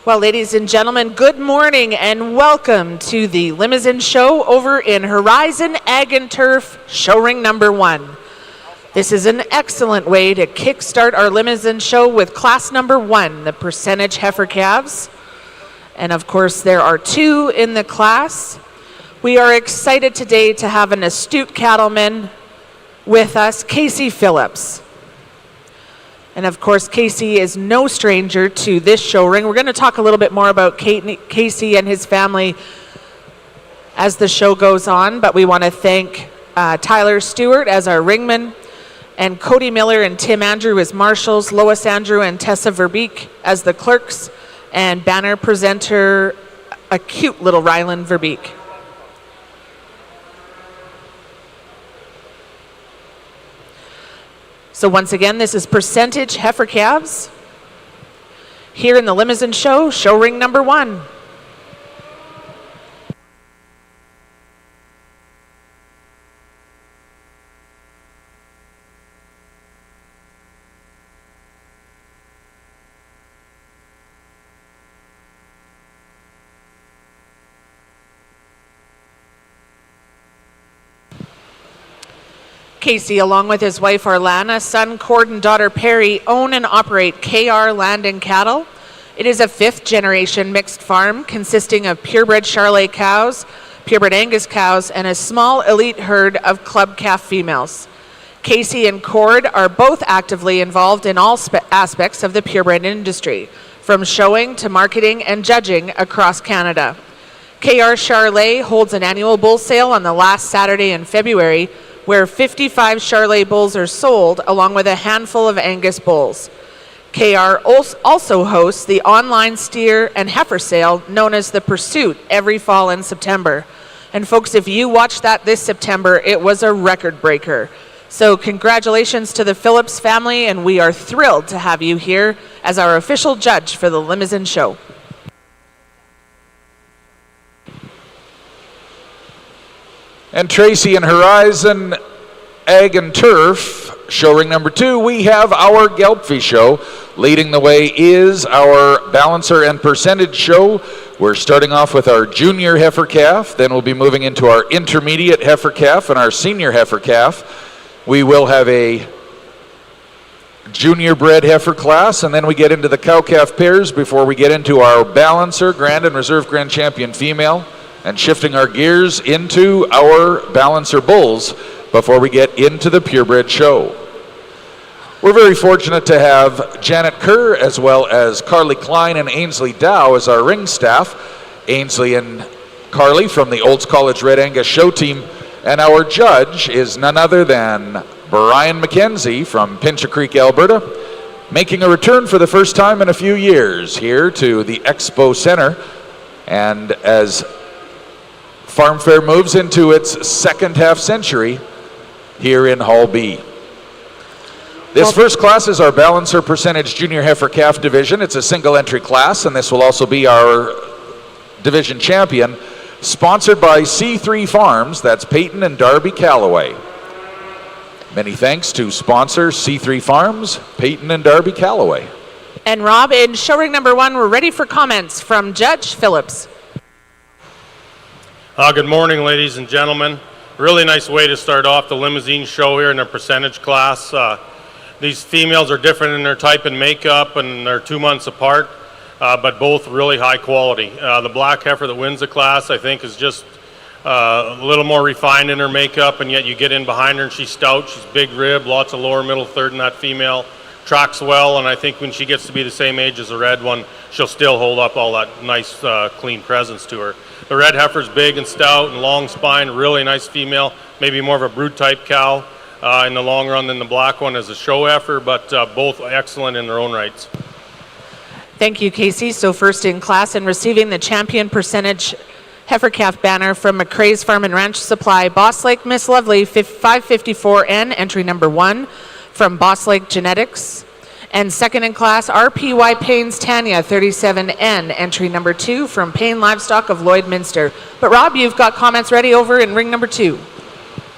Well, ladies and gentlemen, good morning and welcome to the Limousine Show over in Horizon Ag and Turf Show Ring number 1. This is an excellent way to kickstart our Limousine Show with class number 1, the percentage heifer calves. And of course, there are 2 in the class. We are excited today to have an astute cattleman with us, Casey Phillips. And of course, Casey is no stranger to this show ring. We're going to talk a little bit more about Casey and his family as the show goes on, but we want to thank Tyler Stewart as our ringman, and Cody Miller and Tim Andrew as marshals, Lois Andrew and Tessa Verbeek as the clerks, and banner presenter, a cute little Ryland Verbeek. So once again, this is percentage heifer calves here in the Limousine Show, show ring number 1. Casey, along with his wife Arlana, son Cord, and daughter Perry, own and operate KR Land and Cattle. It is a 5th-generation mixed farm consisting of purebred Charolais cows, purebred Angus cows, and a small elite herd of club calf females. Casey and Cord are both actively involved in all aspects of the purebred industry, from showing to marketing and judging across Canada. KR Charolais holds an annual bull sale on the last Saturday in February, where 55 Charolais bulls are sold, along with a handful of Angus bulls. KR also hosts the online steer and heifer sale known as The Pursuit every fall in September. And folks, if you watched that this September, it was a record breaker. So congratulations to the Phillips family, and we are thrilled to have you here as our official judge for the Limousine Show. And Tracy and Horizon Ag and Turf, show ring number 2, we have our Gelbvieh show. Leading the way is our balancer and percentage show. We're starting off with our junior heifer calf, then we'll be moving into our intermediate heifer calf and our senior heifer calf. We will have a junior bred heifer class, and then we get into the cow calf pairs before we get into our balancer, grand and reserve grand champion female, and shifting our gears into our balancer bulls before we get into the purebred show. We're very fortunate to have Janet Kerr as well as Carly Klein and Ainsley Dow as our ring staff. Ainsley and Carly from the Olds College Red Angus show team, and our judge is none other than Brian McKenzie from Pincher Creek, Alberta, making a return for the first time in a few years here to the Expo Center. And as FARMFAIR moves into its second half century here in Hall B. This first class is our balancer percentage junior heifer calf division. It's a single entry class, and this will also be our division champion, sponsored by C3 Farms. That's Peyton and Darby Calloway. Many thanks to sponsor C3 Farms, Peyton and Darby Calloway. And Rob, in show ring number 1, we're ready for comments from Judge Phillips. Good morning, ladies and gentlemen. Really nice way to start off the Limousine Show here in the percentage class. These females are different in their type and makeup, and they're 2 months apart, but both really high quality. The black heifer that wins the class, I think, is just a little more refined in her makeup, and yet you get in behind her and she's stout, she's big rib, lots of lower middle third in that female. Tracks well, and I think when she gets to be the same age as the red one, she'll still hold up all that nice clean presence to her. The red heifer's big and stout and long spine, really nice female, maybe more of a brood type cow in the long run than the black one as a show heifer, but both excellent in their own rights. Thank you, Casey. So first in class and receiving the champion percentage heifer calf banner from McCrae's Farm and Ranch Supply, Boss Lake Miss Lovely 554N, entry number 1 from Boss Lake Genetics. And second in class, RPY Payne's Tanya 37N, entry number 2 from Payne Livestock of Lloydminster. But Rob, you've got comments ready over in ring number 2.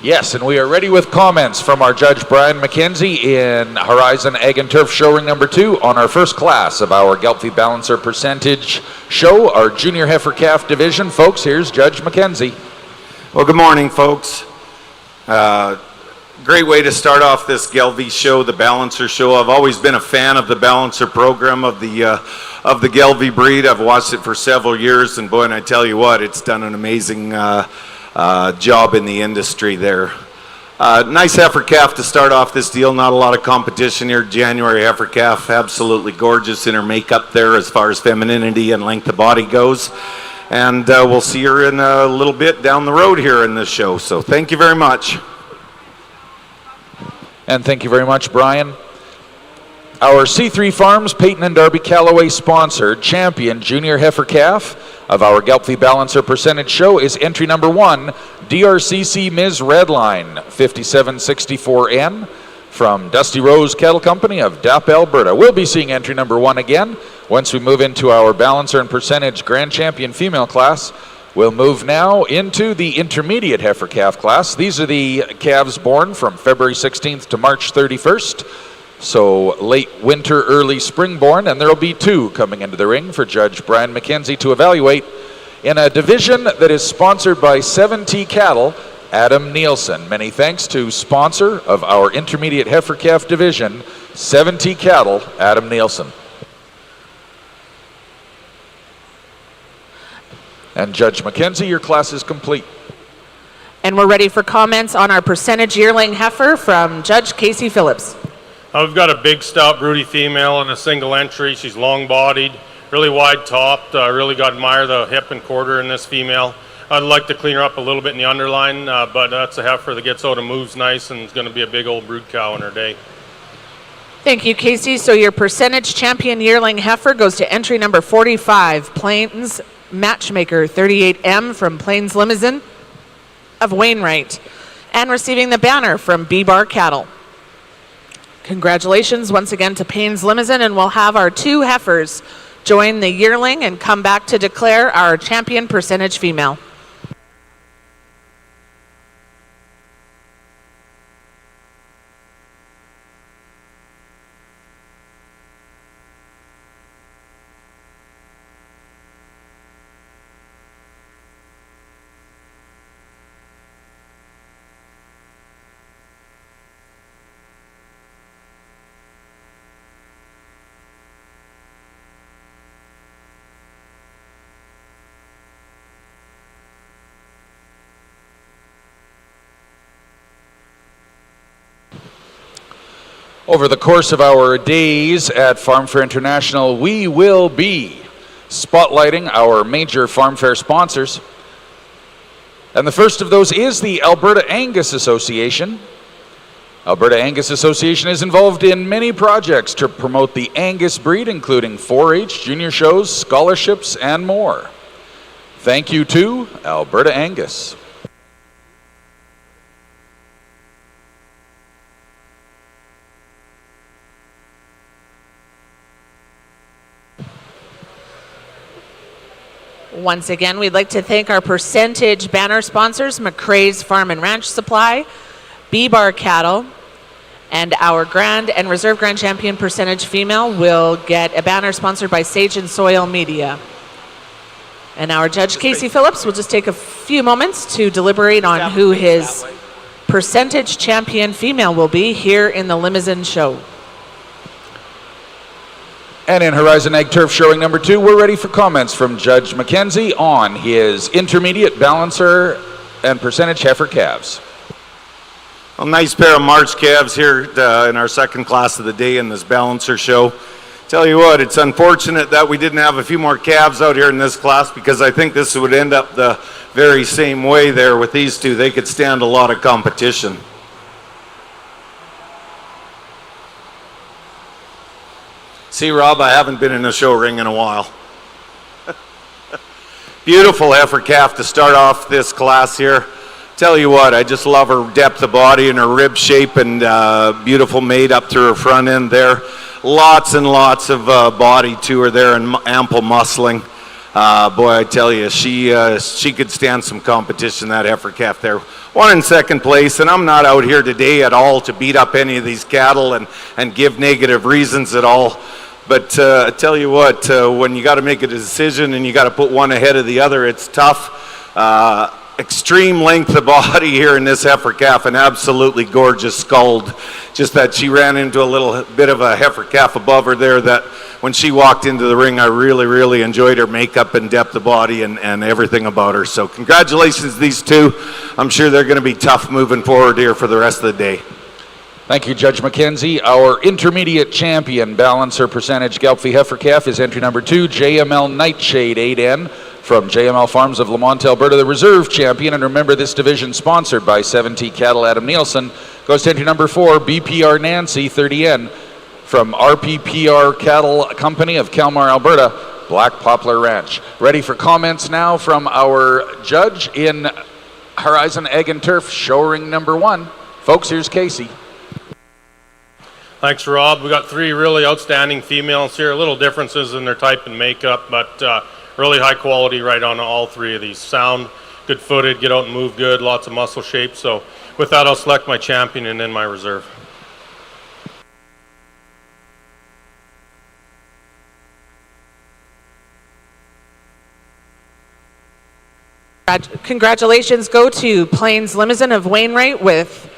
Yes, and we are ready with comments from our judge, Brian McKenzie, in Horizon Ag and Turf Show Ring number 2 on our first class of our Gelbvieh Balancer Percentage Show, our Junior Heifer Calf Division. Folks, here's Judge McKenzie. Well, good morning, folks. Great way to start off this Gelbvieh show, the Balancer Show. I've always been a fan of the Balancer program of the Gelbvieh breed. I've watched it for several years, and boy, and I tell you what, it's done an amazing job in the industry there. Nice heifer calf to start off this deal. Not a lot of competition here. January heifer calf, absolutely gorgeous in her makeup there as far as femininity and length of body goes. And we'll see her in a little bit down the road here in this show. So thank you very much. And thank you very much, Brian. Our C3 Farms Peyton and Darby Callaway sponsored champion junior heifer calf of our Gelbvieh Balancer Percentage Show is entry number 1, DRCC Ms. Redline 5764N from Dusty Rose Cattle Company of Dap, Alberta. We'll be seeing entry number 1 again once we move into our Balancer and Percentage Grand Champion female class. We'll move now into the intermediate heifer calf class. These are the calves born from February 16th to March 31st. So late winter, early spring born, and there will be 2 coming into the ring for Judge Brian McKenzie to evaluate in a division that is sponsored by 7T Cattle, Adam Nielsen. Many thanks to sponsor of our intermediate heifer calf division, 7T Cattle, Adam Nielsen. And Judge McKenzie, your class is complete. And we're ready for comments on our percentage yearling heifer from Judge Casey Phillips. We've got a big, stout, broody female in a single entry. She's long-bodied, really wide-topped. Really got to admire the hip and quarter in this female. I'd like to clean her up a little bit in the underline, but that's a heifer that gets out and moves nice and is going to be a big old brood cow in her day. Thank you, Casey. So your percentage champion yearling heifer goes to entry number 45, Plains Matchmaker 38M from Plains Limousine of Wainwright, and receiving the banner from B-Bar Cattle. Congratulations once again to Plains Limousine, and we'll have our 2 heifers join the yearling and come back to declare our champion percentage female. Over the course of our days at Farm Fair International, we will be spotlighting our major Farm Fair sponsors. And the first of those is the Alberta Angus Association. Alberta Angus Association is involved in many projects to promote the Angus breed, including 4-H, junior shows, scholarships, and more. Thank you to Alberta Angus. Once again, we'd like to thank our percentage banner sponsors, McRae's Farm and Ranch Supply, B-Bar Cattle, and our Grand and Reserve Grand Champion percentage female will get a banner sponsored by Sage and Soil Media. And our Judge Casey Phillips will just take a few moments to deliberate on who his percentage champion female will be here in the Limousine Show. And in Horizon Ag Turf Showing number 2, we're ready for comments from Judge McKenzie on his intermediate balancer and percentage heifer calves. A nice pair of March calves here in our second class of the day in this Balancer Show. Tell you what, it's unfortunate that we didn't have a few more calves out here in this class, because I think this would end up the very same way there with these 2. They could stand a lot of competition. See, Rob, I haven't been in a show ring in a while. Beautiful heifer calf to start off this class here. Tell you what, I just love her depth of body and her rib shape, and beautiful made up through her front end there. Lots and lots of body to her there and ample muscling. Boy, I tell you, she could stand some competition, that heifer calf there. One in second place, and I'm not out here today at all to beat up any of these cattle and give negative reasons at all. But I tell you what, when you got to make a decision and you got to put one ahead of the other, it's tough. Extreme length of body here in this heifer calf, and absolutely gorgeous scald. Just that she ran into a little bit of a heifer calf above her there that when she walked into the ring, I really enjoyed her makeup and depth of body and everything about her. So congratulations, these two. I'm sure they're going to be tough moving forward here for the rest of the day. Thank you, Judge McKenzie. Our intermediate champion balancer percentage Gelbvieh heifer calf is entry number 2, JML Nightshade 8N from JML Farms of Lamont, Alberta, the reserve champion. And remember, this division sponsored by 7T Cattle Adam Nielsen. Goes to entry number 4, BPR Nancy 30N from RPPR Cattle Company of Kalmar, Alberta, Black Poplar Ranch. Ready for comments now from our judge in Horizon Egg and Turf, show ring number 1. Folks, here's Casey. Thanks, Rob. We got 3 really outstanding females here. Little differences in their type and makeup, but really high quality right on all 3 of these. Sound, good footed, get out and move good, lots of muscle shape. So with that, I'll select my champion and then my reserve. Congratulations go to Plains Limousine of Wainwright with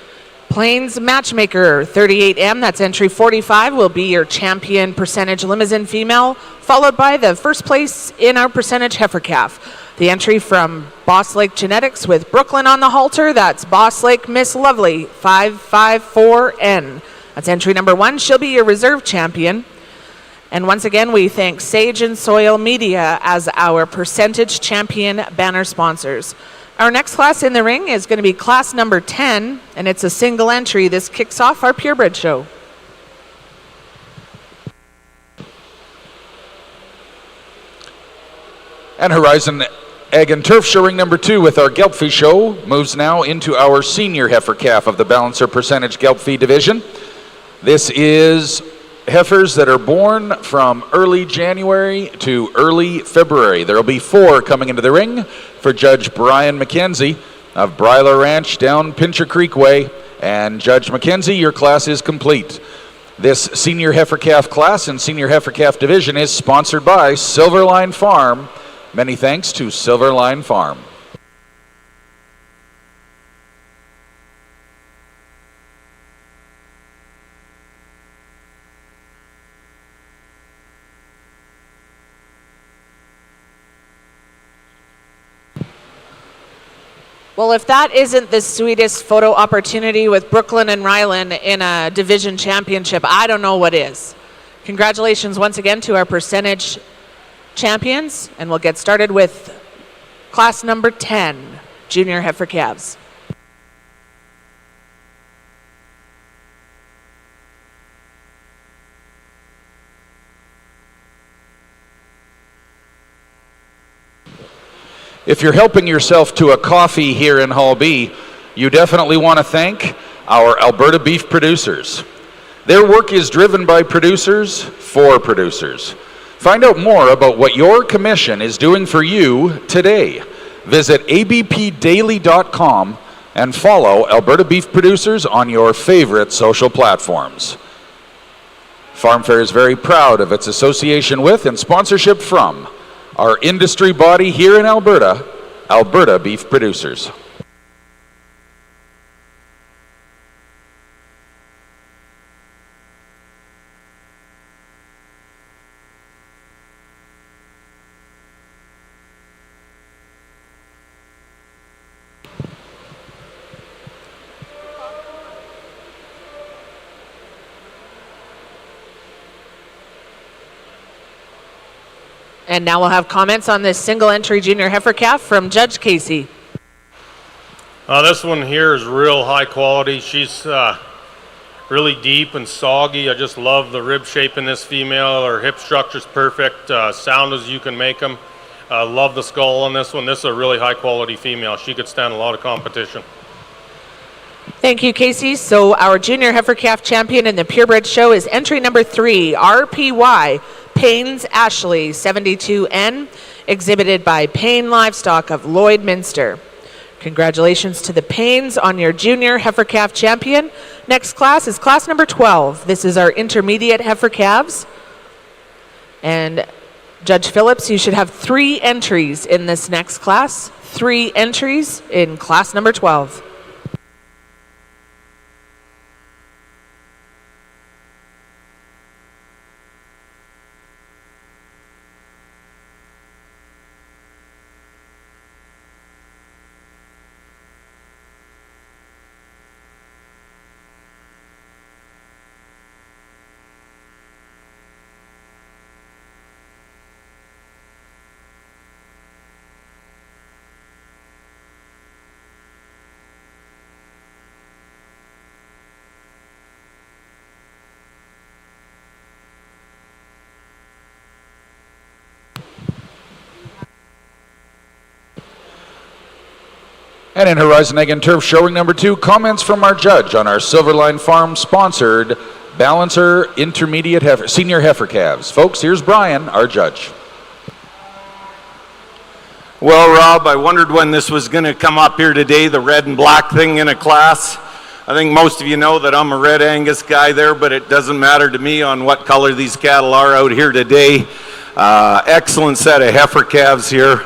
Plains Matchmaker 38M. That's entry 45 will be your champion percentage limousine female, followed by the first place in our percentage heifer calf. The entry from Boss Lake Genetics with Brooklyn on the halter. That's Boss Lake Miss Lovely 554N. That's entry number 1. She'll be your reserve champion. And once again, we thank Sage and Soil Media as our percentage champion banner sponsors. Our next class in the ring is going to be class number 10, and it's a single entry. This kicks off our purebred show. And Horizon Egg and Turf showing number 2 with our Gelbvieh show moves now into our senior heifer calf of the balancer percentage Gelbvieh division. This is heifers that are born from early January to early February. There will be 4 coming into the ring for Judge Brian McKenzie of Bryler Ranch down Pincher Creek Way. And Judge McKenzie, your class is complete. This senior heifer calf class and senior heifer calf division is sponsored by Silverline Farm. Many thanks to Silverline Farm. Well, if that isn't the sweetest photo opportunity with Brooklyn and Ryland in a division championship, I don't know what is. Congratulations once again to our percentage champions, and we'll get started with class number 10, junior heifer calves. If you're helping yourself to a coffee here in Hall B, you definitely want to thank our Alberta beef producers. Their work is driven by producers for producers. Find out more about what your commission is doing for you today. Visit abpdaily.com and follow Alberta beef producers on your favorite social platforms. FARMFAIR is very proud of its association with and sponsorship from our industry body here in Alberta, Alberta Beef Producers. And now we'll have comments on this single entry junior heifer calf from Judge Casey. This one here is real high quality. She's really deep and soggy. I just love the rib shape in this female. Her hip structure's perfect, sound as you can make them. Love the skull on this one. This is a really high quality female. She could stand a lot of competition. Thank you, Casey. So our junior heifer calf champion in the purebred show is entry number 3, RPY Paynes Ashley 72N. exhibited by Payne Livestock of Lloydminster. Congratulations to the Paynes on your junior heifer calf champion. Next class is class number 12. This is our intermediate heifer calves. And Judge Phillips, you should have 3 entries in this next class. 3 entries in class number 12. And in Horizon Egg and Turf showing number 2, comments from our judge on our Silverline Farm sponsored Balancer Intermediate Senior Heifer Calves. Folks, here's Brian, our judge. Well, Rob, I wondered when this was going to come up here today, the red and black thing in a class. I think most of you know that I'm a red Angus guy there, but it doesn't matter to me on what color these cattle are out here today. Excellent set of heifer calves here.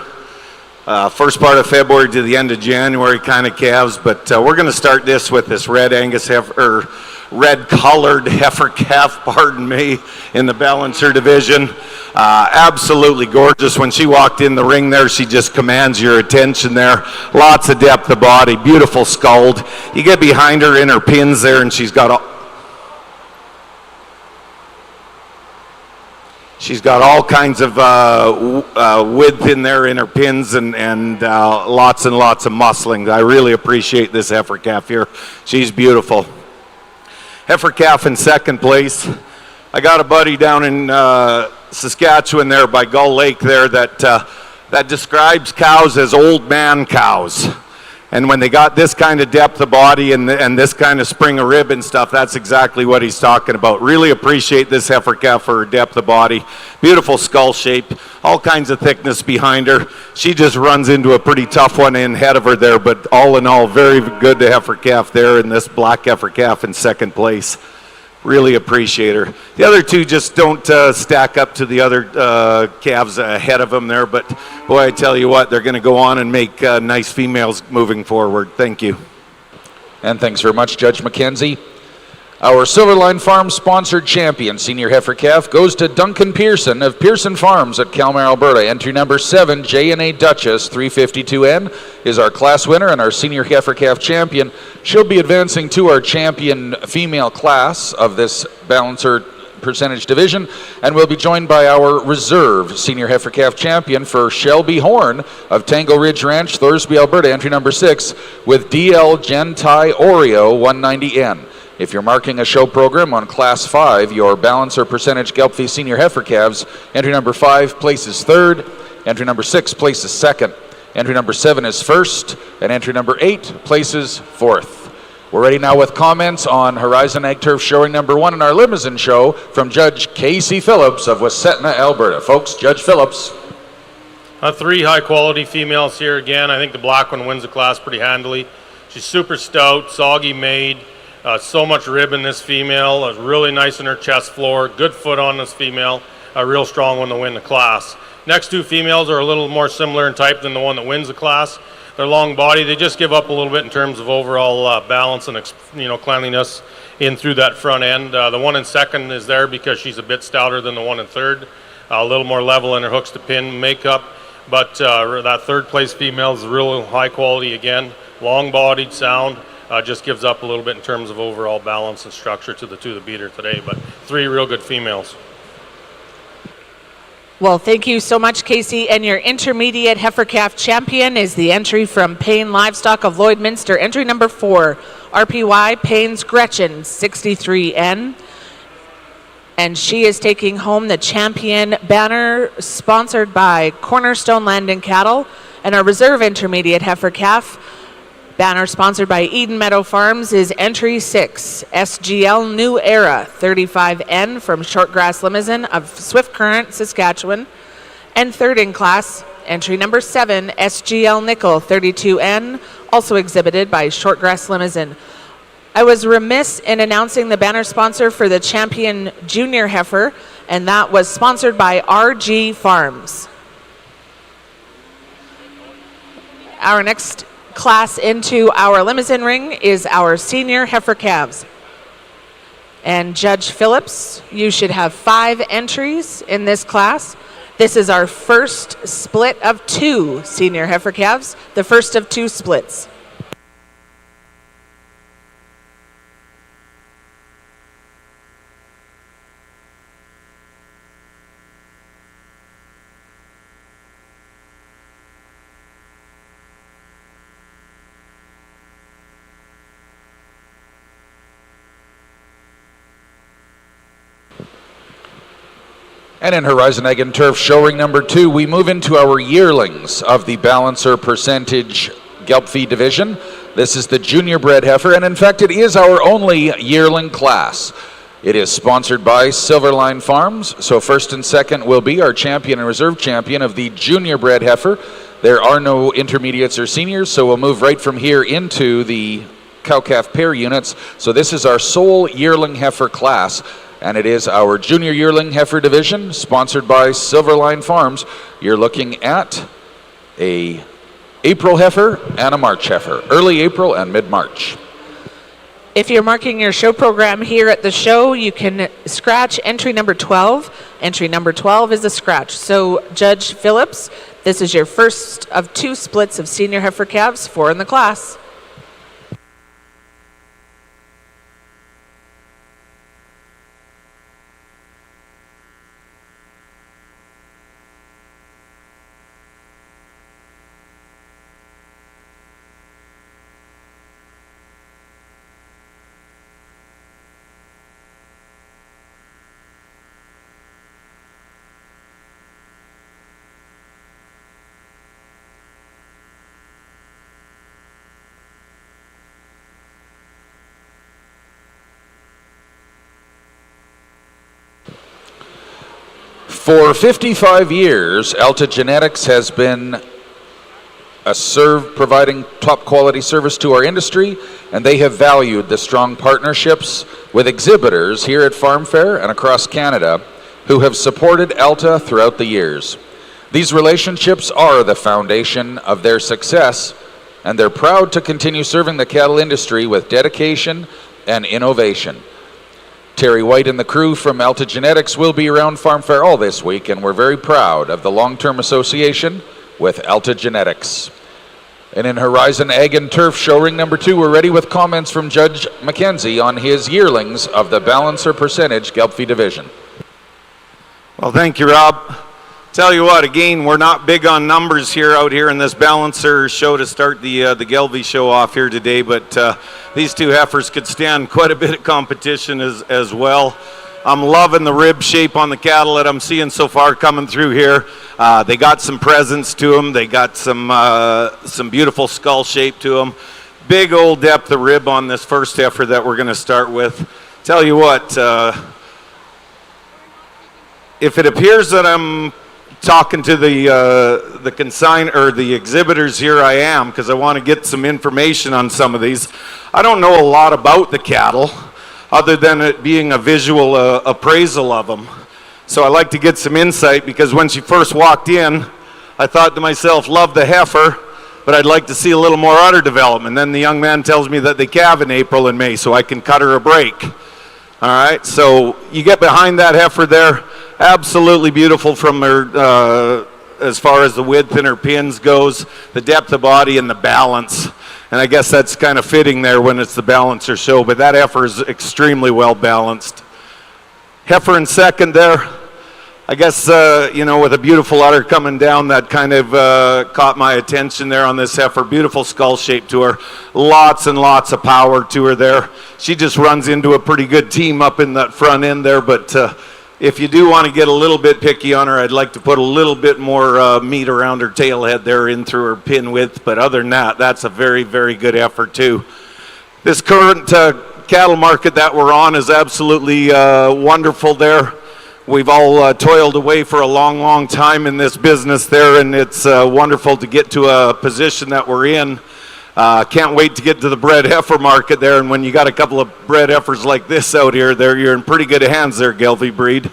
First part of February to the end of January kind of calves, but we're going to start this with this red Angus heifer, red colored heifer calf, pardon me, in the Balancer division. Absolutely gorgeous. When she walked in the ring there, she just commands your attention there. Lots of depth of body, beautiful skulled. You get behind her in her pins there, and she's got all kinds of width in there in her pins and lots and lots of muscling. I really appreciate this heifer calf here. She's beautiful. Heifer calf in second place. I got a buddy down in Saskatchewan there by Gull Lake there that describes cows as old man cows. And when they got this kind of depth of body and this kind of spring of rib and stuff, that's exactly what he's talking about. Really appreciate this heifer calf for her depth of body. Beautiful skull shape, all kinds of thickness behind her. She just runs into a pretty tough one in ahead of her there, but all in all, very good heifer calf there, and this black heifer calf in second place. Really appreciate her. The other two just don't stack up to the other calves ahead of them there, but boy, I tell you what, they're going to go on and make nice females moving forward. Thank you. And thanks very much, Judge McKenzie. Our Silverline Farm sponsored champion, senior heifer calf, goes to Duncan Pearson of Pearson Farms at Calmar, Alberta. Entry number 7, J&A Duchess 352N, is our class winner and our senior heifer calf champion. She'll be advancing to our champion female class of this Balancer percentage division, and we'll be joined by our reserve senior heifer calf champion for Shelby Horn of Tango Ridge Ranch, Thorsby, Alberta. Entry number 6 with DL Gentai Oreo 190N. If you're marking a show program on Class 5, your Balancer percentage Gelbvieh senior heifer calves, entry number 5 places 3rd, entry number 6 places 2nd, entry number 7 is 1st, and entry number 8 places 4th. We're ready now with comments on Horizon Ag Turf showing number 1 in our limousine show from Judge Casey Phillips of Wassetna, Alberta. Folks, Judge Phillips. 3 high-quality females here again. I think the black one wins the class pretty handily. She's super stout, soggy made. So much rib in this female, really nice in her chest floor, good foot on this female, a real strong one to win the class. Next 2 females are a little more similar in type than the one that wins the class. They're long body, they just give up a little bit in terms of overall balance and cleanliness in through that front end. The one in second is there because she's a bit stouter than the one in third, a little more level in her hooks to pin makeup, but that third place female is real high quality again, long bodied, sound. Just gives up a little bit in terms of overall balance and structure to the 2 that beat her today, but 3 real good females. Well, thank you so much, Casey. And your intermediate heifer calf champion is the entry from Payne Livestock of Lloydminster. Entry number 4, RPY Payne's Gretchen 63N. And she is taking home the champion banner sponsored by Cornerstone Land and Cattle. And our reserve intermediate heifer calf banner sponsored by Eden Meadow Farms is entry 6, SGL New Era 35N from Shortgrass Limousine of Swift Current, Saskatchewan. And third in class Entry number 7, SGL Nickel 32N, also exhibited by Shortgrass Limousine. I was remiss in announcing the banner sponsor for the champion junior heifer, and that was sponsored by RG Farms. Our next class into our limousine ring is our senior heifer calves. And Judge Phillips, you should have 5 entries in this class. This is our first split of 2 senior heifer calves, the first of 2 splits. And in Horizon Ag and Turf showing number 2, we move into our yearlings of the Balancer Percentage Gelbvieh division. This is the junior bred heifer, and in fact it is our only yearling class. It is sponsored by Silverline Farms, so first and second will be our champion and reserve champion of the junior bred heifer. There are no intermediates or seniors, so we'll move right from here into the cow-calf pair units. So this is our sole yearling heifer class, and it is our junior yearling heifer division, sponsored by Silverline Farms. You're looking at a April heifer and a March heifer, early April and mid-March. If you're marking your show program here at the show, you can scratch entry number 12. Entry number 12 is a scratch. So Judge Phillips, this is your first of 2 splits of senior heifer calves, 4 in the class. For 55 years, Alta Genetics has been providing top quality service to our industry, and they have valued the strong partnerships with exhibitors here at FARMFAIR and across Canada who have supported Alta throughout the years. These relationships are the foundation of their success, and they're proud to continue serving the cattle industry with dedication and innovation. Terry White and the crew from Alta Genetics will be around FARMFAIR all this week, and we're very proud of the long-term association with Alta Genetics. And in Horizon Ag and Turf show ring number 2, we're ready with comments from Judge McKenzie on his yearlings of the Balancer Percentage Gelbvieh division. Well, thank you, Rob. Tell you what, again, we're not big on numbers out here in this Balancer show to start the Gelbvieh show off here today, but these 2 heifers could stand quite a bit of competition as well. I'm loving the rib shape on the cattle that I'm seeing so far coming through here. They got some presence to them. They got some beautiful skull shape to them. Big old depth of rib on this first heifer that we're going to start with. Tell you what, if it appears that I'm talking to the consign or the exhibitors here, I am, because I want to get some information on some of these. I don't know a lot about the cattle other than it being a visual appraisal of them. So I like to get some insight, because when she first walked in, I thought to myself, love the heifer, but I'd like to see a little more udder development. Then the young man tells me that they calve in April and May, so I can cut her a break. All right, so you get behind that heifer there. Absolutely beautiful from her, as far as the width in her pins goes, the depth of body and the balance. And I guess that's kind of fitting there when it's the Balancer show, but that heifer is extremely well balanced. Heifer in second there, I guess, with a beautiful udder coming down, that kind of caught my attention there on this heifer. Beautiful skull shape to her. Lots and lots of power to her there. She just runs into a pretty good team up in that front end there, but if you do want to get a little bit picky on her, I'd like to put a little bit more meat around her tail head there in through her pin width. But other than that, that's a very, very good effort too. This current cattle market that we're on is absolutely wonderful there. we've all toiled away for a long, long time in this business there, and it's wonderful to get to a position that we're in. Can't wait to get to the bred heifer market there, and when you got a couple of bred heifers like this out here, there you're in pretty good hands there, Gelbvieh breed.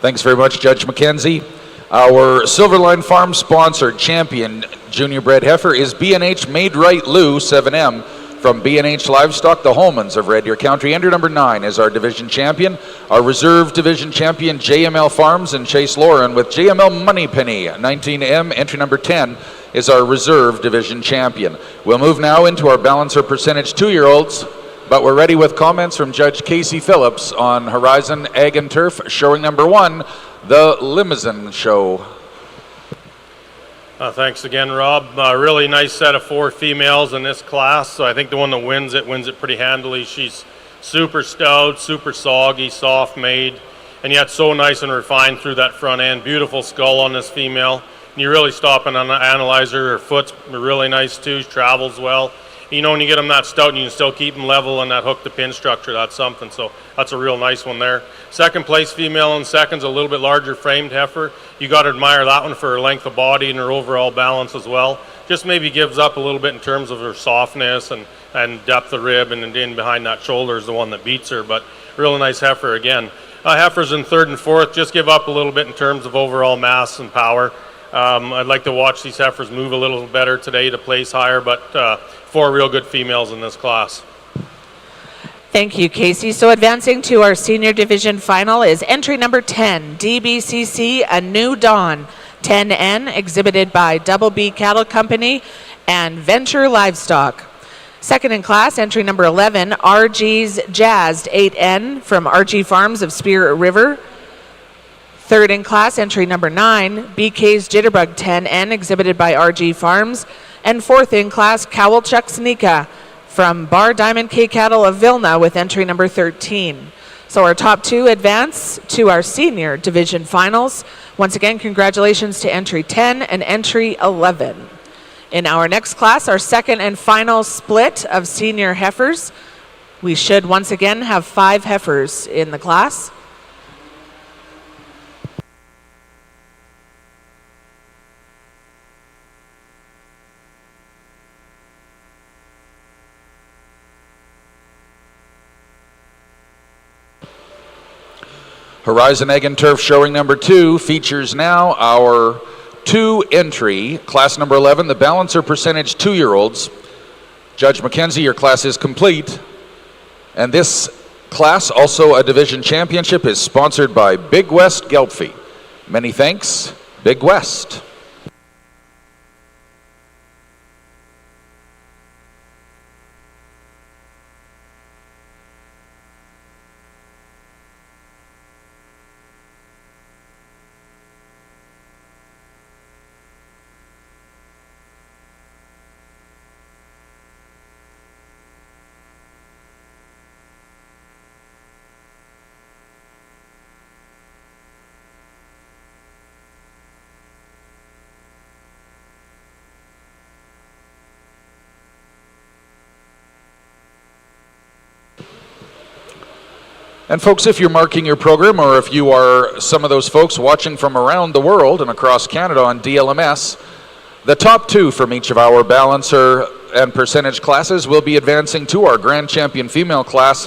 Thanks very much, Judge McKenzie. Our Silverline Farm sponsored champion junior bred heifer is B&H Made Right Lou 7M from B&H Livestock, the Holmans of Red Deer County. Entry number 9 is our division champion. Our reserve division champion, JML Farms and Chase Lauren with JML Moneypenny 19M. Entry number 10 is our reserve division champion. We'll move now into our balancer percentage 2-year-olds, but we're ready with comments from Judge Casey Phillips on Horizon Ag and Turf showing number 1, the Limousine Show. Thanks again, Rob. Really nice set of 4 females in this class. So I think the one that wins it pretty handily. She's super stout, super soggy, soft made, and yet so nice and refined through that front end. Beautiful skull on this female. And you really stop and analyze her. Her foot's really nice too. She travels well. You know, when you get them that stout and you can still keep them level and that hook to pin structure, that's something. So that's a real nice one there. Second place female in second's a little bit larger framed heifer. You got to admire that one for her length of body and her overall balance as well. Just maybe gives up a little bit in terms of her softness and depth of rib, and in behind that shoulder is the one that beats her, but really nice heifer again. Heifers in third and fourth just give up a little bit in terms of overall mass and power. I'd like to watch these heifers move a little better today to place higher, but 4 real good females in this class. Thank you, Casey. So advancing to our senior division final is entry number 10, DBCC A New Dawn 10N, exhibited by Double B Cattle Company and Venture Livestock. Second in class, entry number 11, RG's Jazzed 8N from RG Farms of Spirit River. Third in class, entry number 9, BK's Jitterbug 10N, exhibited by RG Farms. And fourth in class, Kowalchuk Sneaka from Bar Diamond K Cattle of Vilna with entry number 13. So our top 2 advance to our senior division finals. Once again, congratulations to entry 10 and entry 11. In our next class, our second and final split of senior heifers, we should once again have 5 heifers in the class. Horizon Ag and Turf showing number 2 features now our 2-entry, class number 11, the balancer percentage 2-year-olds. Judge McKenzie, your class is complete. And this class, also a division championship, is sponsored by Big West Gelbvieh. Many thanks, Big West. And folks, if you're marking your program, or if you are some of those folks watching from around the world and across Canada on DLMS, the top 2 from each of our balancer and percentage classes will be advancing to our Grand Champion female class,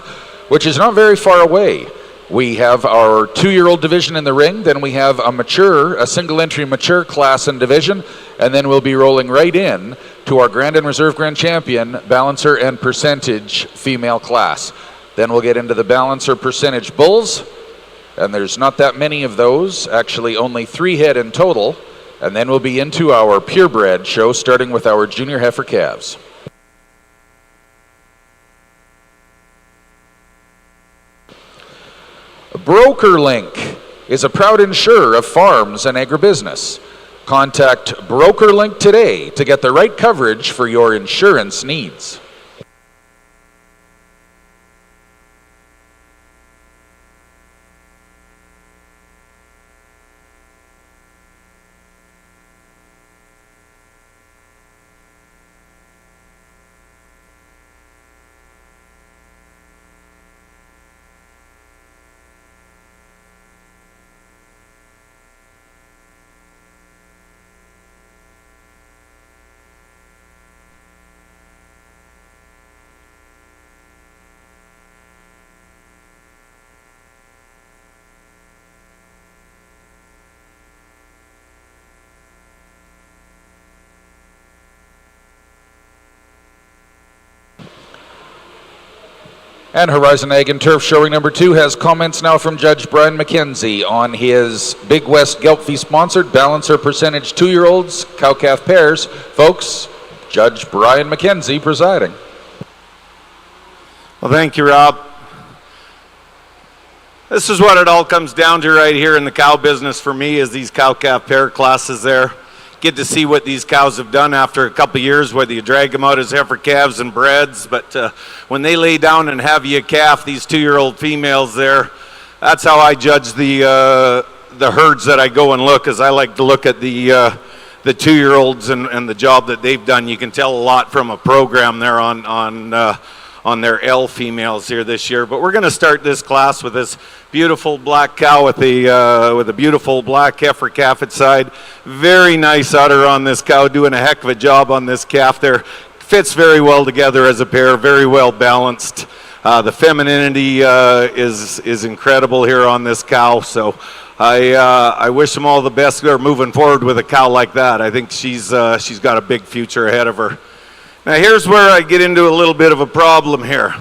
which is not very far away. We have our 2-year-old division in the ring, then we have a single entry mature class and division, and then we'll be rolling right in to our Grand and Reserve Grand Champion balancer and percentage female class. Then we'll get into the balancer percentage bulls, and there's not that many of those, actually only 3 head in total. And then we'll be into our purebred show, starting with our junior heifer calves. BrokerLink is a proud insurer of farms and agribusiness. Contact BrokerLink today to get the right coverage for your insurance needs. And Horizon Ag and Turf showing number 2 has comments now from Judge Brian McKenzie on his Big West Gelbvieh sponsored balancer percentage 2-year-olds cow-calf pairs. Folks, Judge Brian McKenzie presiding. Well, thank you, Rob. This is what it all comes down to right here in the cow business for me, is these cow-calf pair classes there. Get to see what these cows have done after a couple of years, whether you drag them out as heifer calves and breds. But when they lay down and have you a calf, these 2-year-old females there, that's how I judge the herds that I go and look, as I like to look at the 2-year-olds and the job that they've done. You can tell a lot from a program there on their L females here this year. But we're going to start this class with this beautiful black cow with a beautiful black heifer calf side. Very nice udder on this cow, doing a heck of a job on this calf there. Fits very well together as a pair, very well balanced. The femininity is incredible here on this cow. So I wish them all the best. They're moving forward with a cow like that. I think she's got a big future ahead of her. Now here's where I get into a little bit of a problem here.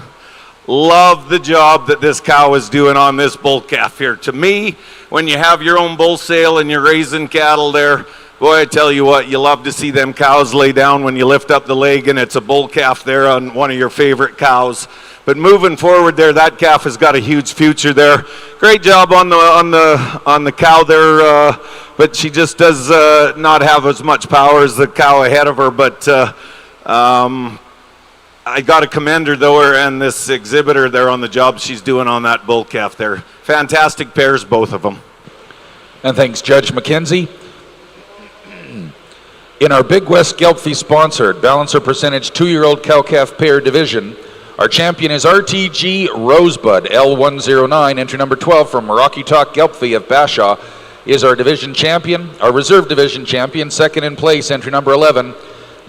Love the job that this cow is doing on this bull calf here. To me, when you have your own bull sale and you're raising cattle there, boy, I tell you what, you love to see them cows lay down when you lift up the leg and it's a bull calf there on one of your favorite cows. But moving forward there, that calf has got a huge future there. Great job on the cow there, but she just does not have as much power as the cow ahead of her. But I got to commend her though, and this exhibitor there on the job she's doing on that bull calf there. Fantastic pairs, both of them. And thanks, Judge McKenzie. In our Big West Gelbvieh sponsored balancer percentage 2-year-old cow-calf pair division, our champion is RTG Rosebud L109, entry number 12 from Rocky Talk Gelbvieh of Bashaw, is our division champion. Our reserve division champion, second in place, entry number 11,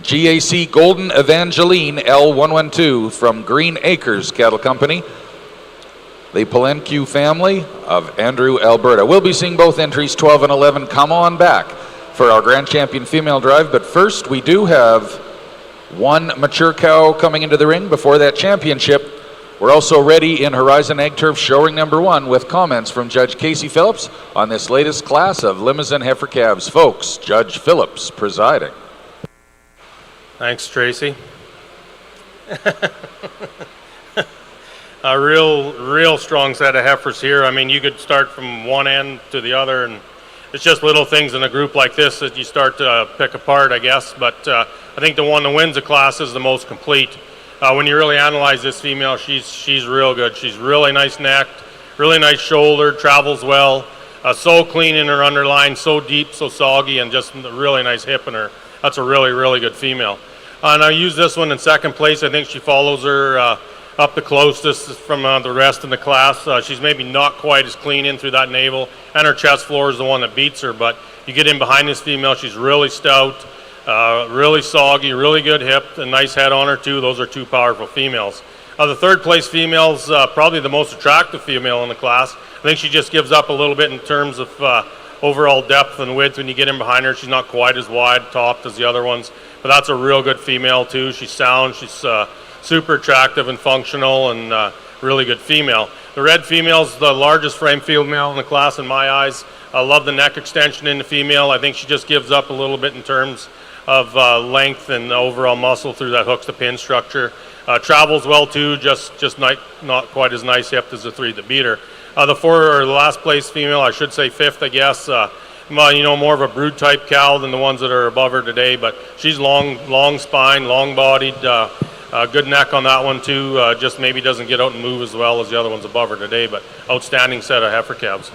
GAC Golden Evangeline L112 from Green Acres Cattle Company, the Palenque family of Andrew, Alberta. We'll be seeing both entries 12 and 11 come on back for our Grand Champion female drive, but first we do have one mature cow coming into the ring before that championship. We're also ready in Horizon Ag Turf showing number 1 with comments from Judge Casey Phillips on this latest class of Limousin heifer calves. Folks, Judge Phillips presiding. Thanks, Tracy. A real strong set of heifers here. I mean, you could start from one end to the other, and it's just little things in a group like this that you start to pick apart, I guess. But I think the one that wins the class is the most complete. When you really analyze this female, she's real good. She's really nice necked, really nice shoulder, travels well, so clean in her underline, so deep, so soggy, and just a really nice hip in her. That's a really good female. And I use this one in second place. I think she follows her up the closest from the rest in the class. She's maybe not quite as clean in through that navel, and her chest floor is the one that beats her. But you get in behind this female, she's really stout, really soggy, really good hip, a nice head on her too. Those are 2 powerful females. The third place female's probably the most attractive female in the class. I think she just gives up a little bit in terms of overall depth and width. When you get in behind her, she's not quite as wide topped as the other ones. But that's a real good female too. She's sound, she's super attractive and functional, and really good female. The red female's the largest frame female in the class in my eyes. I love the neck extension in the female. I think she just gives up a little bit in terms of length and overall muscle through that hooks to pin structure. Travels well too, just not quite as nice hip as the 3 that beat her. The last place female, I should say 5th, I guess. More of a brood type cow than the ones that are above her today, but she's long spine, long bodied, good neck on that one too. Just maybe doesn't get out and move as well as the other ones above her today, but outstanding set of heifer calves.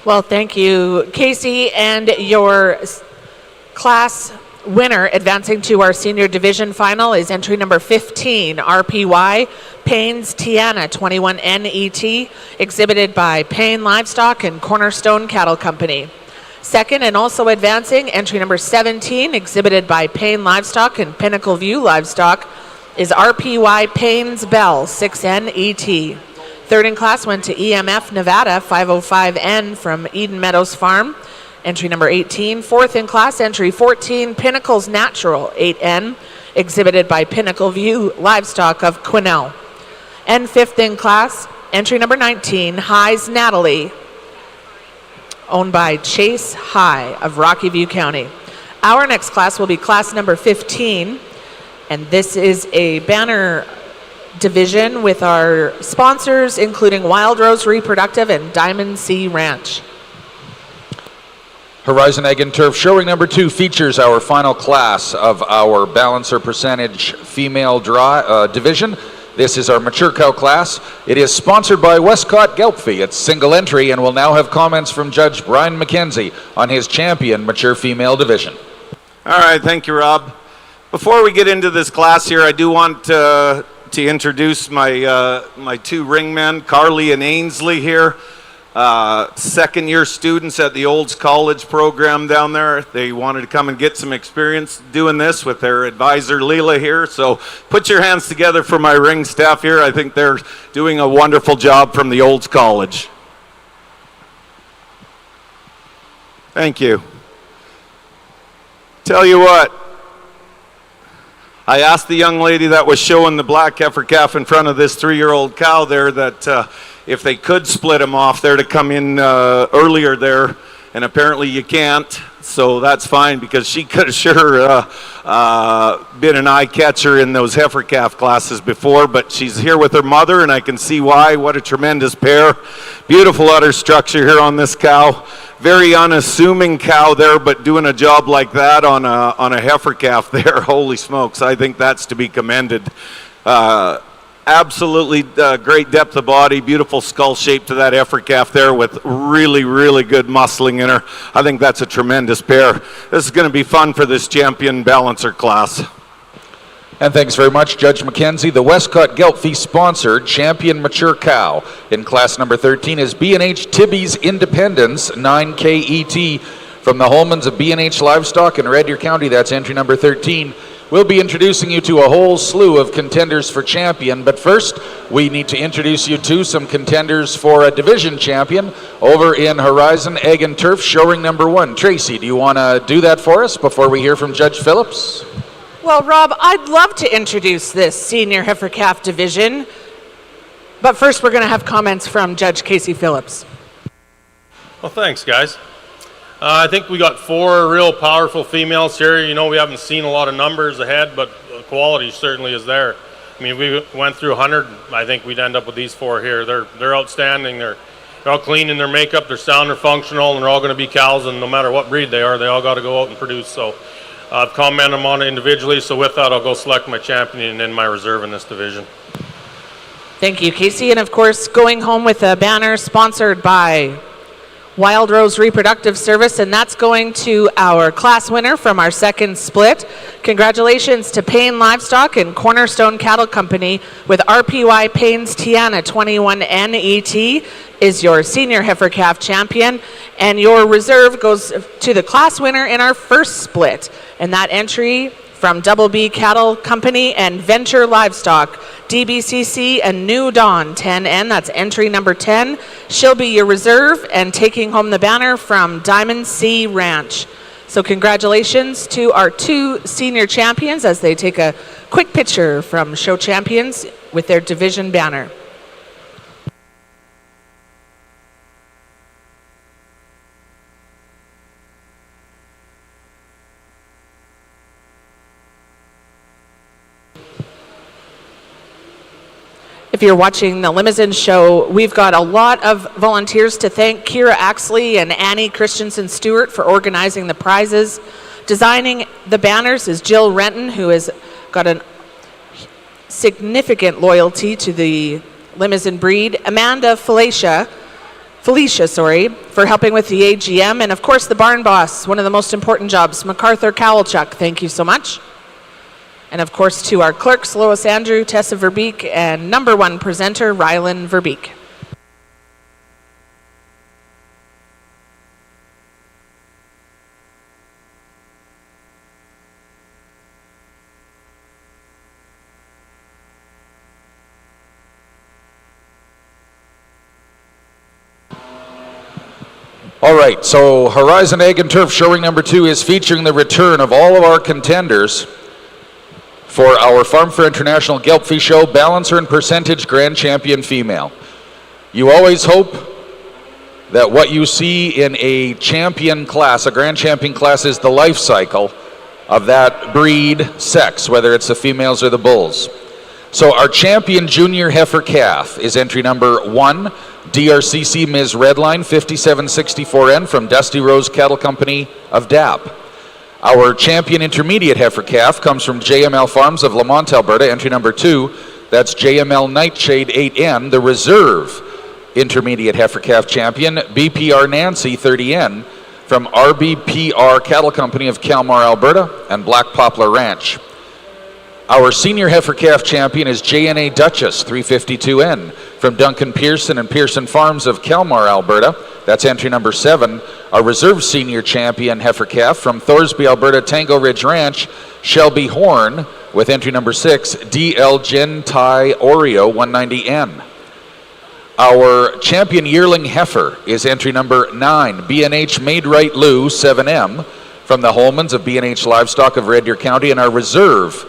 Well, thank you, Casey, and your class winner advancing to our senior division final is entry number 15, RPY Payne's Tiana 21 NET, exhibited by Payne Livestock and Cornerstone Cattle Company. Second, and also advancing, entry number 17, exhibited by Payne Livestock and Pinnacle View Livestock, is RPY Payne's Bell 6NET. Third in class went to EMF Nevada 505N from Eden Meadows Farm, entry number 18. Fourth in class, entry 14, Pinnacle's Natural 8N, exhibited by Pinnacle View Livestock of Quesnel. And fifth in class, entry number 19, Highs Natalie, owned by Chase High of Rocky View County. Our next class will be class number 15, and this is a banner division with our sponsors, including Wild Rose Reproductive and Diamond Sea Ranch. Horizon Ag and Turf showing number 2 features our final class of our balancer percentage female division. This is our mature cow class. It is sponsored by Westcott Gelbvieh. It's single entry and will now have comments from Judge Brian McKenzie on his champion mature female division. All right, thank you, Rob. Before we get into this class here, I do want to introduce my 2 ringmen, Carly and Ainsley here. Second-year students at the Olds College program down there. They wanted to come and get some experience doing this with their advisor, Leela, here. So put your hands together for my ring staff here. I think they're doing a wonderful job from the Olds College. Thank you. Tell you what, I asked the young lady that was showing the black heifer calf in front of this 3-year-old cow there that if they could split them off there to come in earlier there, and apparently you can't, so that's fine because she could have sure been an eye catcher in those heifer calf classes before, but she's here with her mother and I can see why. What a tremendous pair. Beautiful udder structure here on this cow. Very unassuming cow there, but doing a job like that on a heifer calf there, holy smokes, I think that's to be commended. Absolutely great depth of body, beautiful skull shape to that heifer calf there with really, really good muscling in her. I think that's a tremendous pair. This is going to be fun for this champion balancer class. And thanks very much, Judge McKenzie. The Westcott Gelbvieh sponsored champion mature cow in class number 13 is B&H Tibby's Independence 9KET from the Holmans of B&H Livestock in Red Deer County. That's entry number 13. We'll be introducing you to a whole slew of contenders for champion, but first we need to introduce you to some contenders for a division champion over in Horizon Ag and Turf showing number 1. Tracy, do you want to do that for us before we hear from Judge Phillips? Well, Rob, I'd love to introduce this senior heifer calf division, but first we're going to have comments from Judge Casey Phillips. Well, thanks, guys. I think we got 4 real powerful females here. You know, we haven't seen a lot of numbers ahead, but the quality certainly is there. I mean, we went through 100. I think we'd end up with these 4 here. They're outstanding. They're all clean in their makeup. They're sound, they're functional, and they're all going to be cows. And no matter what breed they are, they all got to go out and produce. So I've commented them on it individually. So with that, I'll go select my champion and then my reserve in this division. Thank you, Casey. And of course, going home with a banner sponsored by Wild Rose Reproductive Service, and that's going to our class winner from our second split. Congratulations to Payne Livestock and Cornerstone Cattle Company with RPY Payne's Tiana 21NET is your senior heifer calf champion, and your reserve goes to the class winner in our first split. And that entry from Double B Cattle Company and Venture Livestock, DBCC and New Dawn 10N, that's entry number 10. She'll be your reserve and taking home the banner from Diamond Sea Ranch. So congratulations to our 2 senior champions as they take a quick picture from show champions with their division banner. If you're watching the Limousine Show, we've got a lot of volunteers to thank. Kira Axley and Annie Christensen Stewart for organizing the prizes. Designing the banners is Jill Renton, who has got a significant loyalty to the Limousine breed. Amanda Felicia, for helping with the AGM. And of course, the barn boss, one of the most important jobs, MacArthur Kowalchuk. Thank you so much. And of course, to our clerks, Lois Andrew, Tessa Verbeek, and number 1 presenter, Rylan Verbeek. All right, so Horizon Ag and Turf showing number 2 is featuring the return of all of our contenders for our FARMFAIR International Gelbvieh Show Balancer and Percentage Grand Champion Female. You always hope that what you see in a champion class, a Grand Champion class, is the life cycle of that breed sex, whether it's the females or the bulls. So our champion junior heifer calf is entry number 1, DRCC Ms. Redline 5764N from Dusty Rose Cattle Company of DAP. Our champion intermediate heifer calf comes from JML Farms of Lamont, Alberta, entry number 2. That's JML Nightshade 8N, the reserve intermediate heifer calf champion, BPR Nancy 30N from RBPR Cattle Company of Kalmar, Alberta, and Black Poplar Ranch. Our senior heifer calf champion is JNA Duchess 352N from Duncan Pearson and Pearson Farms of Kalmar, Alberta. That's entry number 7. Our reserve senior champion heifer calf from Thorsby, Alberta, Tango Ridge Ranch, Shelby Horn, with entry number 6, DL Gentai Oreo 190N. Our champion yearling heifer is entry number 9, B&H Made Right Lou 7M from the Holmans of B&H Livestock of Red Deer County, and our reserve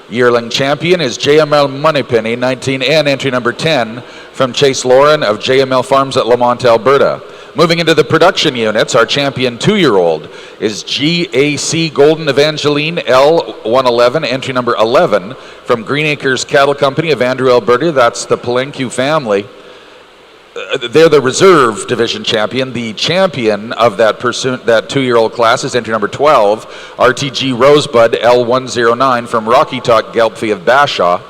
yearling champion is JML Moneypenny 19N, entry number 10 from Chase Lauren of JML Farms at Lamont, Alberta. Moving into the production units, our champion 2-year-old is GAC Golden Evangeline L111, entry number 11 from Green Acres Cattle Company of Andrew, Alberta. That's the Palenque family. They're the reserve division champion. The champion of that 2-year-old class is entry number 12, RTG Rosebud L109 from Rocky Talk Gelbvieh of Bashaw.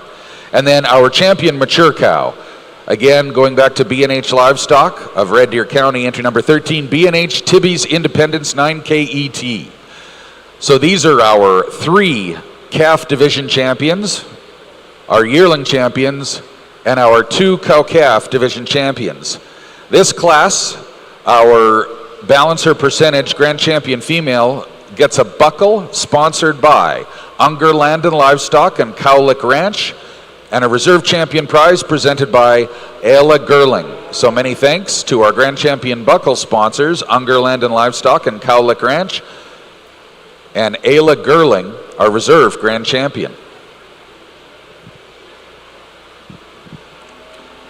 And then our champion mature cow, again going back to B&H Livestock of Red Deer County, entry number 13, B&H Tibby's Independence 9KET. So these are our 3 calf division champions, our yearling champions, and our 2 cow-calf division champions. This class, our Balancer Percentage Grand Champion Female, gets a buckle sponsored by Unger Land and Livestock and Cowlick Ranch, and a reserve champion prize presented by Ayla Gerling. So many thanks to our Grand Champion buckle sponsors, Unger Land and Livestock and Cowlick Ranch, and Ayla Gerling, our reserve Grand Champion.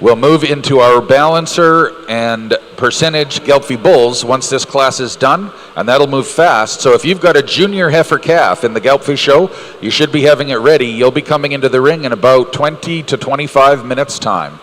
We'll move into our Balancer and Percentage Gelbvieh Bulls once this class is done, and that'll move fast. So if you've got a junior heifer calf in the Gelbvieh show, you should be having it ready. You'll be coming into the ring in about 20 to 25 minutes time.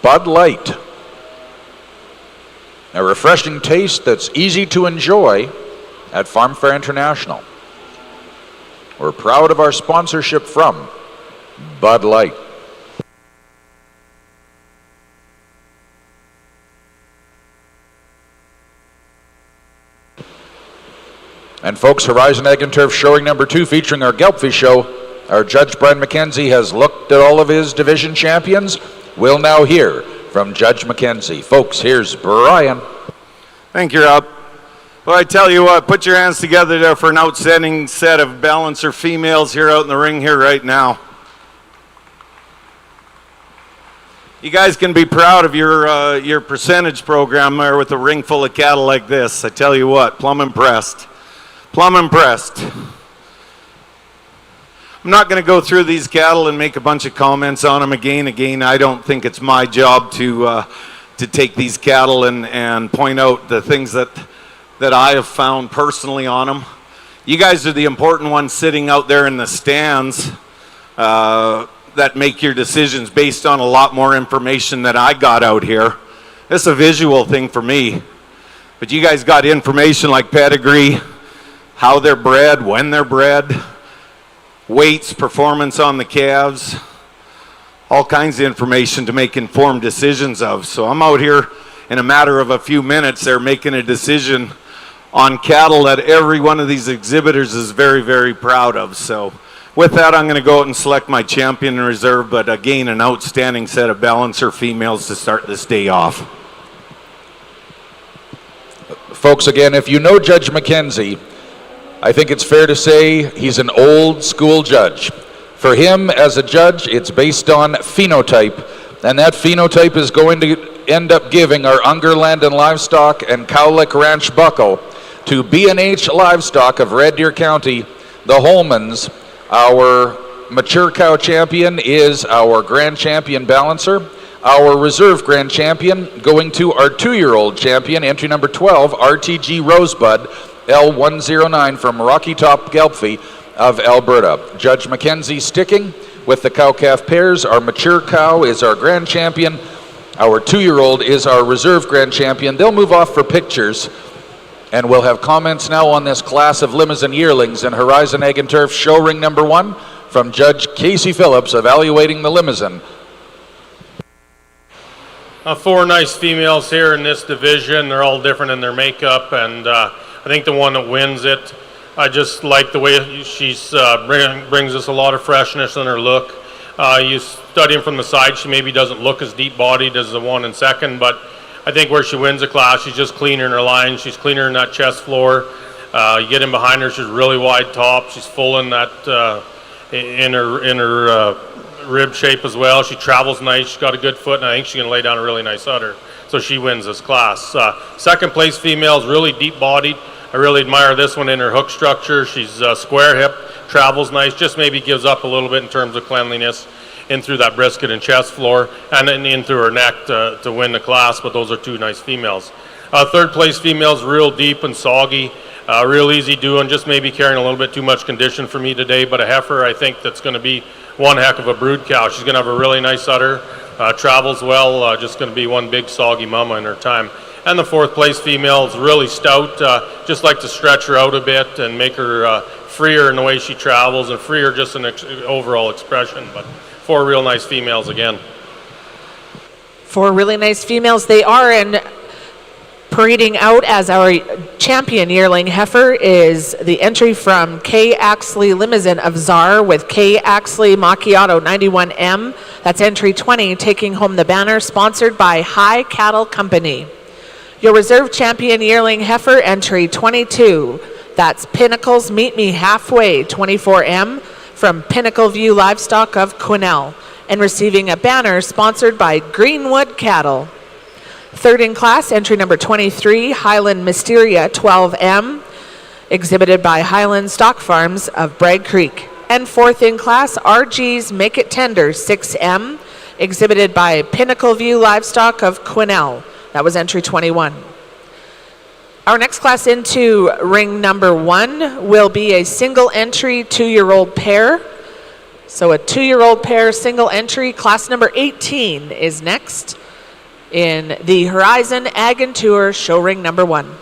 Bud Light, a refreshing taste that's easy to enjoy at FARMFAIR International. We're proud of our sponsorship from Bud Light. And folks, Horizon Ag and Turf showing number 2 featuring our Gelbvieh show. Our judge Brian McKenzie has looked at all of his division champions. We'll now hear from Judge McKenzie. Folks, here's Brian. Thank you, Rob. Well, I tell you what, put your hands together there for an outstanding set of Balancer females here out in the ring here right now. You guys can be proud of your percentage program there with a ring full of cattle like this. I tell you what, plumb impressed. Plumb impressed. I'm not going to go through these cattle and make a bunch of comments on them again. I don't think it's my job to take these cattle and point out the things that I have found personally on them. You guys are the important ones sitting out there in the stands that make your decisions based on a lot more information that I got out here. It's a visual thing for me. But you guys got information like pedigree, how they're bred, when they're bred, weights, performance on the calves, all kinds of information to make informed decisions of. So I'm out here in a matter of a few minutes. They're making a decision on cattle that every one of these exhibitors is very, very proud of. So with that, I'm going to go out and select my champion in reserve, but again, an outstanding set of balancer females to start this day off. Folks, again, if you know Judge McKenzie, I think it's fair to say he's an old school judge. For him as a judge, it's based on phenotype, and that phenotype is going to end up giving our Unger Land and Livestock and Cowlick Ranch Bucko to B&H Livestock of Red Deer County, the Holmans. Our mature cow champion is our grand champion balancer. Our reserve grand champion going to our 2-year-old champion, entry number 12, RTG Rosebud, L109 from Rocky Top Gelbvieh of Alberta. Judge McKenzie sticking with the cow-calf pairs. Our mature cow is our grand champion. Our 2-year-old is our reserve grand champion. They'll move off for pictures, and we'll have comments now on this class of Limousin yearlings in Horizon Ag and Turf show ring number 1 from Judge Casey Phillips evaluating the Limousin. 4 nice females here in this division. They're all different in their makeup, and I think the one that wins it, I just like the way she's brings us a lot of freshness in her look. You study them from the side, she maybe doesn't look as deep-bodied as the one in second, but I think where she wins the class, she's just cleaner in her line. She's cleaner in that chest floor. You get in behind her, she's really wide top. She's full in that in her rib shape as well. She travels nice. She's got a good foot, and I think she's going to lay down a really nice udder. So she wins this class. Second place female is really deep-bodied. I really admire this one in her hook structure. She's square hip, travels nice, just maybe gives up a little bit in terms of cleanliness in through that brisket and chest floor, and then in through her neck to win the class, but those are 2 nice females. Third place female's real deep and soggy, real easy doing, just maybe carrying a little bit too much condition for me today, but a heifer I think that's going to be one heck of a brood cow. She's going to have a really nice udder, travels well, just going to be one big soggy mama in her time. And the 4th place female is really stout, just like to stretch her out a bit and make her freer in the way she travels and freer just in overall expression. But 4 real nice females again. 4 really nice females they are, and parading out as our champion yearling heifer is the entry from K. Axley Limousin of Czar with K. Axley Macchiato 91M. That's entry 20, taking home the banner, sponsored by High Cattle Company. Your reserve champion yearling heifer, entry 22. That's Pinnacles Meet Me Halfway 24M from Pinnacle View Livestock of Quesnel, and receiving a banner sponsored by Greenwood Cattle. Third in class, entry number 23, Highland Mysteria 12M, exhibited by Highland Stock Farms of Bragg Creek. And fourth in class, RG's Make It Tender 6M, exhibited by Pinnacle View Livestock of Quesnel. That was entry 21. Our next class into ring number 1 will be a single entry 2-year-old pair. So a 2-year-old pair single entry, class number 18 is next in the Horizon Ag and Tour show ring number 1.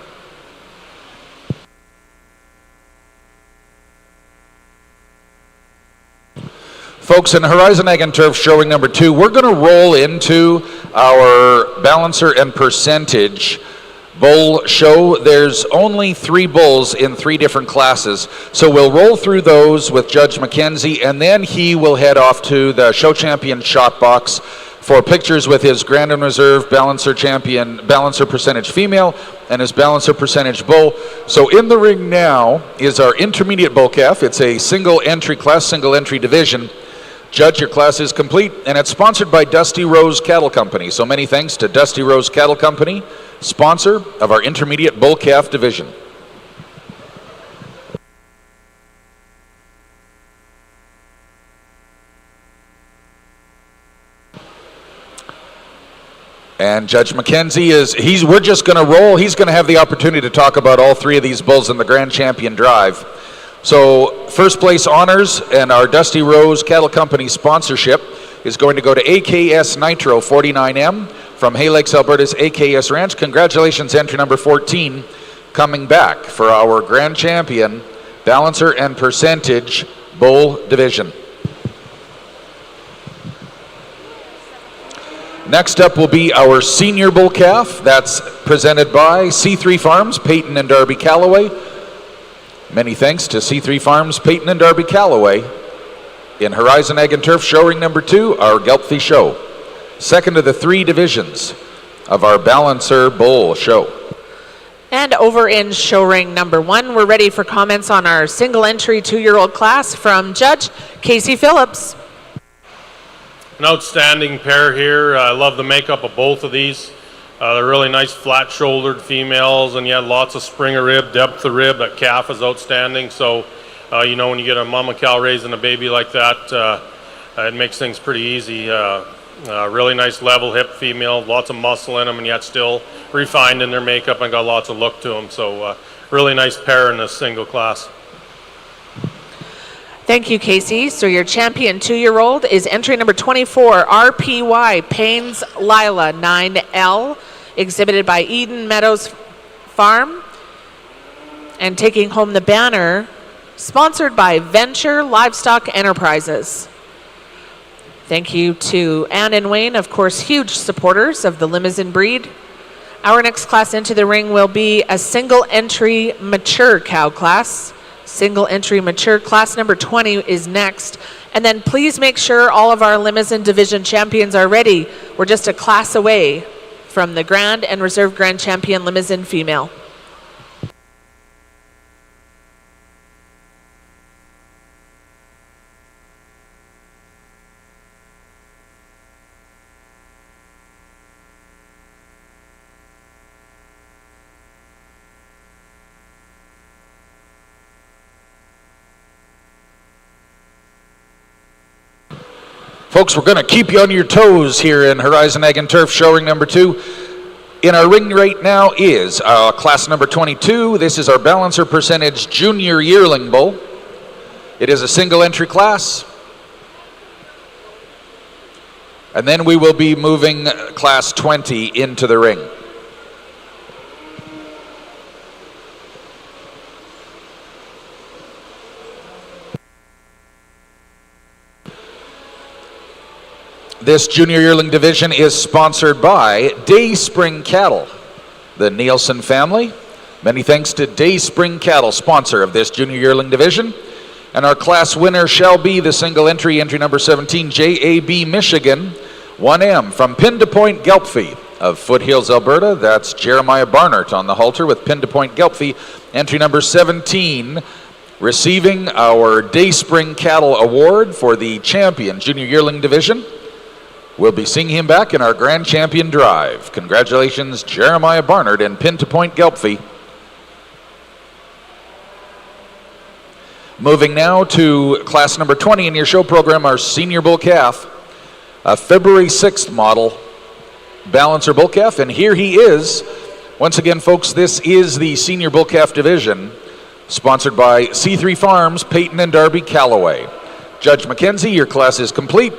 Folks, in Horizon Ag and Turf showing number 2, we're going to roll into our balancer and percentage bull show. There's only 3 bulls in 3 different classes, so we'll roll through those with Judge McKenzie, and then he will head off to the show champion shot box for pictures with his Grand and Reserve balancer champion, balancer percentage female, and his balancer percentage bull. So in the ring now is our intermediate bull calf. It's a single entry class, single entry division. Judge, your class is complete, and it's sponsored by Dusty Rose Cattle Company. So many thanks to Dusty Rose Cattle Company, sponsor of our intermediate bull calf division. And Judge McKenzie we're just going to roll. He's going to have the opportunity to talk about all 3 of these bulls in the Grand Champion Drive. So first place honors and our Dusty Rose Cattle Company sponsorship is going to go to AKS Nitro 49M from Hay Lakes, Alberta's AKS Ranch. Congratulations, entry number 14, coming back for our Grand Champion Balancer and Percentage Bull Division. Next up will be our Senior Bull Calf. That's presented by C3 Farms, Peyton and Darby Calloway. Many thanks to C3 Farms, Peyton and Darby Calloway. In Horizon Ag and Turf Show Ring number 2, our Gelbvieh Show. Second of the 3 divisions of our Balancer Bull Show. And over in show ring number 1, we're ready for comments on our single entry 2-year-old class from Judge Casey Phillips. An outstanding pair here. I love the makeup of both of these. They're really nice flat-shouldered females, and yet lots of spring of rib, depth of rib. That calf is outstanding. So, you know, when you get a mama cow raising a baby like that, it makes things pretty easy. Really nice level hip female, lots of muscle in them, and yet still refined in their makeup and got lots of look to them. So, really nice pair in this single class. Thank you, Casey. So your champion 2-year-old is entry number 24, RPY Paynes Lila 9L, exhibited by Eden Meadows Farm. And taking home the banner, sponsored by Venture Livestock Enterprises. Thank you to Ann and Wayne, of course, huge supporters of the Limousin breed. Our next class into the ring will be a single entry mature cow class. Single entry mature class number 20 is next. And then please make sure all of our Limousin division champions are ready. We're just a class away from the Grand and Reserve Grand Champion Limousin female. Folks, we're going to keep you on your toes here in Horizon Ag and Turf Show Ring number 2. In our ring right now is class number 22. This is our Balancer Percentage Junior Yearling Bull. It is a single entry class. And then we will be moving class 20 into the ring. This junior yearling division is sponsored by Dayspring Cattle, the Nielsen family. Many thanks to Dayspring Cattle, sponsor of this junior yearling division. And our class winner shall be the single entry number 17, JAB Michigan, 1M from Pin to Point Gelbvieh of Foothills, Alberta. That's Jeremiah Barnard on the halter with Pin to Point Gelbvieh. Entry number 17, receiving our Dayspring Cattle Award for the champion junior yearling division. We'll be seeing him back in our Grand Champion Drive. Congratulations, Jeremiah Barnard and Pin to Point Gelbvieh. Moving now to class number 20 in your show program, our Senior Bull Calf, a February 6th model Balancer Bull Calf, and here he is. Once again, folks, this is the Senior Bull Calf division, sponsored by C3 Farms, Peyton and Darby Calloway. Judge McKenzie, your class is complete.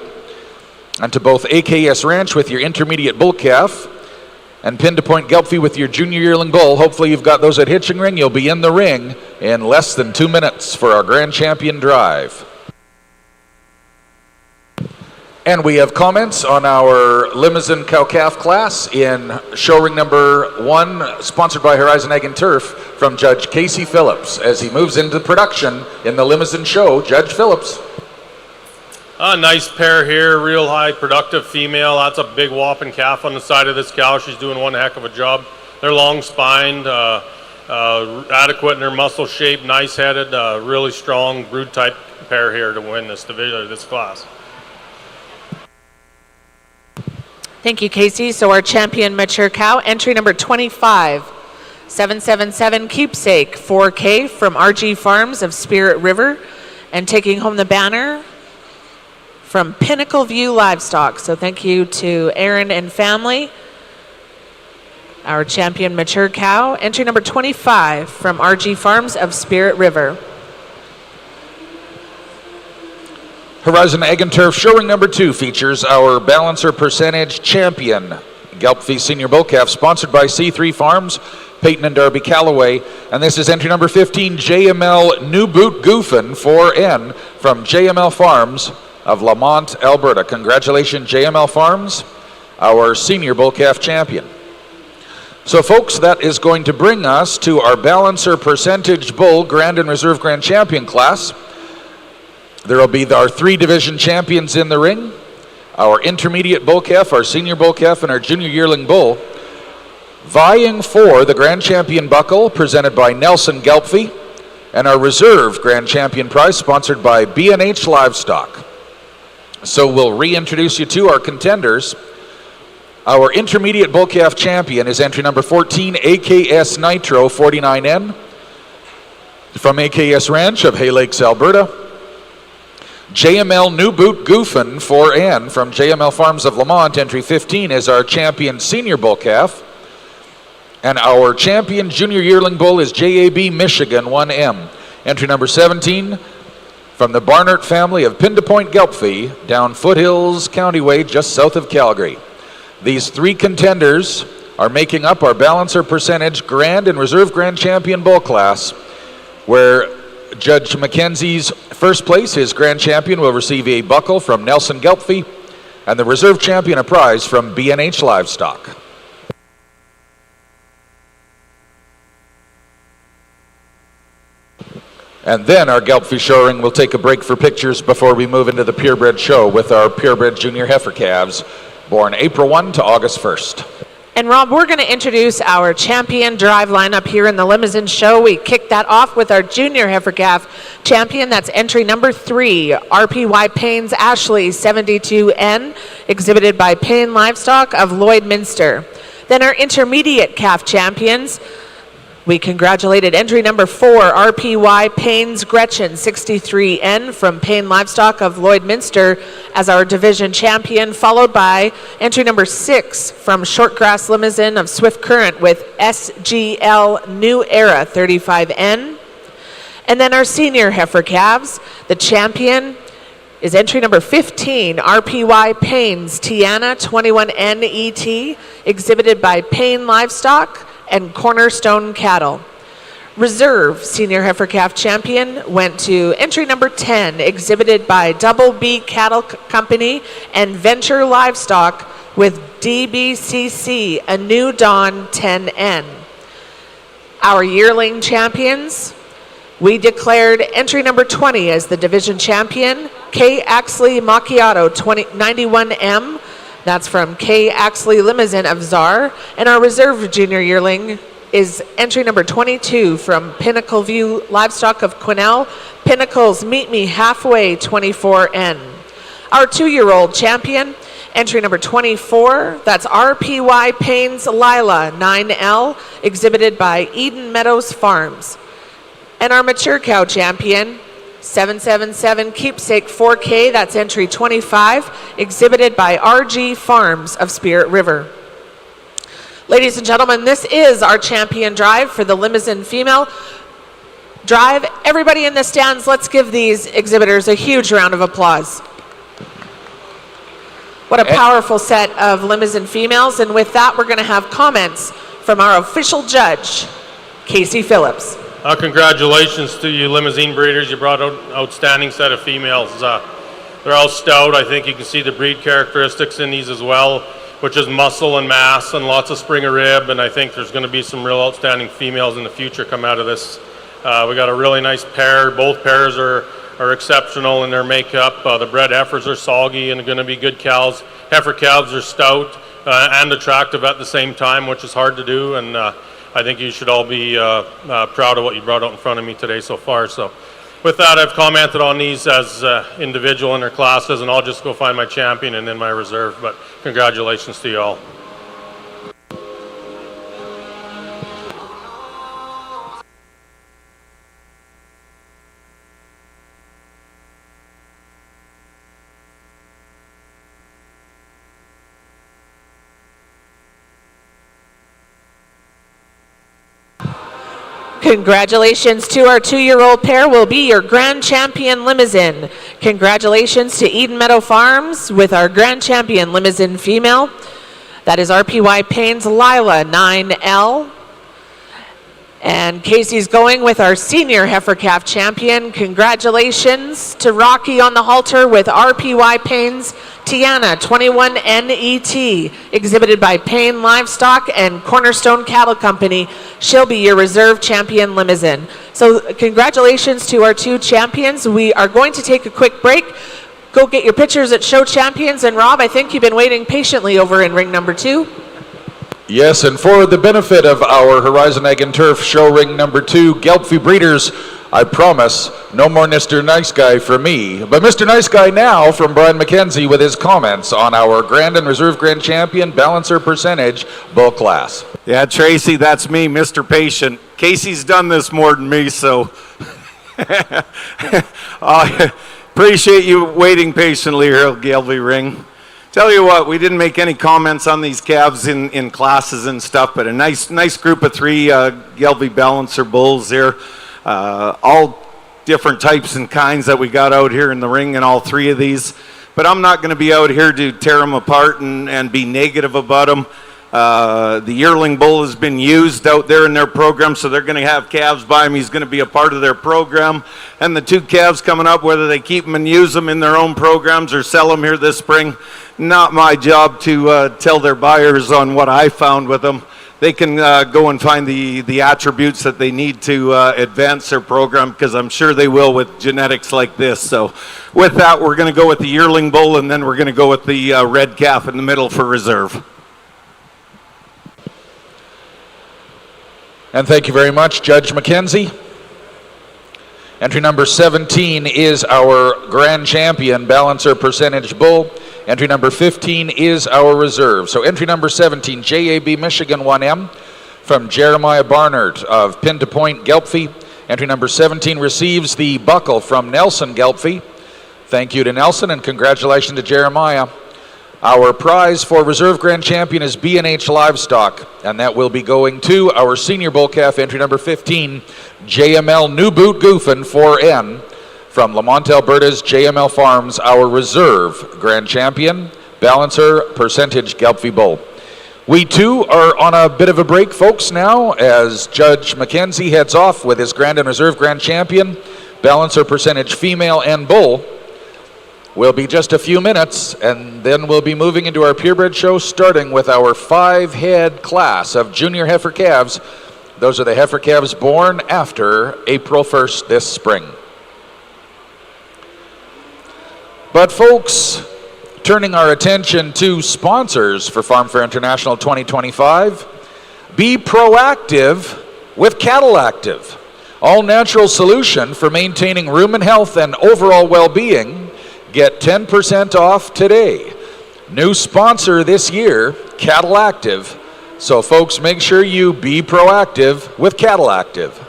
And to both AKS Ranch with your intermediate bull calf and Pin to Point Gelbvieh with your junior yearling bull. Hopefully you've got those at hitching ring. You'll be in the ring in less than 2 minutes for our Grand Champion Drive. And we have comments on our Limousin cow-calf class in show ring number 1, sponsored by Horizon Ag and Turf, from Judge Casey Phillips as he moves into production in the Limousin show. Judge Phillips. A nice pair here, real high productive female. That's a big whopping calf on the side of this cow. She's doing one heck of a job. They're long spined, adequate in their muscle shape, nice headed, really strong brood type pair here to win this division, this class. Thank you, Casey. So our champion mature cow, entry number 25, 777 Keepsake 4K from RG Farms of Spirit River, and taking home the banner from Pinnacle View Livestock. So thank you to Aaron and family. Our champion mature cow, entry number 25 from RG Farms of Spirit River. Horizon Ag and Turf Show Ring number 2 features our Balancer Percentage champion, Gelbvieh Senior Bull Calf, sponsored by C3 Farms, Peyton and Darby Callaway. And this is entry number 15, JML New Boot Goofin 4N from JML Farms of Lamont, Alberta. Congratulations, JML Farms, our Senior Bull Calf champion. So folks, that is going to bring us to our Balancer Percentage Bull Grand and Reserve Grand Champion class. There will be our 3 division champions in the ring, our Intermediate Bull Calf, our Senior Bull Calf, and our Junior Yearling Bull, vying for the Grand Champion Buckle presented by Nelson Gelbvieh, and our Reserve Grand Champion prize sponsored by B&H Livestock. So we'll reintroduce you to our contenders. Our Intermediate Bull Calf champion is entry number 14, AKS Nitro 49N from AKS Ranch of Hay Lakes, Alberta. JML New Boot Goofin 4N from JML Farms of Lamont, entry 15, is our champion Senior Bull Calf. And our champion Junior Yearling Bull is JAB Michigan 1M, entry number 17, from the Barnard family of Pin to Point Gelbvieh, down Foothills County Way, just south of Calgary. These 3 contenders are making up our Balancer Percentage Grand and Reserve Grand Champion Bull class, where Judge Mackenzie's first place, his Grand Champion, will receive a buckle from Nelson Gelbvieh, and the Reserve Champion a prize from B&H Livestock. And then our Gelbvieh show ring will take a break for pictures before we move into the purebred show with our purebred junior heifer calves, born April 1 to August 1st. And Rob, we're going to introduce our champion drive lineup here in the Limousine Show. We kick that off with our junior heifer calf champion. That's entry number 3, RPY Payne's Ashley 72N, exhibited by Payne Livestock of Lloydminster. Then our intermediate calf champions, we congratulated entry number 4, RPY Payne's Gretchen 63N from Payne Livestock of Lloydminster as our division champion, followed by entry number 6 from Shortgrass Limousine of Swift Current with SGL New Era 35N. And then our senior heifer calves, the champion is entry number 15, RPY Payne's Tiana 21N ET, exhibited by Payne Livestock and Cornerstone Cattle. Reserve Senior Heifer Calf Champion went to entry number 10, exhibited by Double B Cattle Company and Venture Livestock with DBCC, a New Dawn 10N. Our yearling champions, we declared entry number 20 as the division champion, K. Axley Macchiato 91M. That's from K. Axley Limousine of Czar. And our reserve junior yearling is entry number 22 from Pinnacle View Livestock of Quesnel, Pinnacle's Meet Me Halfway 24N. Our 2-year-old champion, entry number 24, that's RPY Payne's Lila 9L, exhibited by Eden Meadows Farms. And our mature cow champion, 777 Keepsake 4K, that's entry 25, exhibited by RG Farms of Spirit River. Ladies and gentlemen, this is our champion drive for the Limousine Female Drive. Everybody in the stands, let's give these exhibitors a huge round of applause. What a powerful set of Limousine females, and with that, we're going to have comments from our official judge, Casey Phillips. Congratulations to you Limousine breeders. You brought out an outstanding set of females. They're all stout. I think you can see the breed characteristics in these as well, which is muscle and mass and lots of spring of rib, and I think there's going to be some real outstanding females in the future come out of this. We got a really nice pair. Both pairs are exceptional in their makeup. The bred heifers are soggy and going to be good cows. Heifer calves are stout and attractive at the same time, which is hard to do, and I think you should all be proud of what you brought out in front of me today so far. So with that, I've commented on these as individual in their classes, and I'll just go find my champion and then my reserve, but congratulations to you all. Congratulations to our 2-year-old pair will be your Grand Champion Limousine. Congratulations to Eden Meadow Farms with our Grand Champion Limousine female. That is RPY Payne's Lila 9L. And Casey's going with our senior heifer calf champion. Congratulations to Rocky on the halter with RPY Payne's Tiana 21NET, exhibited by Payne Livestock and Cornerstone Cattle Company. She'll be your reserve champion limousine. So congratulations to our two champions. We are going to take a quick break. Go get your pictures at Show Champions. And Rob, I think you've been waiting patiently over in ring number 2. Yes, and for the benefit of our Horizon Ag and Turf show ring number 2 Gelbvieh breeders, I promise no more Mr. Nice Guy for me, but Mr. Nice Guy now from Brian McKenzie with his comments on our Grand and Reserve Grand Champion Balancer Percentage bull class. Yeah, Tracy, that's me, Mr. Patient. Casey's done this more than me, so I appreciate you waiting patiently here at Gelbvieh Ring. Tell you what, we didn't make any comments on these calves in classes and stuff, but a nice group of 3 Gelbvieh Balancer bulls here. All different types and kinds that we got out here in the ring in all 3 of these. But I'm not going to be out here to tear them apart and be negative about them. The yearling bull has been used out there in their program, so they're going to have calves by him. He's going to be a part of their program. And the 2 calves coming up, whether they keep them and use them in their own programs or sell them here this spring, not my job to tell their buyers on what I found with them. They can go and find the attributes that they need to advance their program, because I'm sure they will with genetics like this. So with that, we're going to go with the yearling bull, and then we're going to go with the red calf in the middle for reserve. And thank you very much, Judge McKenzie. Entry number 17 is our Grand Champion Balancer Percentage Bull. Entry number 15 is our reserve. So entry number 17, JAB Michigan 1M from Jeremiah Barnard of Pin to Point Gelbvieh. Entry number 17 receives the buckle from Nelson Gelbvieh. Thank you to Nelson and congratulations to Jeremiah. Our prize for Reserve Grand Champion is B&H Livestock, and that will be going to our senior bull calf, entry number 15, JML New Boot Goofin 4N from Lamont, Alberta's JML Farms, our Reserve Grand Champion Balancer Percentage Gelbvieh Bull. We too are on a bit of a break, folks, now, as Judge McKenzie heads off with his Grand and Reserve Grand Champion Balancer Percentage Female and Bull. We'll be just a few minutes, and then we'll be moving into our purebred show, starting with our 5-head class of junior heifer calves. Those are the heifer calves born after April 1st this spring. But folks, turning our attention to sponsors for Farm Fair International 2025, be proactive with Cattle Active, all natural solution for maintaining rumen health and overall well-being. Get 10% off today. New sponsor this year, Cattle Active. So folks, make sure you be proactive with Cattle Active.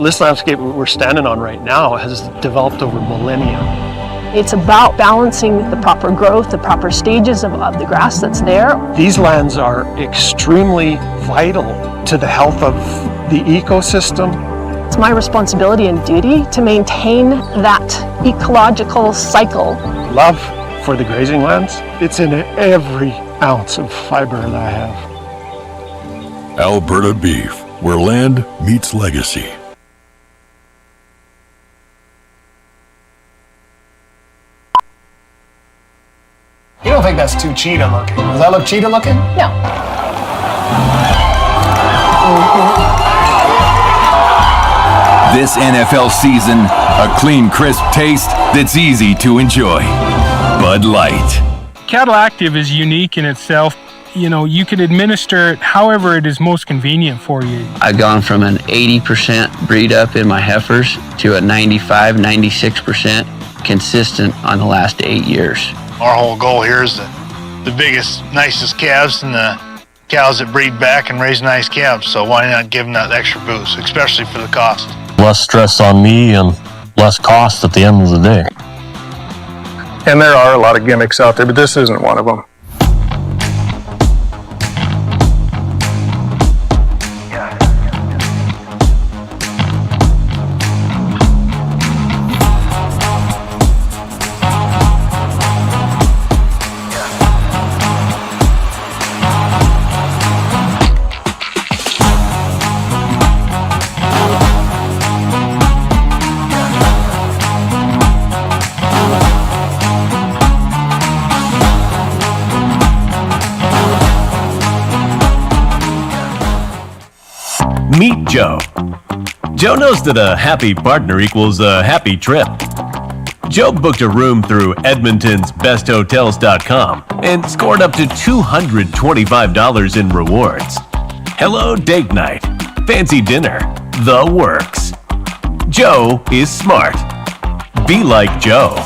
This landscape we're standing on right now has developed over millennia. It's about balancing the proper growth, the proper stages of the grass that's there. These lands are extremely vital to the health of the ecosystem. It's my responsibility and duty to maintain that ecological cycle. Love for the grazing lands, it's in every ounce of fiber that I have. Alberta Beef, where land meets legacy. You don't think that's too cheetah looking? Does that look cheetah looking? No. This NFL season, a clean, crisp taste that's easy to enjoy. Bud Light. Cattle Active is unique in itself. You know, you can administer it however it is most convenient for you. I've gone from an 80% breed up in my heifers to a 95, 96% consistent on the last 8 years. Our whole goal here is the biggest, nicest calves and the cows that breed back and raise nice calves. So why not give them that extra boost, especially for the cost? Less stress on me and less cost at the end of the day. And there are a lot of gimmicks out there, but this isn't one of them. Meet Joe. Joe knows that a happy partner equals a happy trip. Joe booked a room through Edmonton's besthotels.com and scored up to $225 in rewards. Hello date night, fancy dinner, the works. Joe is smart. Be like Joe.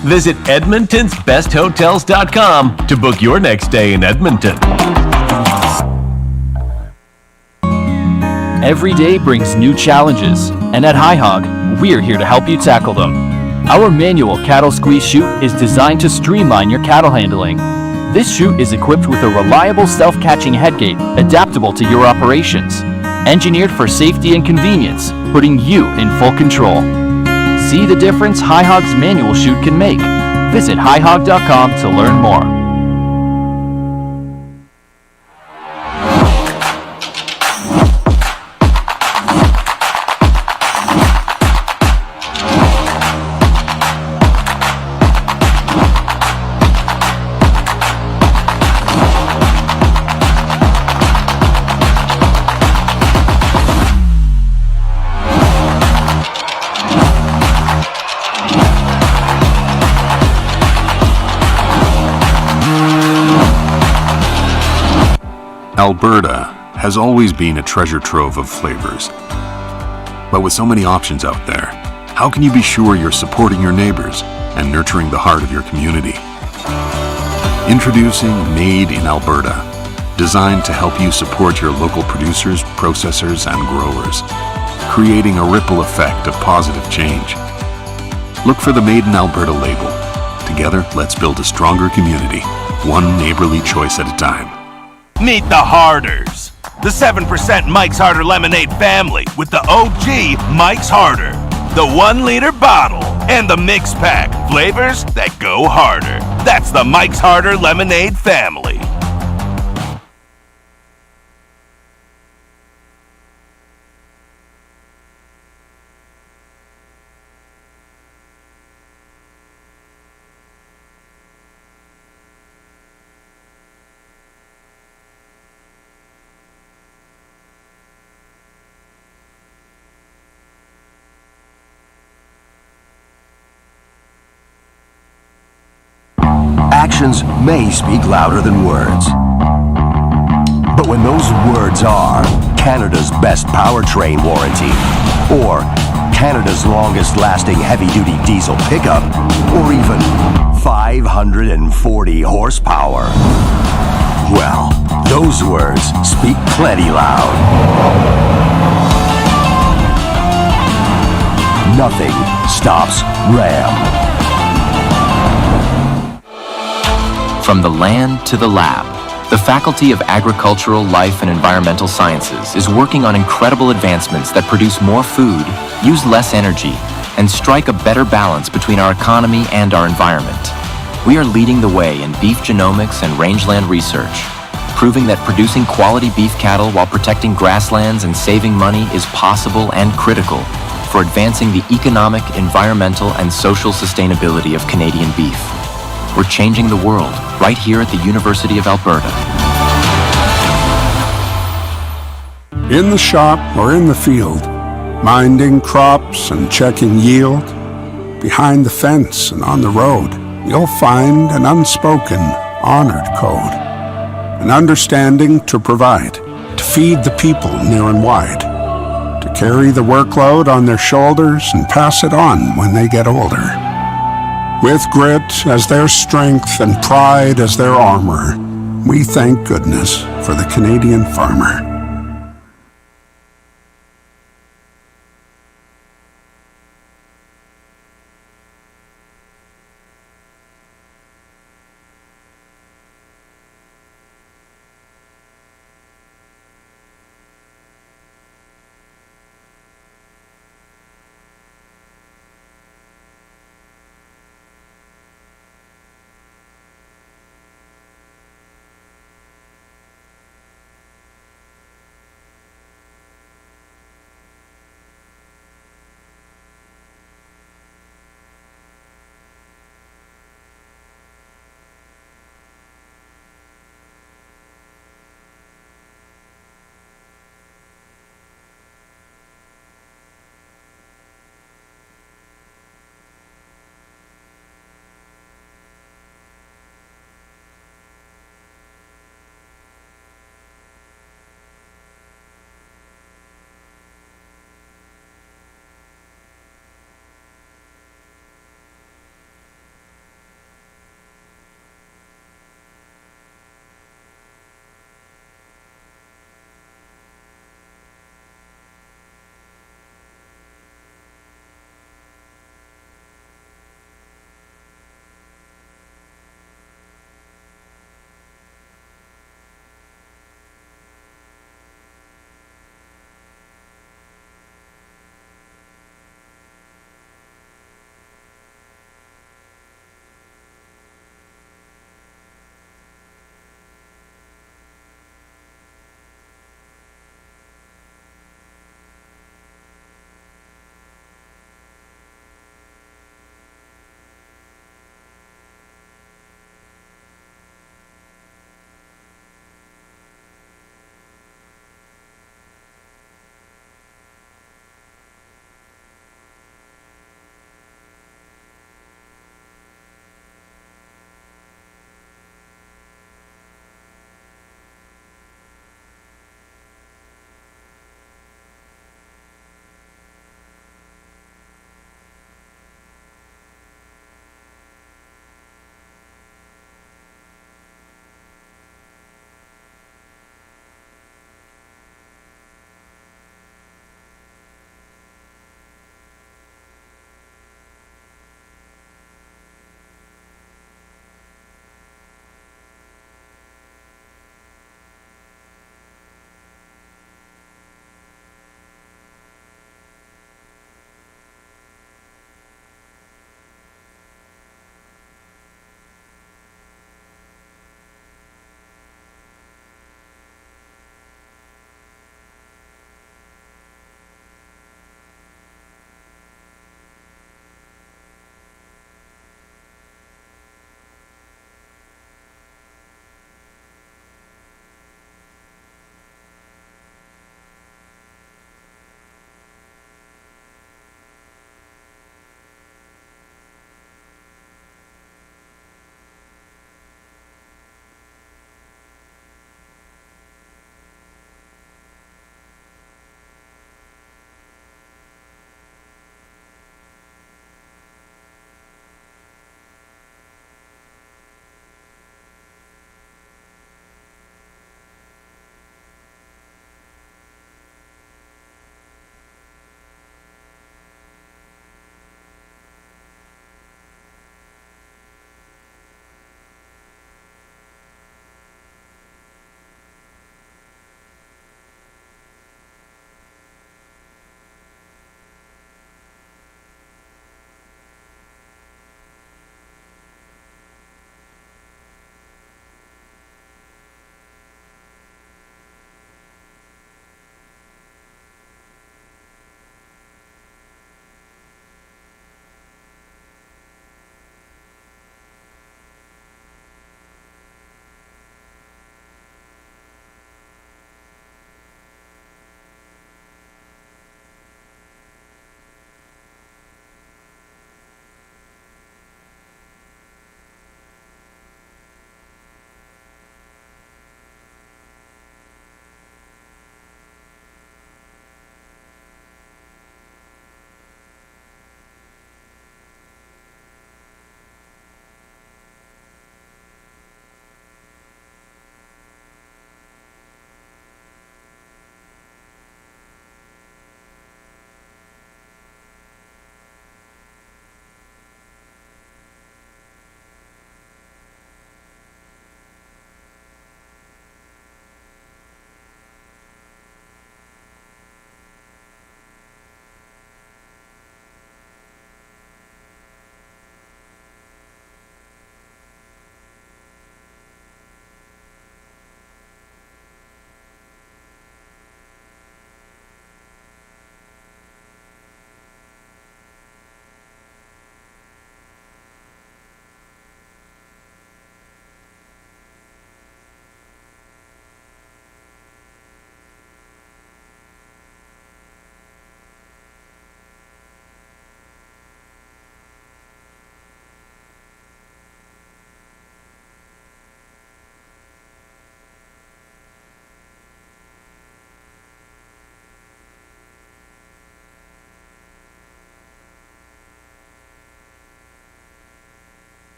Visit EdmontonsBestHotels.com to book your next stay in Edmonton. Every day brings new challenges, and at High Hog, we're here to help you tackle them. Our manual cattle squeeze chute is designed to streamline your cattle handling. This chute is equipped with a reliable self-catching headgate adaptable to your operations. Engineered for safety and convenience, putting you in full control. See the difference High Hog's manual chute can make. Visit highhog.com to learn more. Alberta has always been a treasure trove of flavors. But with so many options out there, how can you be sure you're supporting your neighbors and nurturing the heart of your community? Introducing Made in Alberta, designed to help you support your local producers, processors, and growers, creating a ripple effect of positive change. Look for the Made in Alberta label. Together, let's build a stronger community, one neighborly choice at a time. Meet the Harders, the 7% Mike's Harder lemonade family with the OG Mike's Harder, the 1-liter bottle, and the mix pack, flavors that go harder. That's the Mike's Harder lemonade family. Actions may speak louder than words. But when those words are Canada's best powertrain warranty, or Canada's longest lasting heavy-duty diesel pickup, or even 540 horsepower, well, those words speak plenty loud. nothing stops Ram. From the land to the lab, the Faculty of Agricultural, Life and Environmental Sciences is working on incredible advancements that produce more food, use less energy, and strike a better balance between our economy and our environment. We are leading the way in beef genomics and rangeland research, proving that producing quality beef cattle while protecting grasslands and saving money is possible and critical for advancing the economic, environmental, and social sustainability of Canadian beef. We're changing the world right here at the University of Alberta. In the shop or in the field, minding crops and checking yield, behind the fence and on the road, you'll find an unspoken, honored code. An understanding to provide, to feed the people near and wide, to carry the workload on their shoulders and pass it on when they get older. With grit as their strength and pride as their armor, we thank goodness for the Canadian farmer.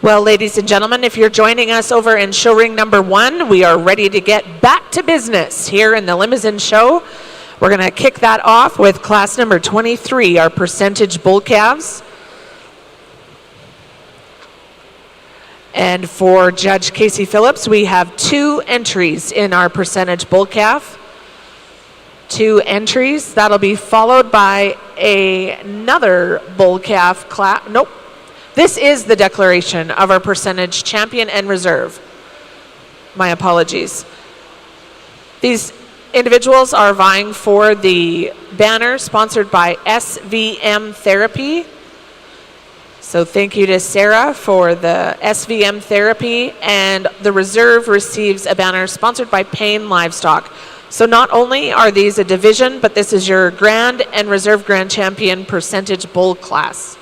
Well, ladies and gentlemen, if you're joining us over in show ring number 1, we are ready to get back to business here in the Limousine Show. We're going to kick that off with class number 23, our percentage bull calves. And for Judge Casey Phillips, we have 2 entries in our percentage bull calf. 2 entries. That'll be followed by another bull calf class. Nope. This is the declaration of our percentage champion and reserve. My apologies. These individuals are vying for the banner sponsored by SVM Therapy. So thank you to Sarah for the SVM Therapy, and the reserve receives a banner sponsored by Payne Livestock. So not only are these a division, but this is your grand and reserve grand champion percentage bull class.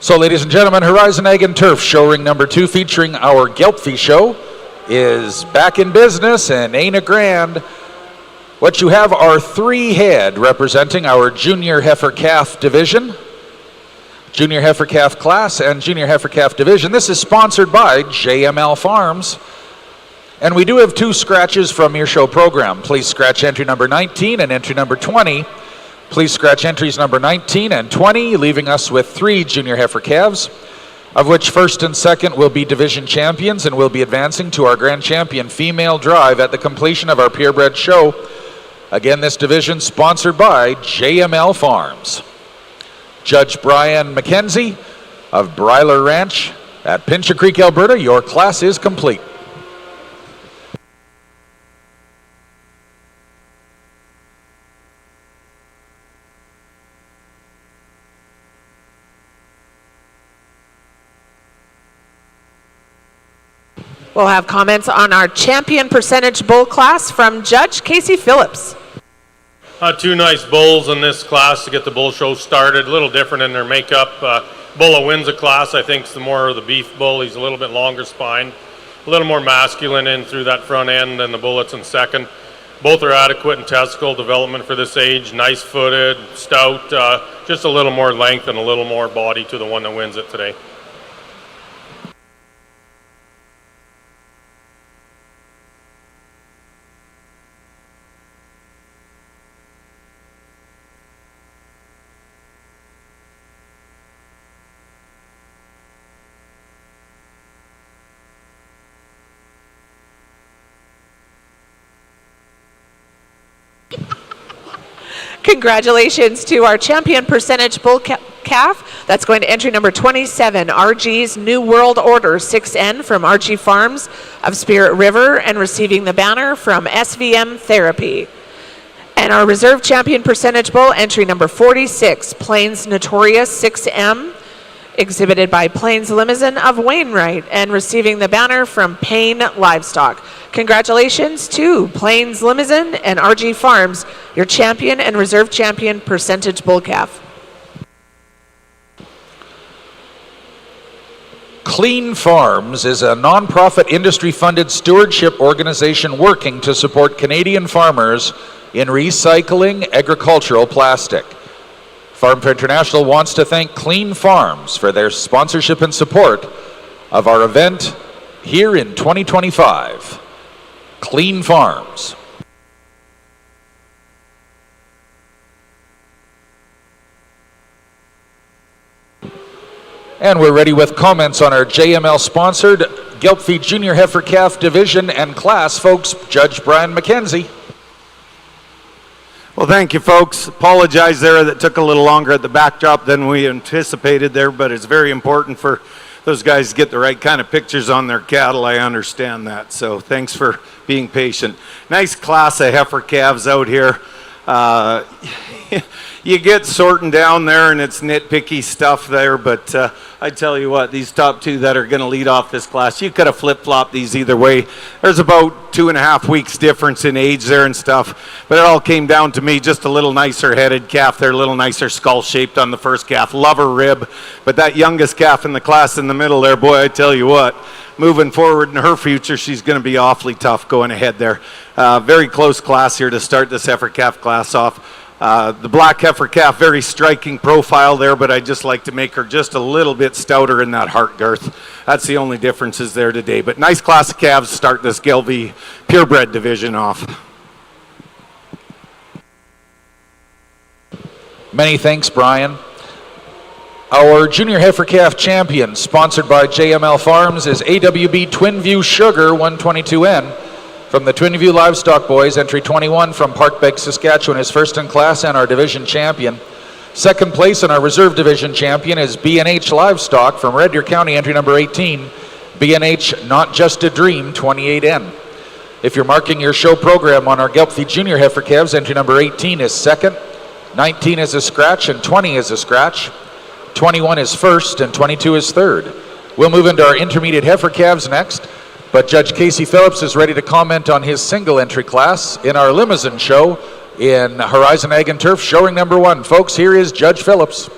So, ladies and gentlemen, Horizon Ag and Turf show ring number 2 featuring our Gelbvieh show is back in business, and ain't a grand. What you have are 3 head representing our junior heifer calf division, junior heifer calf class, and junior heifer calf division. This is sponsored by JML Farms. And we do have 2 scratches from your show program. Please scratch entry number 19 and entry number 20. Please scratch entries number 19 and 20, leaving us with 3 junior heifer calves, of which first and second will be division champions and will be advancing to our grand champion female drive at the completion of our purebred show. Again, this division sponsored by JML Farms. Judge Brian McKenzie of Bryler Ranch at Pincher Creek, Alberta, your class is complete. We'll have comments on our champion percentage bull class from Judge Casey Phillips. 2 nice bulls in this class to get the bull show started. A little different in their makeup. Bull wins a class, I think, is the more of the beef bull. He's a little bit longer spine, a little more masculine in through that front end than the bullets in second. Both are adequate in testicle development for this age. Nice footed, stout, just a little more length and a little more body to the one that wins it today. Congratulations to our champion percentage bull calf. That's going to entry number 27, RG's New World Order 6N from RG Farms of Spirit River, and receiving the banner from SVM Therapy. And our reserve champion percentage bull, entry number 46, Plains Notorious 6M, exhibited by Plains Limousine of Wainwright, and receiving the banner from Payne Livestock. Congratulations to Plains Limousine and RG Farms, your champion and reserve champion percentage bull calf. Clean Farms is a nonprofit industry-funded stewardship organization working to support Canadian farmers in recycling agricultural plastic. FARMFAIR International wants to thank Clean Farms for their sponsorship and support of our event here in 2025. Clean Farms. And we're ready with comments on our JML-sponsored Gelbvieh Junior Heifer Calf Division and class, folks. Judge Brian McKenzie. Well, thank you, folks. Apologize there that took a little longer at the backdrop than we anticipated there, but it's very important for those guys to get the right kind of pictures on their cattle. I understand that, so thanks for being patient. Nice class of heifer calves out here. You get sorting down there and it's nitpicky stuff there, but I tell you what, these top two that are going to lead off this class, you could have flip-flopped these either way. There's about 2.5 weeks difference in age there and stuff, but it all came down to me, just a little nicer headed calf there, a little nicer skull shaped on the first calf. Love her rib, but that youngest calf in the class in the middle there, boy, I tell you what, moving forward in her future, she's going to be awfully tough going ahead there. Very close class here to start this heifer calf class off. The black heifer calf, very striking profile there, but I just like to make her just a little bit stouter in that heart girth. That's the only differences there today. But nice class of calves to start this Gelbvieh purebred division off. Many thanks, Brian. Our junior heifer calf champion, sponsored by JML Farms, is AWB Twinview Sugar 122N. From the Twinview Livestock Boys, entry 21 from Parkbeg, Saskatchewan, is first in class and our division champion. Second place in our reserve division champion is B&H Livestock from Red Deer County, entry number 18. B&H Not Just a Dream 28N. If you're marking your show program on our Gelbvieh junior heifer calves, entry number 18 is second, 19 is a scratch, and 20 is a scratch. 21 is first, and 22 is third. We'll move into our intermediate heifer calves next. But Judge Casey Phillips is ready to comment on his single entry class in our limousine show in Horizon Ag and Turf showing number 1. Folks, here is Judge Phillips.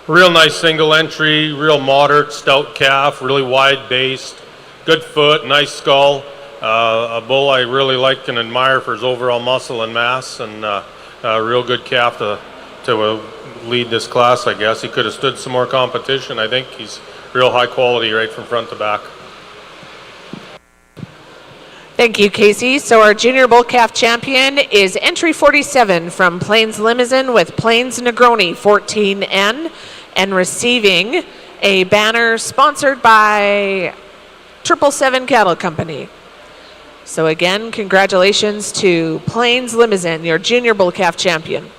Real nice single entry, real moderate stout calf, really wide based, good foot, nice skull. A bull I really like and admire for his overall muscle and mass, and a real good calf to lead this class, I guess. He could have stood some more competition. I think he's real high quality right from front to back. Thank you, Casey. So our junior bull calf champion is entry 47 from Plains Limousine with Plains Negroni 14N, and receiving a banner sponsored by 777 Cattle Company. So again, congratulations to Plains Limousine, your junior bull calf champion.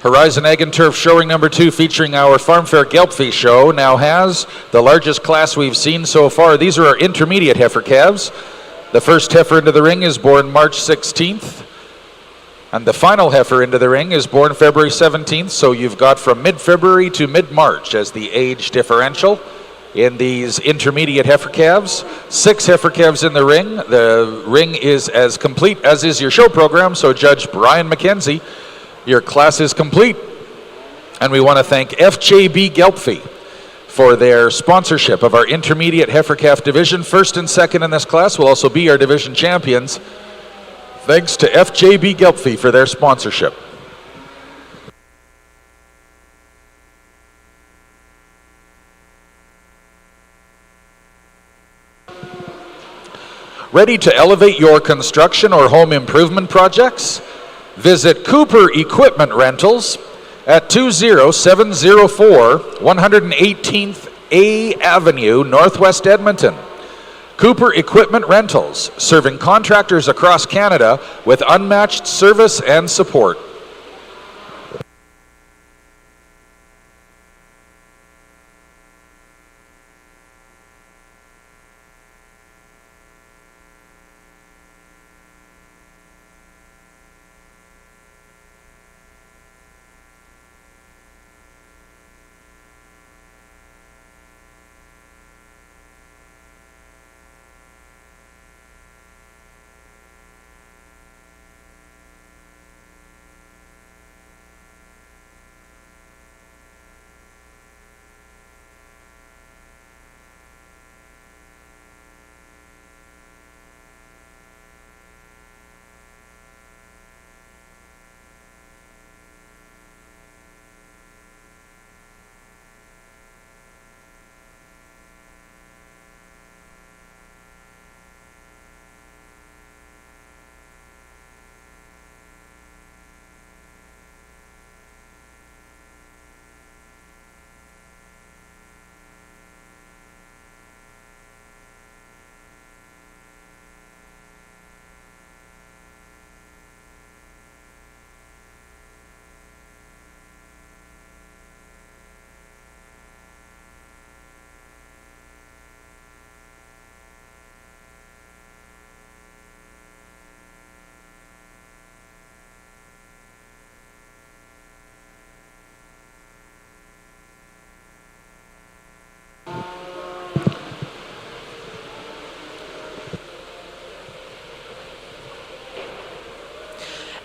Horizon Ag and Turf showing number 2, featuring our FARMFAIR Gelbvieh show, now has the largest class we've seen so far. These are our intermediate heifer calves. The first heifer into the ring is born March 16th, and the final heifer into the ring is born February 17th, so you've got from mid-February to mid-March as the age differential in these intermediate heifer calves. 6 heifer calves in the ring. The ring is as complete as is your show program, so Judge Brian McKenzie, your class is complete, and we want to thank FJB Gelbvieh for their sponsorship of our intermediate heifer calf division. First and second in this class will also be our division champions. Thanks to FJB Gelbvieh for their sponsorship. Ready to elevate your construction or home improvement projects? Visit Cooper Equipment Rentals at 20704 118th A Avenue, Northwest Edmonton. Cooper Equipment Rentals, serving contractors across Canada with unmatched service and support.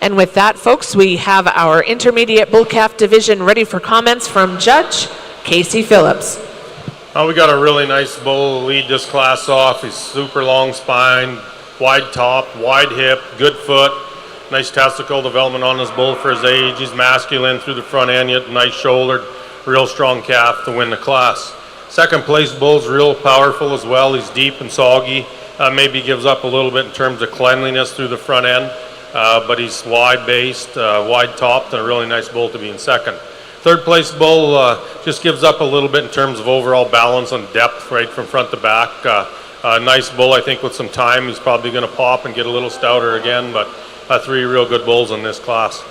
And with that, folks, we have our intermediate bull calf division ready for comments from Judge Casey Phillips. We got a really nice bull to lead this class off. He's super long spine, wide top, wide hip, good foot, nice testicle development on this bull for his age. He's masculine through the front end, yet nice shouldered, real strong calf to win the class. Second place bull's real powerful as well. He's deep and soggy. Maybe gives up a little bit in terms of cleanliness through the front end, but he's wide based, wide topped, and a really nice bull to be in second. Third place bull just gives up a little bit in terms of overall balance and depth right from front to back. Nice bull, I think with some time he's probably going to pop and get a little stouter again, but three real good bulls in this class.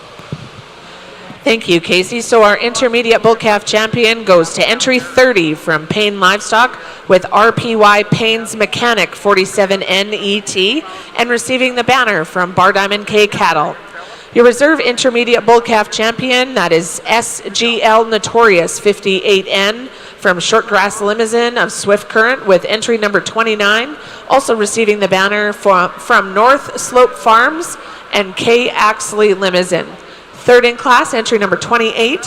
Thank you, Casey. So our intermediate bull calf champion goes to entry 30 from Payne Livestock with RPY Payne's Mechanic 47NET and receiving the banner from Bar Diamond K Cattle. Your reserve intermediate bull calf champion, that is SGL Notorious 58N from Shortgrass Limousine of Swift Current with entry number 29, also receiving the banner from North Slope Farms and K Axley Limousine. Third in class, entry number 28,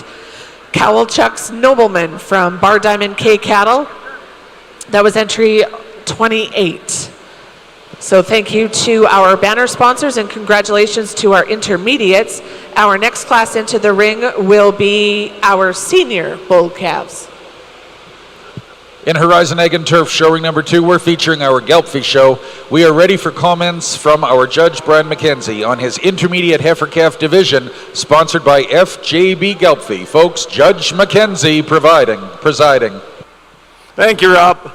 Cowlchuck's Nobleman from Bar Diamond K Cattle. That was entry 28. So thank you to our banner sponsors and congratulations to our intermediates. Our next class into the ring will be our senior bull calves. In Horizon Egg and Turf show ring number 2, we're featuring our Gelbvieh show. We are ready for comments from our judge, Brian McKenzie, on his intermediate heifer calf division, sponsored by FJB Gelbvieh. Folks, Judge McKenzie presiding. Thank you, Rob.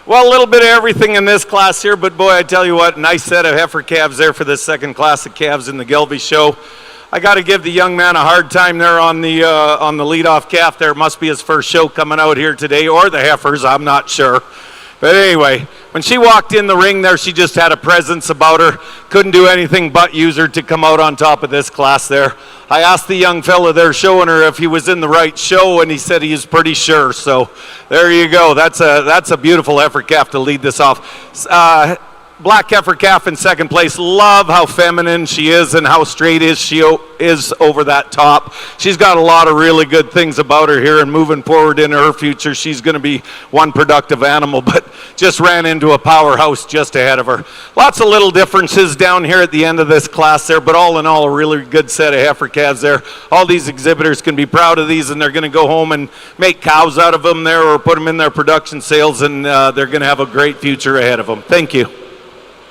Well, a little bit of everything in this class here, but boy, I tell you what, nice set of heifer calves there for this second class of calves in the Gelbvieh show. I got to give the young man a hard time there on the leadoff calf there. Must be his first show coming out here today, or the heifers, I'm not sure. But anyway, when she walked in the ring there, she just had a presence about her. Couldn't do anything but use her to come out on top of this class there. I asked the young fella there showing her if he was in the right show, and he said he is pretty sure. So there you go. That's a beautiful heifer calf to lead this off. Black heifer calf in second place. Love how feminine she is and how straight she is over that top. She's got a lot of really good things about her here, and moving forward in her future, she's going to be one productive animal, but just ran into a powerhouse just ahead of her. Lots of little differences down here at the end of this class there, but all in all, a really good set of heifer calves there. All these exhibitors can be proud of these, and they're going to go home and make cows out of them there or put them in their production sales, and they're going to have a great future ahead of them. Thank you.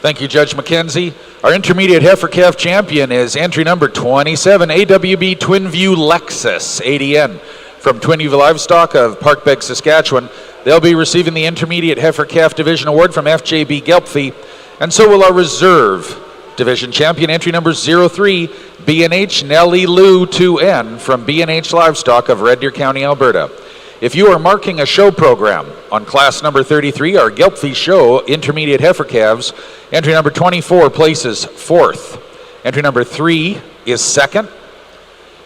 Thank you, Judge McKenzie. Our intermediate heifer calf champion is entry number 27, AWB Twinview Lexus ADN from Twinview Livestock of Parkbeg, Saskatchewan. They'll be receiving the intermediate heifer calf division award from FJB Gelbvieh, and so will our reserve division champion, entry number 03, B&H Nellie Lou 2N from B&H Livestock of Red Deer County, Alberta. If you are marking a show program on class number 33, our Gelbvieh show intermediate heifer calves, entry number 24 places 4th. Entry number 3 is 2nd.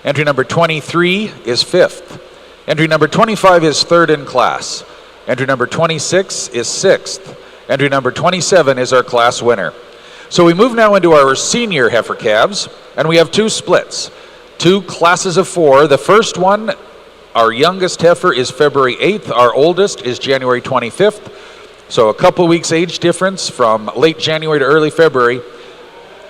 Entry number 23 is 5th. Entry number 25 is 3rd in class. Entry number 26 is 6th. Entry number 27 is our class winner. So we move now into our senior heifer calves, and we have 2 splits. 2 classes of 4. The first one, our youngest heifer is February 8th. Our oldest is January 25th. So a couple weeks age difference from late January to early February.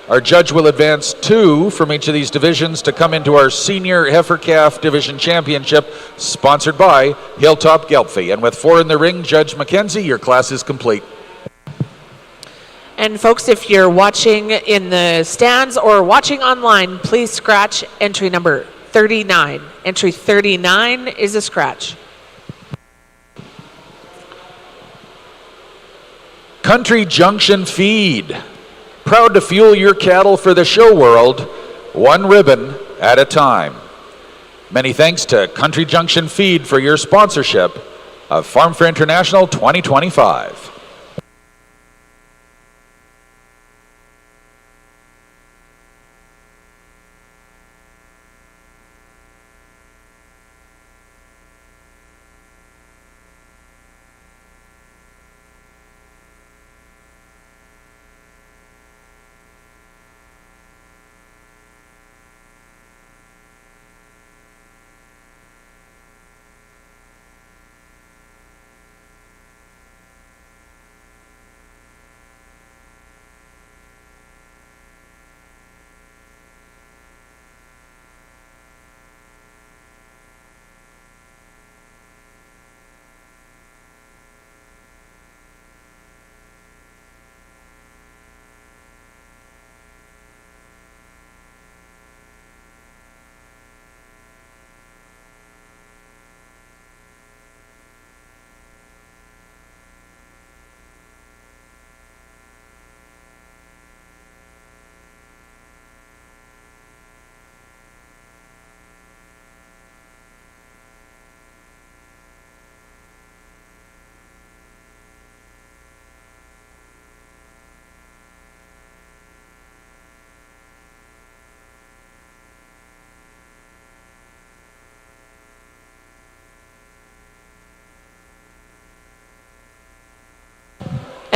Our judge will advance 2 from each of these divisions to come into our senior heifer calf division championship, sponsored by Hilltop Gelbvieh. And with 4 in the ring, Judge McKenzie, your class is complete. And folks, if you're watching in the stands or watching online, please scratch entry number 39. Entry 39 is a scratch. Country Junction Feed. Proud to fuel your cattle for the show world, one ribbon at a time. Many thanks to Country Junction Feed for your sponsorship of FARMFAIR International 2025.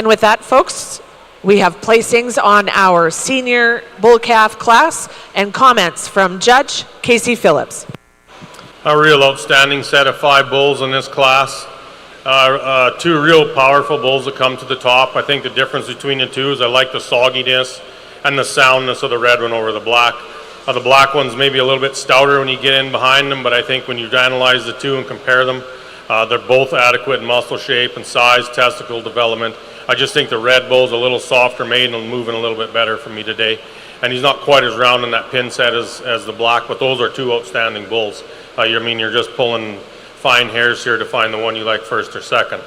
And with that, folks, we have placings on our senior bull calf class and comments from Judge Casey Phillips. A real outstanding set of 5 bulls in this class. 2 real powerful bulls that come to the top. I think the difference between the two is I like the sogginess and the soundness of the red one over the black. The black one's maybe a little bit stouter when you get in behind them, but I think when you analyze the two and compare them, they're both adequate in muscle shape and size, testicle development. I just think the red bull's a little softer made and moving a little bit better for me today. And he's not quite as round in that pin set as the black, but those are 2 outstanding bulls. You're just pulling fine hairs here to find the one you like first or second.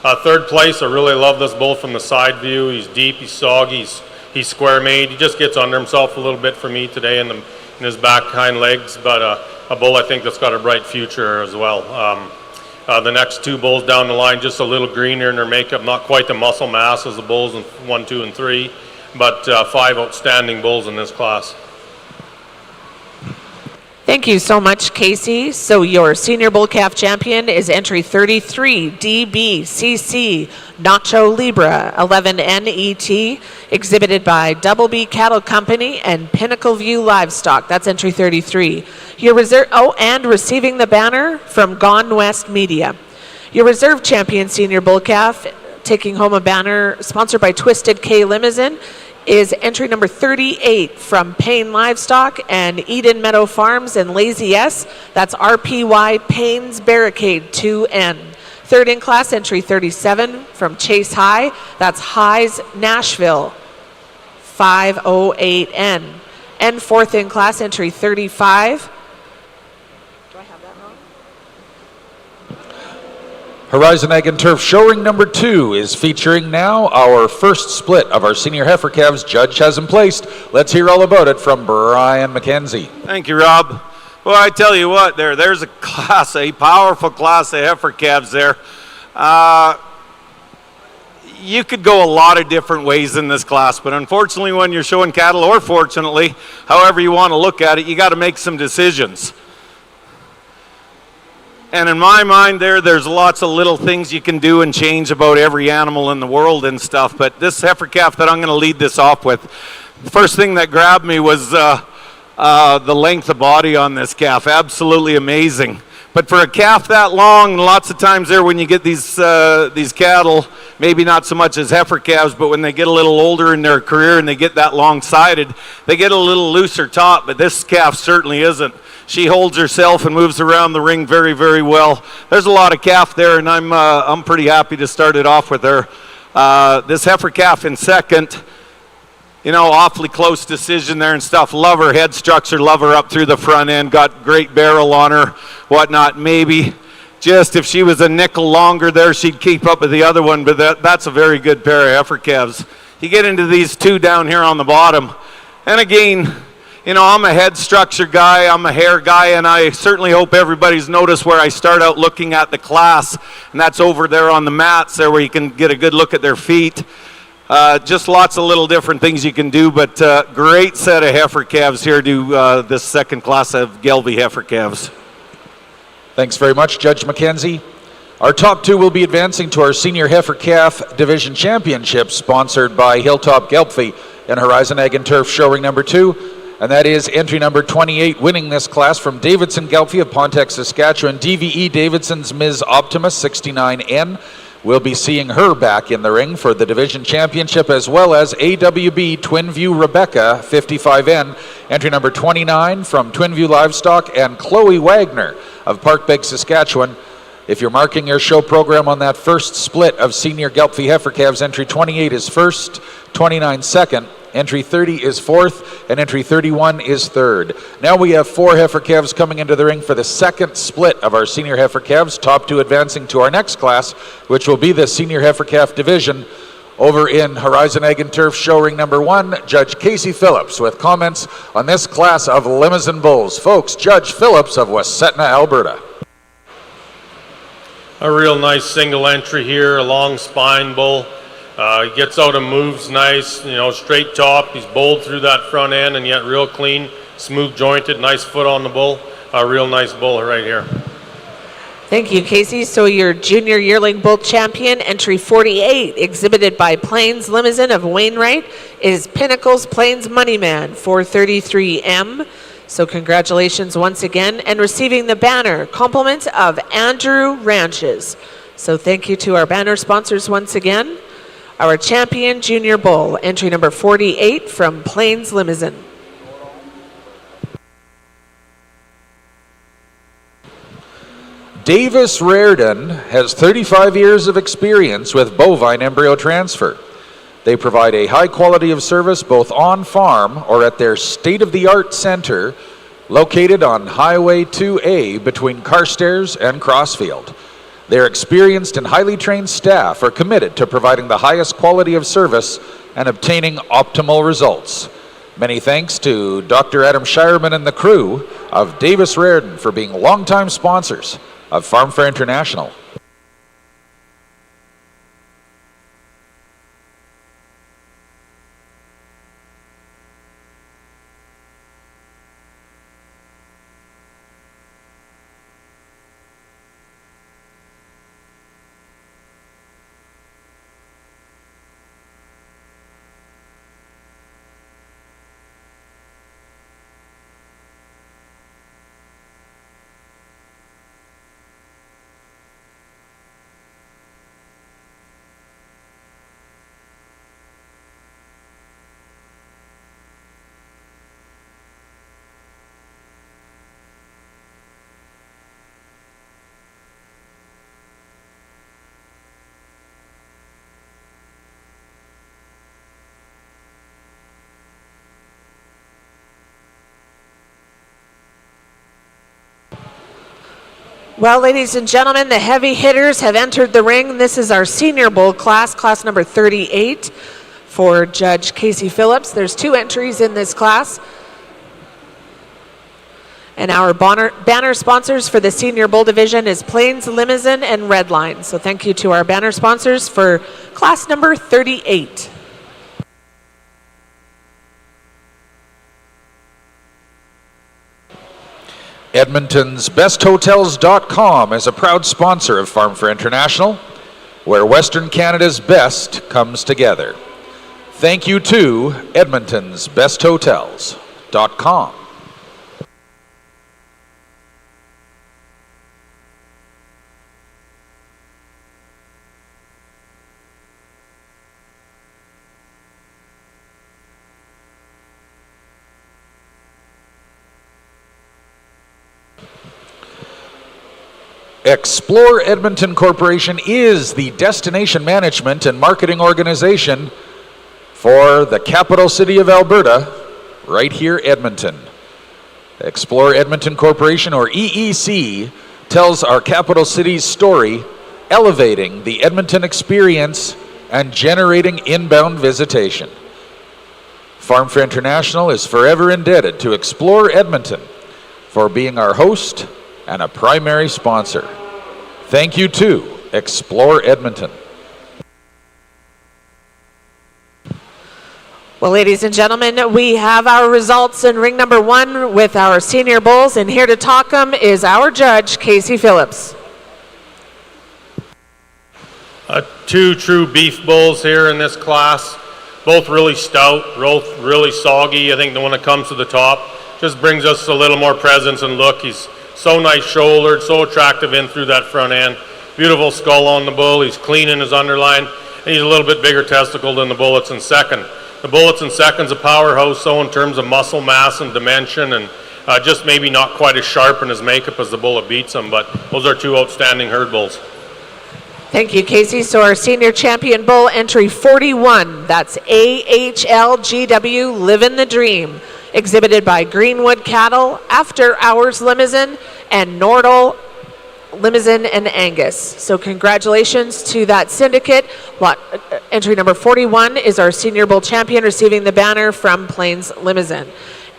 3rd place, I really love this bull from the side view. He's deep, he's soggy, he's square made. He just gets under himself a little bit for me today in his back hind legs, but a bull I think that's got a bright future as well. The next 2 bulls down the line, just a little greener in their makeup, not quite the muscle mass as the bulls in 1, 2, and 3, but 5 outstanding bulls in this class. Thank you so much, Casey. So your senior bull calf champion is entry 33, DBCC Nacho Libra 11NET, exhibited by Double B Cattle Company and Pinnacle View Livestock. That's entry 33. Your reserve, and receiving the banner from Gone West Media. Your reserve champion senior bull calf, taking home a banner sponsored by Twisted K Limousine, is entry number 38 from Payne Livestock and Eden Meadow Farms and Lazy S. That's RPY Payne's Barricade 2N. 3rd in class, entry 37 from Chase High. That's High's Nashville 508N. And 4th in class, entry 35. Horizon Ag and Turf Showing number 2 is featuring now our first split of our senior heifer calves. Judge has them placed. Let's hear all about it from Brian McKenzie. Thank you, Rob. Well, I tell you what, there's a powerful class of heifer calves there. You could go a lot of different ways in this class, but unfortunately when you're showing cattle, or fortunately, however you want to look at it, you got to make some decisions. And in my mind there's lots of little things you can do and change about every animal in the world and stuff, but this heifer calf that I'm going to lead this off with, the first thing that grabbed me was the length of body on this calf. Absolutely amazing. But for a calf that long, lots of times there when you get these cattle, maybe not so much as heifer calves, but when they get a little older in their career and they get that long-sided, they get a little looser top, but this calf certainly isn't. She holds herself and moves around the ring very, very well. There's a lot of calf there, and I'm pretty happy to start it off with her. This heifer calf in second, awfully close decision there and stuff. Love her head structure, love her up through the front end, got great barrel on her, whatnot. Maybe just if she was a nickel longer there, she'd keep up with the other one, but that's a very good pair of heifer calves. You get into these 2 down here on the bottom, and again, I'm a head structure guy, I'm a hair guy, and I certainly hope everybody's noticed where I start out looking at the class, and that's over there on the mats there where you can get a good look at their feet. Just lots of little different things you can do, but great set of heifer calves here to this second class of Gelbvieh heifer calves. Thanks very much, Judge McKenzie. Our top 2 will be advancing to our Senior Heifer Calf Division Championship, sponsored by Hilltop Gelbvieh and Horizon Ag and Turf Showing number 2. And that is entry number 28, winning this class from Davidson Gelbvieh of Pontiac, Saskatchewan. DVE Davidson's Ms. Optimus 69N. We'll be seeing her back in the ring for the division championship, as well as AWB Twinview Rebecca 55N, entry number 29 from Twinview Livestock, and Chloe Wagner of Parkbeg, Saskatchewan. If you're marking your show program on that first split of senior Gelbvieh heifer calves, entry 28 is first, 29 second, entry 30 is fourth, and entry 31 is third. Now we have 4 heifer calves coming into the ring for the second split of our senior heifer calves, top 2 advancing to our next class, which will be the senior heifer calf division. Over in Horizon Ag and Turf Showing number 1, Judge Casey Phillips with comments on this class of Limousin bulls. Folks, Judge Phillips of Wassetna, Alberta. A real nice single entry here, a long spine bull. He gets out and moves nice, straight top. He's bold through that front end and yet real clean, smooth jointed, nice foot on the bull. A real nice bull right here. Thank you, Casey. So your junior yearling bull champion, entry 48, exhibited by Plains Limousine of Wainwright, is Pinnacle's Plains Moneyman 433M. So congratulations once again, and receiving the banner, compliments of Andrew Ranches. So thank you to our banner sponsors once again. Our champion junior bull, entry number 48 from Plains Limousine. Davis Raridan has 35 years of experience with bovine embryo transfer. They provide a high quality of service both on farm or at their state-of-the-art center located on Highway 2A between Carstairs and Crossfield. Their experienced and highly trained staff are committed to providing the highest quality of service and obtaining optimal results. Many thanks to Dr. Adam Shireman and the crew of Davis Raridan for being longtime sponsors of FARMFAIR International. Well, ladies and gentlemen, the heavy hitters have entered the ring. This is our senior bull class, class number 38 for Judge Casey Phillips. There's 2 entries in this class. And our banner sponsors for the senior bull division is Plains Limousine and Redline. So thank you to our banner sponsors for class number 38. Edmonton's BestHotels.com is a proud sponsor of FARMFAIR International, where Western Canada's best comes together. Thank you to Edmonton's BestHotels.com. Explore Edmonton Corporation is the destination management and marketing organization for the capital city of Alberta, right here, Edmonton. Explore Edmonton Corporation, or EEC, tells our capital city's story, elevating the Edmonton experience and generating inbound visitation. FARMFAIR International is forever indebted to Explore Edmonton for being our host and a primary sponsor. Thank you to Explore Edmonton. Well, ladies and gentlemen, we have our results in ring number 1 with our senior bulls, and here to talk them is our judge, Casey Phillips. 2 true beef bulls here in this class, both really stout, both really soggy. I think the one that comes to the top just brings us a little more presence and look. He's so nice shouldered, so attractive in through that front end. Beautiful skull on the bull. He's clean in his underline, and he's a little bit bigger testicle than the bullets in second. The bullets in second's a powerhouse, so in terms of muscle mass and dimension, and just maybe not quite as sharp in his makeup as the bullet beats him, but those are 2 outstanding herd bulls. Thank you, Casey. So our senior champion bull, entry 41, that's AHLGW Livin' the Dream, exhibited by Greenwood Cattle, After Hours Limousine, and Nordal Limousine and Angus. So congratulations to that syndicate. Entry number 41 is our senior bull champion, receiving the banner from Plains Limousine.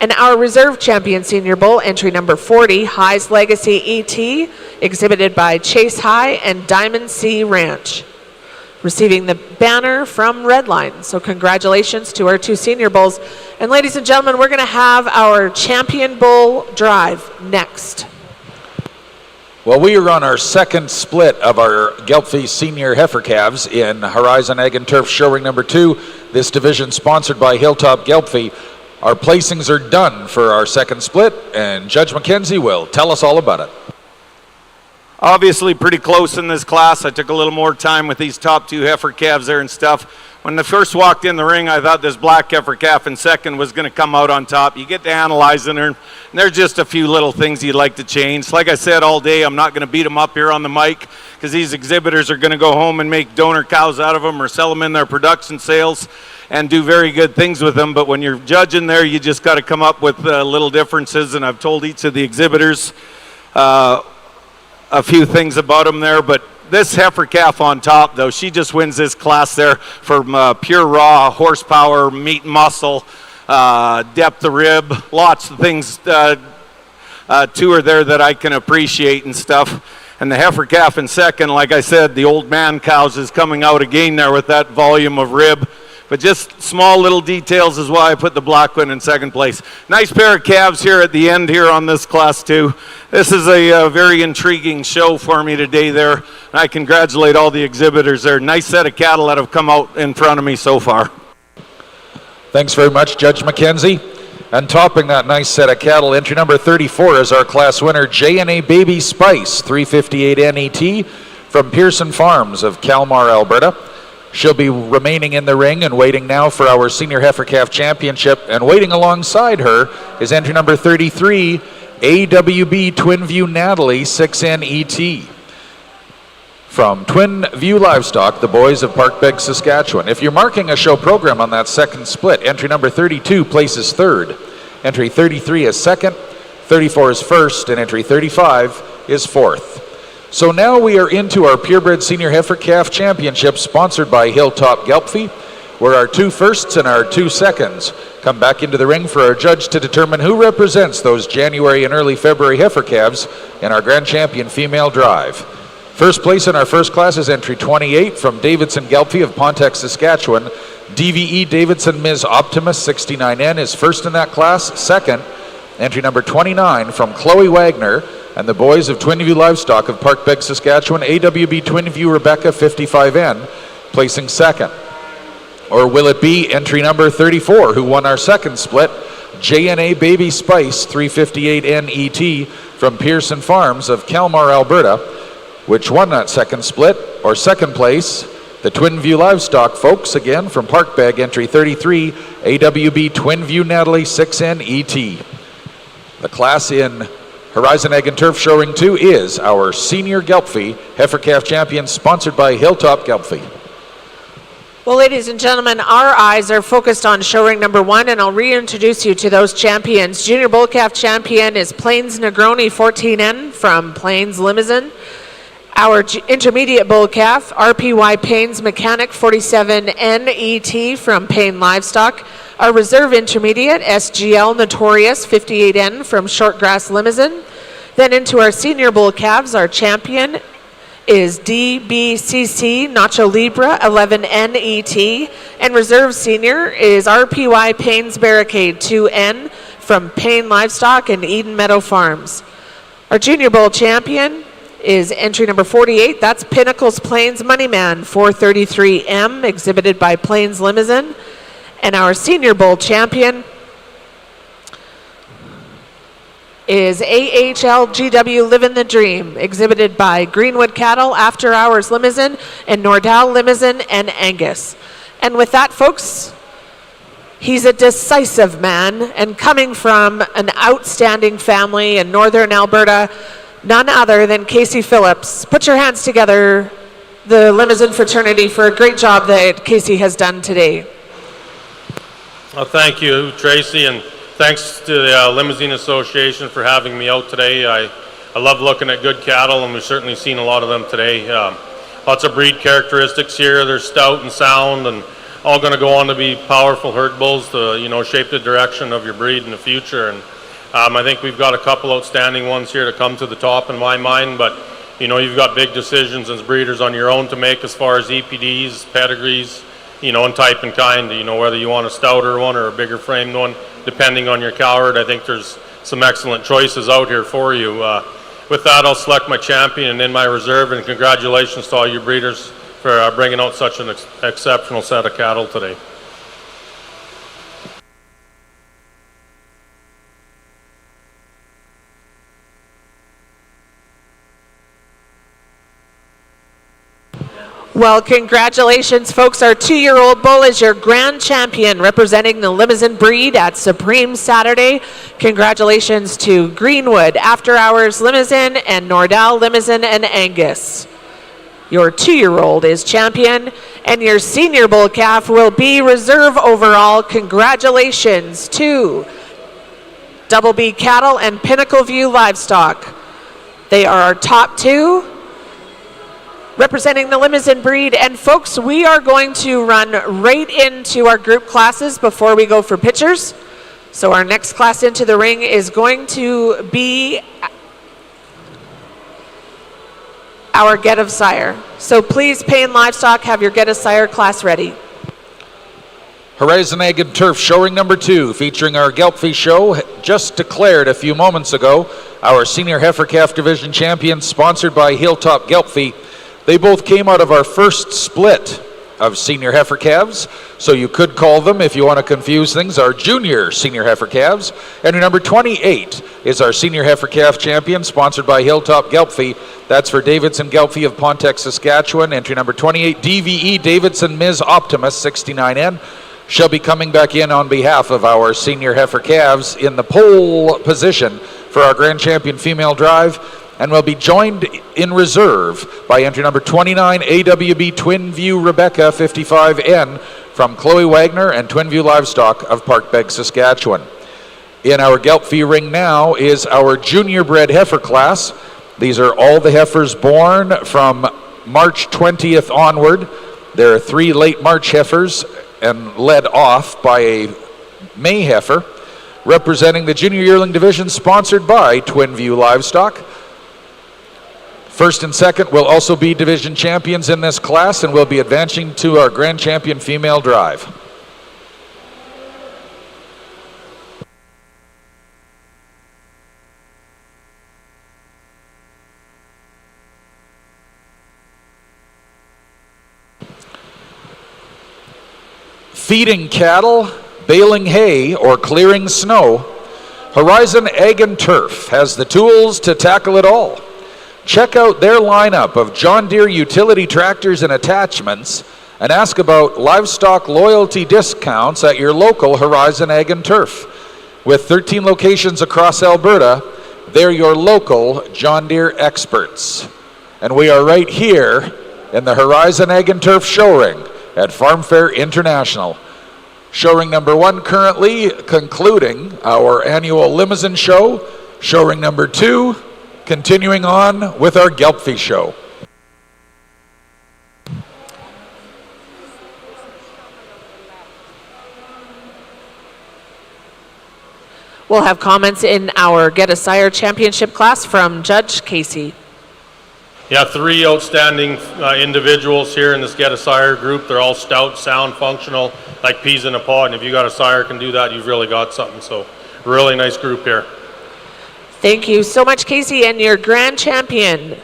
And our reserve champion senior bull, entry number 40, High's Legacy ET, exhibited by Chase High and Diamond Sea Ranch, receiving the banner from Redline. So congratulations to our 2 senior bulls. And ladies and gentlemen, we're going to have our champion bull drive next. Well, we are on our second split of our Gelbvieh Senior Heifer Calves in Horizon Ag and Turf Show Ring number 2. This division sponsored by Hilltop Gelbvieh. Our placings are done for our second split, and Judge McKenzie will tell us all about it. Obviously pretty close in this class. I took a little more time with these top 2 heifer calves there and stuff. When they first walked in the ring, I thought this black heifer calf in second was going to come out on top. You get to analyzing her, and there's just a few little things you'd like to change. Like I said all day, I'm not going to beat them up here on the mic because these exhibitors are going to go home and make donor cows out of them or sell them in their production sales and do very good things with them. But when you're judging there, you just got to come up with little differences, and I've told each of the exhibitors a few things about them there. But this heifer calf on top, though, she just wins this class there from pure raw horsepower, meat and muscle, depth of rib, lots of things to her there that I can appreciate and stuff. And the heifer calf in second, like I said, the old man cows is coming out again there with that volume of rib. But just small little details is why I put the black one in second place. Nice pair of calves here at the end here on this class too. This is a very intriguing show for me today there. And I congratulate all the exhibitors there. Nice set of cattle that have come out in front of me so far. Thanks very much, Judge McKenzie. And topping that nice set of cattle, entry number 34 is our class winner, J&A Baby Spice, 358 NET from Pearson Farms of Kalmar, Alberta. She'll be remaining in the ring and waiting now for our Senior Heifer Calf Championship. And waiting alongside her is entry number 33, AWB Twinview Natalie, 6NET. From Twin View Livestock, the boys of Parkbeg, Saskatchewan. If you're marking a show program on that second split, entry number 32 places third. Entry 33 is second, 34 is first, and entry 35 is fourth. So now we are into our Purebred Senior Heifer Calf Championship, sponsored by Hilltop Gelbvieh, where our 2 firsts and our 2 seconds come back into the ring for our judge to determine who represents those January and early February heifer calves in our Grand Champion Female Drive. First place in our first class is entry 28 from Davidson Gelbvieh of Pontiac, Saskatchewan. DVE Davidson Ms. Optimus 69N is first in that class. Second, entry number 29 from Chloe Wagner and the boys of Twinview Livestock of Parkbeg, Saskatchewan. AWB Twinview Rebecca 55N placing second. Or will it be entry number 34 who won our second split, J&A Baby Spice 358 NET from Pearson Farms of Kalmar, Alberta, which won that second split? Or second place, the Twinview Livestock folks, again from Parkbeg, entry 33, AWB Twinview Natalie 6NET. The class in Horizon Ag and Turf Show Ring 2 is our Senior Gelbvieh Heifer Calf Champion, sponsored by Hilltop Gelbvieh. Well, ladies and gentlemen, our eyes are focused on show ring number 1, and I'll reintroduce you to those champions. Junior Bull Calf champion is Plains Negroni 14N from Plains Limousin. Our intermediate bull calf, RPY Payne's Mechanic 47NET from Payne Livestock. Our reserve intermediate, SGL Notorious 58N from Shortgrass Limousin. Then into our senior bull calves, our champion is DBCC Nacho Libre 11NET. And reserve senior is RPY Payne's Barricade 2N from Payne Livestock and Eden Meadow Farms. Our junior bull champion is entry number 48. That's Pinnacles Plains Moneyman 433M, exhibited by Plains Limousin. And our senior bull champion is AHL GW Livin' the Dream, exhibited by Greenwood Cattle, After Hours Limousin, and Nordal Limousin and Angus. And with that, folks, he's a decisive man, and coming from an outstanding family in northern Alberta, none other than Casey Phillips. Put your hands together, the Limousin fraternity, for a great job that Casey has done today. Well, thank you, Tracy, and thanks to the Limousin Association for having me out today. I love looking at good cattle, and we've certainly seen a lot of them today. Lots of breed characteristics here. They're stout and sound, and all going to go on to be powerful herd bulls to shape the direction of your breed in the future. And I think we've got a couple outstanding ones here to come to the top in my mind, but you've got big decisions as breeders on your own to make as far as EPDs, pedigrees, and type and kind, whether you want a stouter one or a bigger framed one, depending on your cow herd. I think there's some excellent choices out here for you. with that, I'll select my champion and in my reserve, and congratulations to all you breeders for bringing out such an exceptional set of cattle today. Well, congratulations, folks. Our 2-year-old bull is your grand champion, representing the Limousin breed at Supreme Saturday. Congratulations to Greenwood, After Hours Limousin, and Nordal Limousin and Angus. Your 2-year-old is champion, and your senior bull calf will be reserve overall. Congratulations to Double B Cattle and Pinnacle View Livestock. They are our top 2. Representing the Limousin breed. And folks, we are going to run right into our group classes before we go for pictures. So our next class into the ring is going to be our Get of Sire. So please, Payne Livestock, have your Get of Sire class ready. Horizon Ag and Turf showing number 2, featuring our Gelbvieh show, just declared a few moments ago, our senior heifer calf division champion, sponsored by Hilltop Gelbvieh. They both came out of our first split of senior heifer calves, so you could call them, if you want to confuse things, our junior senior heifer calves. And number 28 is our senior heifer calf champion, sponsored by Hilltop Gelbvieh. That's for Davidson Gelbvieh of Pontiac, Saskatchewan. Entry number 28, DVE Davidson Ms. Optimus 69N. Shall be coming back in on behalf of our senior heifer calves in the pole position for our grand champion female drive, and will be joined in reserve by entry number 29, AWB Twin View Rebecca 55N from Chloe Wagner and Twin View Livestock of Parkbeg, Saskatchewan. In our Gelbvieh ring now is our junior bred heifer class. These are all the heifers born from March 20th onward. There are 3 late March heifers and led off by a May heifer, representing the junior yearling division, sponsored by Twin View Livestock. First and second will also be division champions in this class and will be advancing to our grand champion female drive. Feeding cattle, baling hay, or clearing snow, Horizon Ag and Turf has the tools to tackle it all. Check out their lineup of John Deere utility tractors and attachments and ask about livestock loyalty discounts at your local Horizon Ag and Turf. With 13 locations across Alberta, they're your local John Deere experts. And we are right here in the Horizon Ag and Turf show ring at Farm Fair International. Show ring number 1 currently concluding our annual Limousin show. Show ring number 2 continuing on with our Gelbvieh show. We'll have comments in our Get a Sire Championship class from Judge Casey. Yeah, 3 outstanding individuals here in this Get a Sire group. They're all stout, sound, functional, like peas in a pod. And if you got a sire can do that, you've really got something. So really nice group here. Thank you so much, Casey. And your grand champion,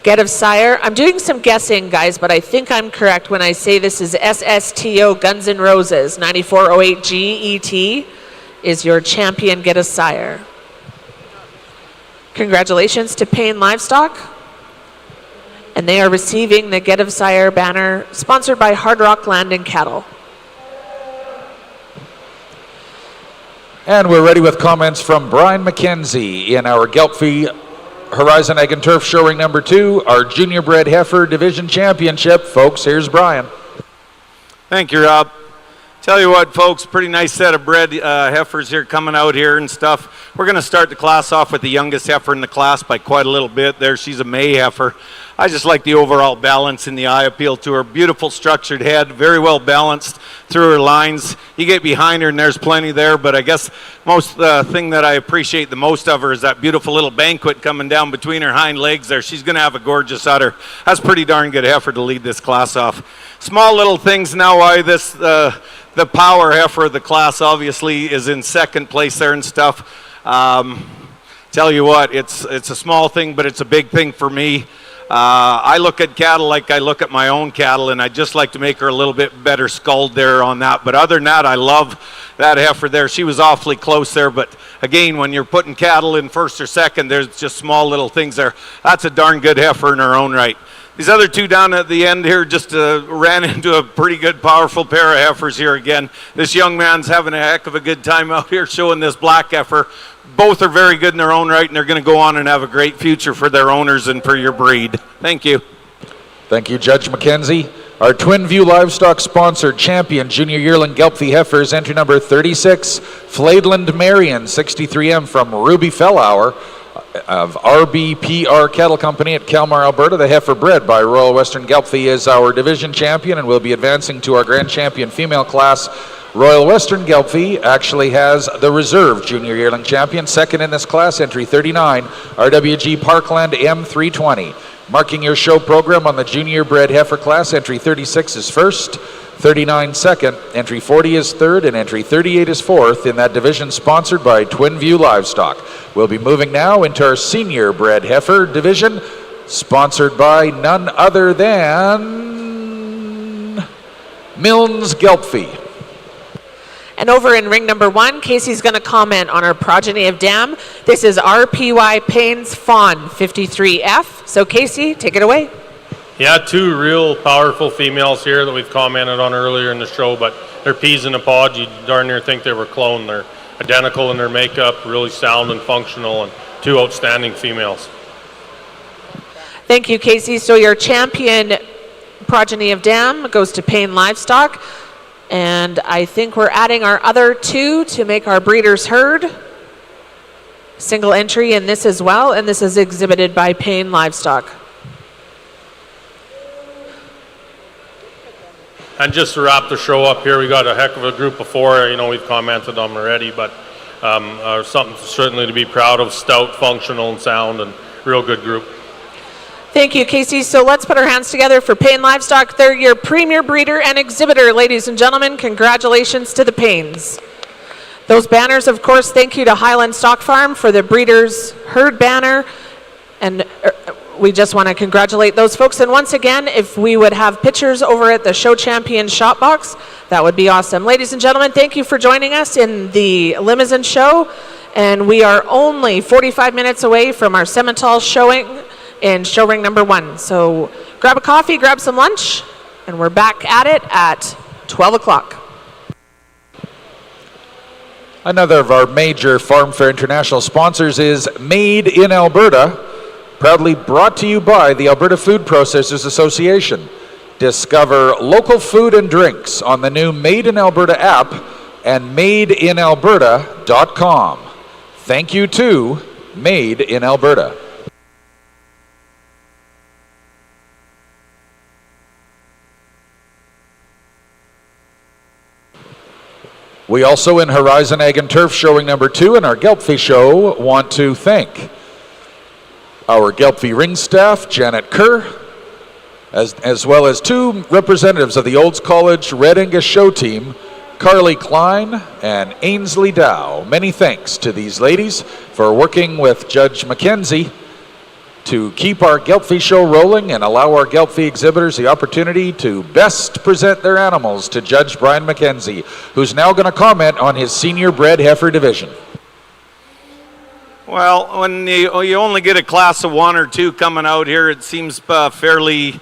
Get of Sire. I'm doing some guessing, guys, but I think I'm correct when I say this is SSTO Guns N' Roses 9408 GET is your champion, Get a Sire. Congratulations to Payne Livestock. And they are receiving the Get of Sire banner, sponsored by Hard Rock Land and Cattle. And we're ready with comments from Brian McKenzie in our Gelbvieh Horizon Ag and Turf show ring number 2, our junior bred heifer division championship. Folks, here's Brian. Thank you, Rob. Tell you what, folks, pretty nice set of bred heifers here coming out here and stuff. We're going to start the class off with the youngest heifer in the class by quite a little bit there. She's a May heifer. I just like the overall balance in the eye appeal to her. Beautiful structured head, very well balanced through her lines. You get behind her and there's plenty there, but I guess most thing that I appreciate the most of her is that beautiful little banquet coming down between her hind legs there. She's going to have a gorgeous udder. That's pretty darn good heifer to lead this class off. Small little things now why this, the power heifer of the class obviously is in second place there and stuff. tell you what, it's a small thing, but it's a big thing for me. I look at cattle like I look at my own cattle, and I'd just like to make her a little bit better sculled there on that. But other than that, I love that heifer there. She was awfully close there, but again, when you're putting cattle in first or second, there's just small little things there. That's a darn good heifer in her own right. These other two down at the end here just ran into a pretty good, powerful pair of heifers here again. This young man's having a heck of a good time out here showing this black heifer. Both are very good in their own right, and they're going to go on and have a great future for their owners and for your breed. Thank you. Thank you, Judge McKenzie. Our Twin View Livestock sponsored champion junior yearling Gelbvieh heifers, entry number 36, Flaidland Marion, 63M from Ruby Fellauer of RBPR Cattle Company at Kalmar, Alberta. The heifer bred by Royal Western Gelbvieh is our division champion and will be advancing to our grand champion female class. Royal Western Gelbvieh actually has the reserve junior yearling champion, second in this class, entry 39, RWG Parkland M320. Marking your show program on the junior bred heifer class, entry 36 is first, 39 second, entry 40 is third, and entry 38 is fourth in that division sponsored by Twin View Livestock. We'll be moving now into our senior bred heifer division, sponsored by none other than Milnes Gelbvieh. And over in ring number 1, Casey's going to comment on our progeny of dam. This is RPY Payne's Fawn 53F. So Casey, take it away. Yeah, two real powerful females here that we've commented on earlier in the show, but they're peas in a pod. You darn near think they were cloned. They're identical in their makeup, really sound and functional, and two outstanding females. Thank you, Casey. So your champion progeny of dam goes to Payne Livestock. And I think we're adding our other two to make our breeders heard. Single entry in this as well, and this is exhibited by Payne Livestock. And just to wrap the show up here, we got a heck of a group of four. You know, we've commented on them already, but something certainly to be proud of. Stout, functional, and sound, and real good group. Thank you, Casey. So let's put our hands together for Payne Livestock. They're your premier breeder and exhibitor, ladies and gentlemen. Congratulations to the Paynes. Those banners, of course, thank you to Highland Stock Farm for the Breeders' Herd banner. And we just want to congratulate those folks. And once again, if we would have pictures over at the Show Champion shop box, that would be awesome. Ladies and gentlemen, thank you for joining us in the Limousin show. And we are only 45 minutes away from our Simmental showing in show ring number 1. So grab a coffee, grab some lunch, and we're back at it at 12 o'clock. Another of our major Farm Fair International sponsors is Made in Alberta, proudly brought to you by the Alberta Food Processors Association. Discover local food and drinks on the new Made in Alberta app and madeinalberta.com. Thank you to Made in Alberta. We also, in Horizon Ag and Turf showing number 2 and our Gelbvieh show, want to thank our Gelbvieh ring staff, Janet Kerr, as well as 2 representatives of the Olds College Red Angus show team, Carly Klein and Ainsley Dow. Many thanks to these ladies for working with Judge McKenzie to keep our Gelbvieh show rolling and allow our Gelbvieh exhibitors the opportunity to best present their animals to Judge Brian McKenzie, who's now going to comment on his senior bred heifer division. Well, when you only get a class of 1 or 2 coming out here, it seems fairly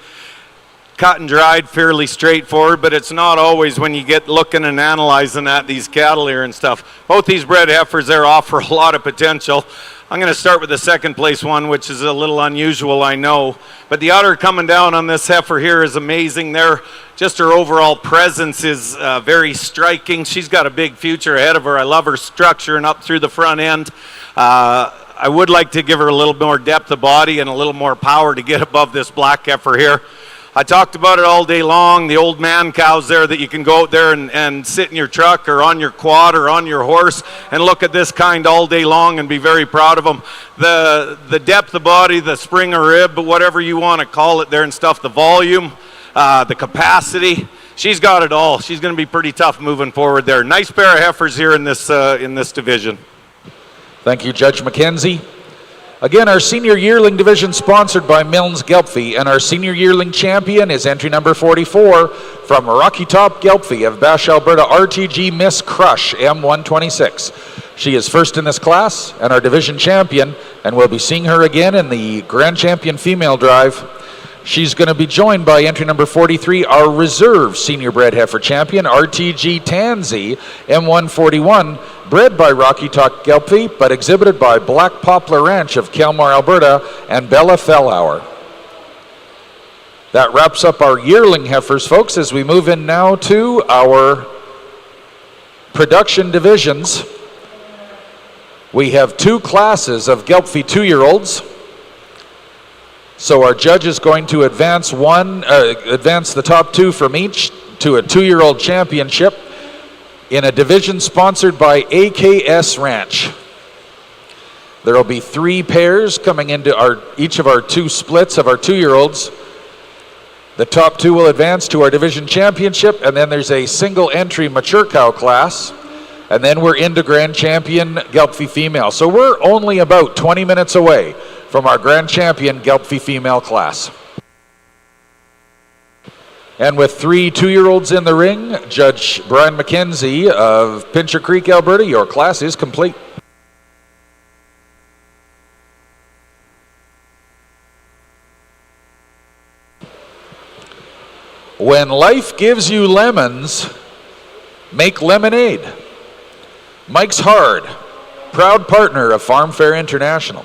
cut and dried, fairly straightforward, but it's not always when you get looking and analyzing at these cattle here and stuff. Both these bred heifers there offer a lot of potential. I'm going to start with the second place one, which is a little unusual, I know. But the udder coming down on this heifer here is amazing. Just her overall presence is very striking. She's got a big future ahead of her. I love her structure and up through the front end. I would like to give her a little more depth of body and a little more power to get above this black heifer here. I talked about it all day long, the old man cows there that you can go out there and sit in your truck or on your quad or on your horse and look at this kind all day long and be very proud of them. The depth of body, the spring or rib, whatever you want to call it there and stuff, the volume, the capacity, she's got it all. She's going to be pretty tough moving forward there. Nice pair of heifers here in this division. Thank you, Judge McKenzie. Again, our senior yearling division sponsored by Milnes Gelbvieh, and our senior yearling champion is entry number 44 from Rocky Top Gelbvieh of Bash, Alberta, RTG Miss Crush M126. She is first in this class and our division champion, and we'll be seeing her again in the Grand Champion Female Drive. She's going to be joined by entry number 43, our reserve senior bred heifer champion, RTG Tansy M141, bred by Rocky Top Gelbvieh, but exhibited by Black Poplar Ranch of Kelmar, Alberta, and Bella Fellauer. That wraps up our yearling heifers, folks, as we move in now to our production divisions. We have two classes of Gelbvieh 2-year-olds. So our judge is going to advance the top two from each to a 2-year-old championship in a division sponsored by AKS Ranch. There will be 3 pairs coming into each of our 2 splits of our 2-year-olds. The top 2 will advance to our division championship, and then there's a single entry mature cow class, and then we're into Grand Champion Gelbvieh Female. So we're only about 20 minutes away from our Grand Champion Gelbvieh Female class. And with 3 2-year-olds in the ring, Judge Brian McKenzie of Pincher Creek, Alberta, your class is complete. When life gives you lemons, make lemonade. Mike's Hard, proud partner of FARMFAIR International.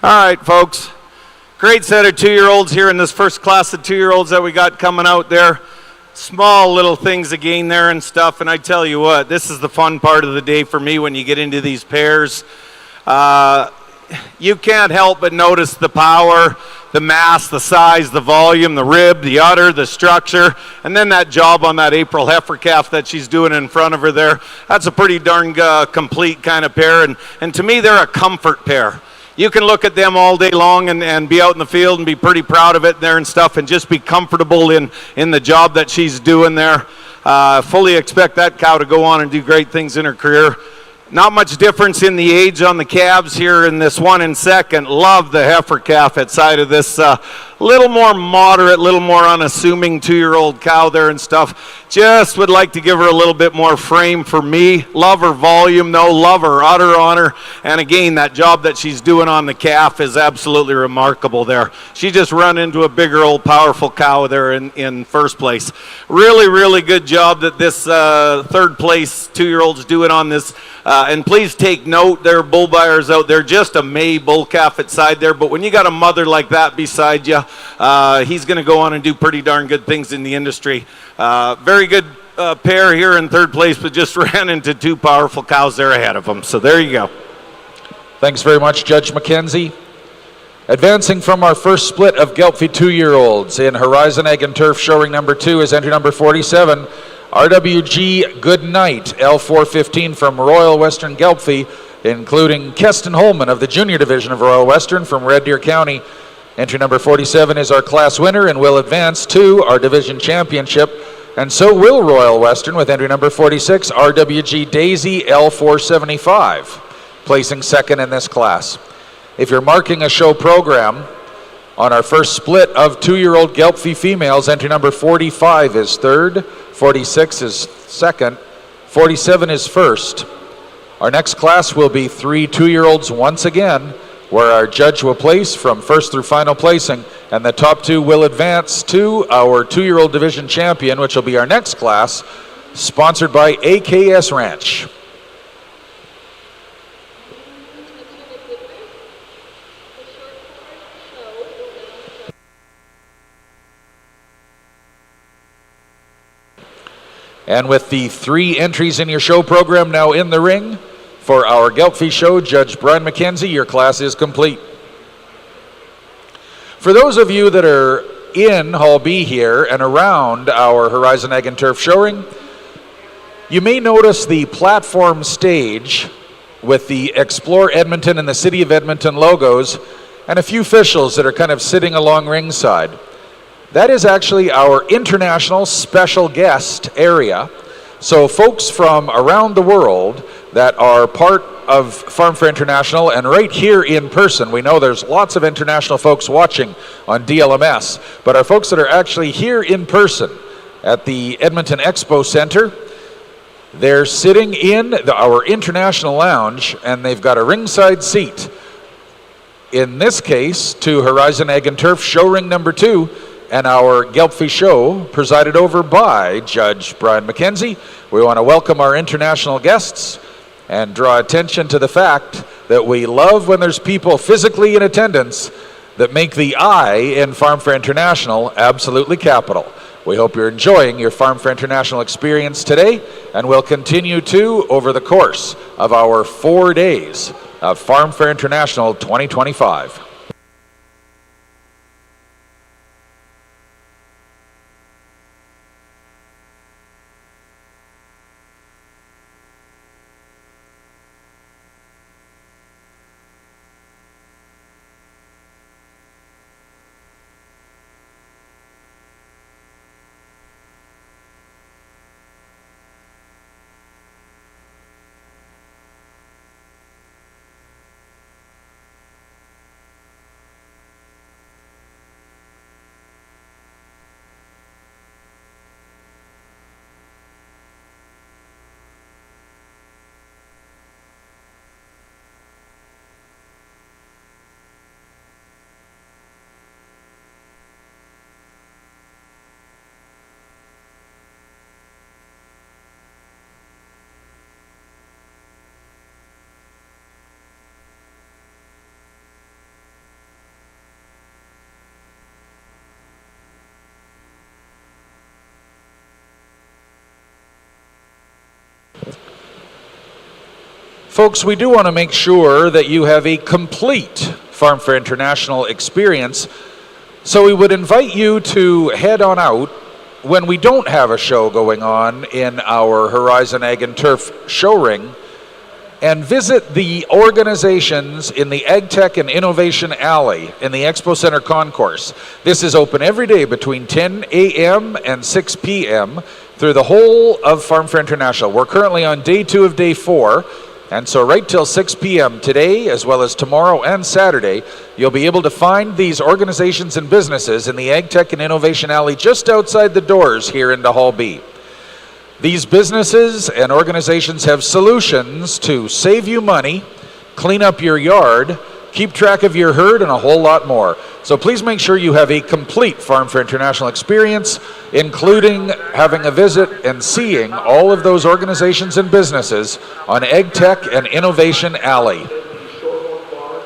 All right, folks. Great set of 2-year-olds here in this first class of 2-year-olds that we got coming out there. Small little things again there and stuff, and I tell you what, this is the fun part of the day for me when you get into these pairs. You can't help but notice the power, the mass, the size, the volume, the rib, the udder, the structure, and then that job on that April heifer calf that she's doing in front of her there. That's a pretty darn complete kind of pair, and to me they're a comfort pair. You can look at them all day long and be out in the field and be pretty proud of it there and stuff and just be comfortable in the job that she's doing there. Fully expect that cow to go on and do great things in her career. Not much difference in the age on the calves here in this one and second. Love the heifer calf at side of this little more moderate, little more unassuming 2-year-old cow there and stuff. Just would like to give her a little bit more frame for me. Love her volume though, love her udder on her. And again, that job that she's doing on the calf is absolutely remarkable there. She just run into a bigger old powerful cow there in first place. Really, really good job that this third place 2-year-old's doing on this. And please take note, there are bull buyers out there, just a May bull calf at side there, but when you got a mother like that beside you, he's going to go on and do pretty darn good things in the industry. Very good pair here in third place, but just ran into 2 powerful cows there ahead of them. So there you go. Thanks very much, Judge McKenzie. Advancing from our first split of Gelbvieh 2-year-olds in Horizon Ag and Turf showing number 2 is entry number 47. RWG Goodnight, L415 from Royal Western Gelbvieh, including Keston Holman of the Junior Division of Royal Western from Red Deer County. Entry number 47 is our class winner and will advance to our division championship, and so will Royal Western with entry number 46, RWG Daisy, L475, placing second in this class. If you're marking a show program, on our first split of 2-year-old Gelbvieh females, entry number 45 is third, 46 is second, 47 is first. Our next class will be 3 2-year-olds once again, where our judge will place from first through final placing, and the top 2 will advance to our 2-year-old division champion, which will be our next class, sponsored by AKS Ranch. And with the 3 entries in your show program now in the ring, for our Gelbvieh show, Judge Brian McKenzie, your class is complete. For those of you that are in Hall B here and around our Horizon Ag and Turf showing, you may notice the platform stage with the Explore Edmonton and the City of Edmonton logos and a few officials that are kind of sitting along ringside. That is actually our international special guest area. So folks from around the world that are part of FARMFAIR International and right here in person, we know there's lots of international folks watching on DLMS, but our folks that are actually here in person at the Edmonton Expo Center, they're sitting in our international lounge and they've got a ringside seat. In this case, to Horizon Ag and Turf show ring number 2, and our Gelbvieh show presided over by Judge Brian McKenzie. We want to welcome our international guests and draw attention to the fact that we love when there's people physically in attendance that make the I in FARMFAIR International absolutely capital. We hope you're enjoying your FARMFAIR International experience today, and we'll continue to over the course of our 4 days of FARMFAIR International 2025. Folks, we do want to make sure that you have a complete Farm Fair International experience, so we would invite you to head on out when we don't have a show going on in our Horizon Ag and Turf show ring and visit the organizations in the Ag Tech and Innovation Alley in the Expo Center Concourse. This is open every day between 10 a.m. and 6 p.m. through the whole of Farm Fair International. We're currently on day 2 of day 4. And so right till 6 p.m. today, as well as tomorrow and Saturday, you'll be able to find these organizations and businesses in the Ag Tech and Innovation Alley just outside the doors here into Hall B. These businesses and organizations have solutions to save you money, clean up your yard, keep track of your herd, and a whole lot more. So please make sure you have a complete Farm Fair International experience, including having a visit and seeing all of those organizations and businesses on Ag Tech and Innovation Alley.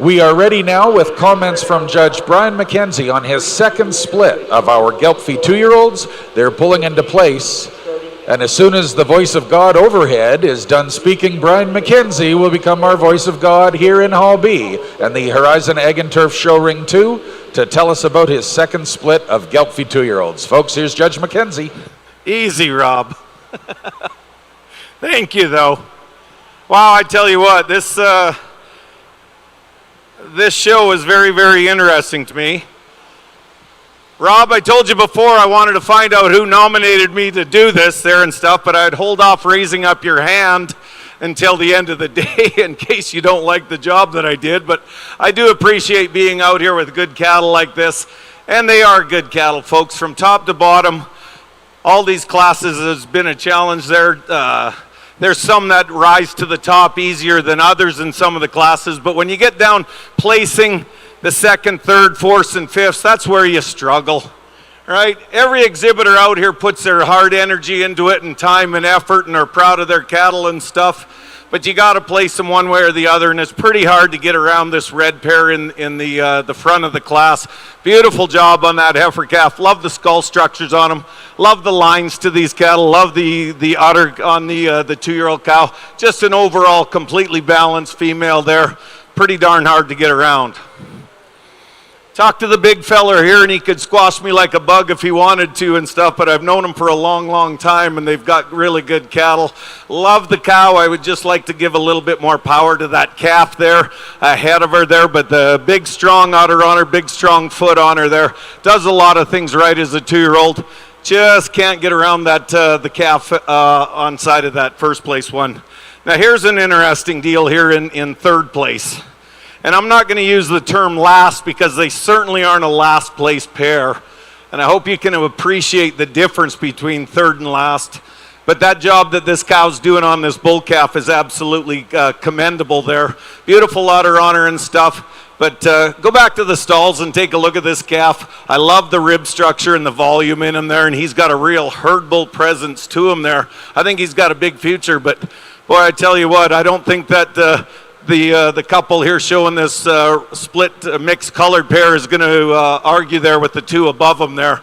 We are ready now with comments from Judge Brian McKenzie on his second split of our Gelbvieh 2-year-olds. They're pulling into place. And as soon as the voice of God overhead is done speaking, Brian McKenzie will become our voice of God here in Hall B and the Horizon Ag and Turf Show Ring 2 to tell us about his second split of Gelbvieh 2-year-olds. Folks, here's Judge McKenzie. Easy, Rob. Thank you, though. Wow, I tell you what, this show is very, very interesting to me. Rob, I told you before I wanted to find out who nominated me to do this there and stuff, but I'd hold off raising up your hand until the end of the day in case you don't like the job that I did. But I do appreciate being out here with good cattle like this, and they are good cattle, folks, from top to bottom. All these classes has been a challenge there. There's some that rise to the top easier than others in some of the classes, but when you get down placing the second, third, fourths, and fifths, that's where you struggle, right? Every exhibitor out here puts their hard energy into it and time and effort and are proud of their cattle and stuff, but you got to place them one way or the other, and it's pretty hard to get around this red pair in the front of the class. Beautiful job on that heifer calf. Love the skull structures on them. Love the lines to these cattle. Love the udder on the 2-year-old cow. Just an overall completely balanced female there. Pretty darn hard to get around. Talked to the big feller here, and he could squash me like a bug if he wanted to and stuff, but I've known him for a long, long time, and they've got really good cattle. Love the cow. I would just like to give a little bit more power to that calf there ahead of her there, but the big, strong udder on her, big, strong foot on her there. Does a lot of things right as a 2-year-old. Just can't get around that the calf on side of that first place one. Now, here's an interesting deal here in third place. And I'm not going to use the term last because they certainly aren't a last place pair. And I hope you can appreciate the difference between third and last. But that job that this cow's doing on this bull calf is absolutely commendable there. Beautiful udder on her and stuff. But go back to the stalls and take a look at this calf. I love the rib structure and the volume in him there. And he's got a real herd bull presence to him there. I think he's got a big future. But boy, I tell you what, I don't think that the couple here showing this split mixed colored pair is going to argue there with the two above them there.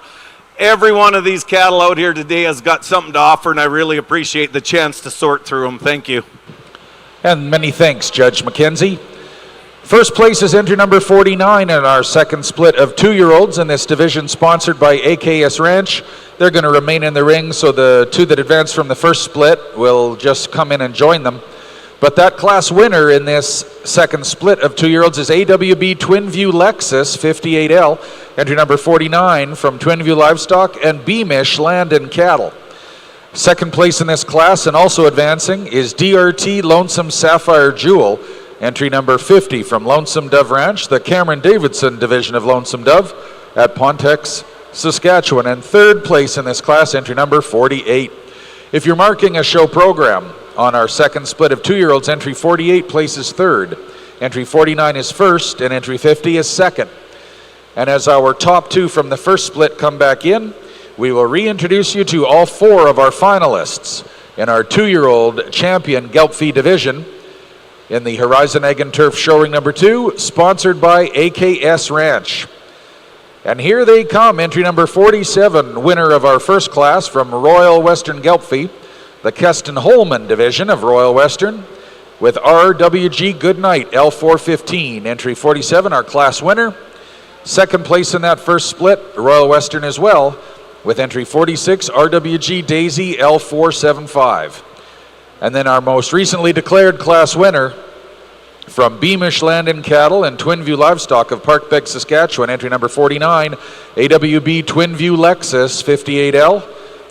Every one of these cattle out here today has got something to offer, and I really appreciate the chance to sort through them. Thank you. And many thanks, Judge McKenzie. First place is entry number 49 in our second split of 2-year-olds in this division, sponsored by AKS Ranch. They're going to remain in the ring, so the two that advance from the first split will just come in and join them. But that class winner in this second split of 2-year-olds is AWB Twinview Lexus 58L, entry number 49 from Twinview Livestock and Beamish Land and Cattle. Second place in this class and also advancing is DRT Lonesome Sapphire Jewel, entry number 50 from Lonesome Dove Ranch, the Cameron Davidson division of Lonesome Dove at Pontex, Saskatchewan. And third place in this class, entry number 48. If you're marking a show program on our second split of 2-year-olds, entry 48 places third, entry 49 is first, and entry 50 is second. And as our top two from the first split come back in, we will reintroduce you to all 4 of our finalists in our 2-year-old champion Gelbvieh division in the Horizon Ag and Turf Showing number 2, sponsored by AKS Ranch. And here they come, entry number 47, winner of our first class from Royal Western Gelbvieh, the Keston Holman division of Royal Western, with RWG Goodnight L415. Entry 47, our class winner. Second place in that first split, Royal Western as well, with entry 46, RWG Daisy L475. And then our most recently declared class winner from Beamish Land and Cattle and Twinview Livestock of Parkbeg, Saskatchewan, entry number 49, AWB Twinview Lexus 58L.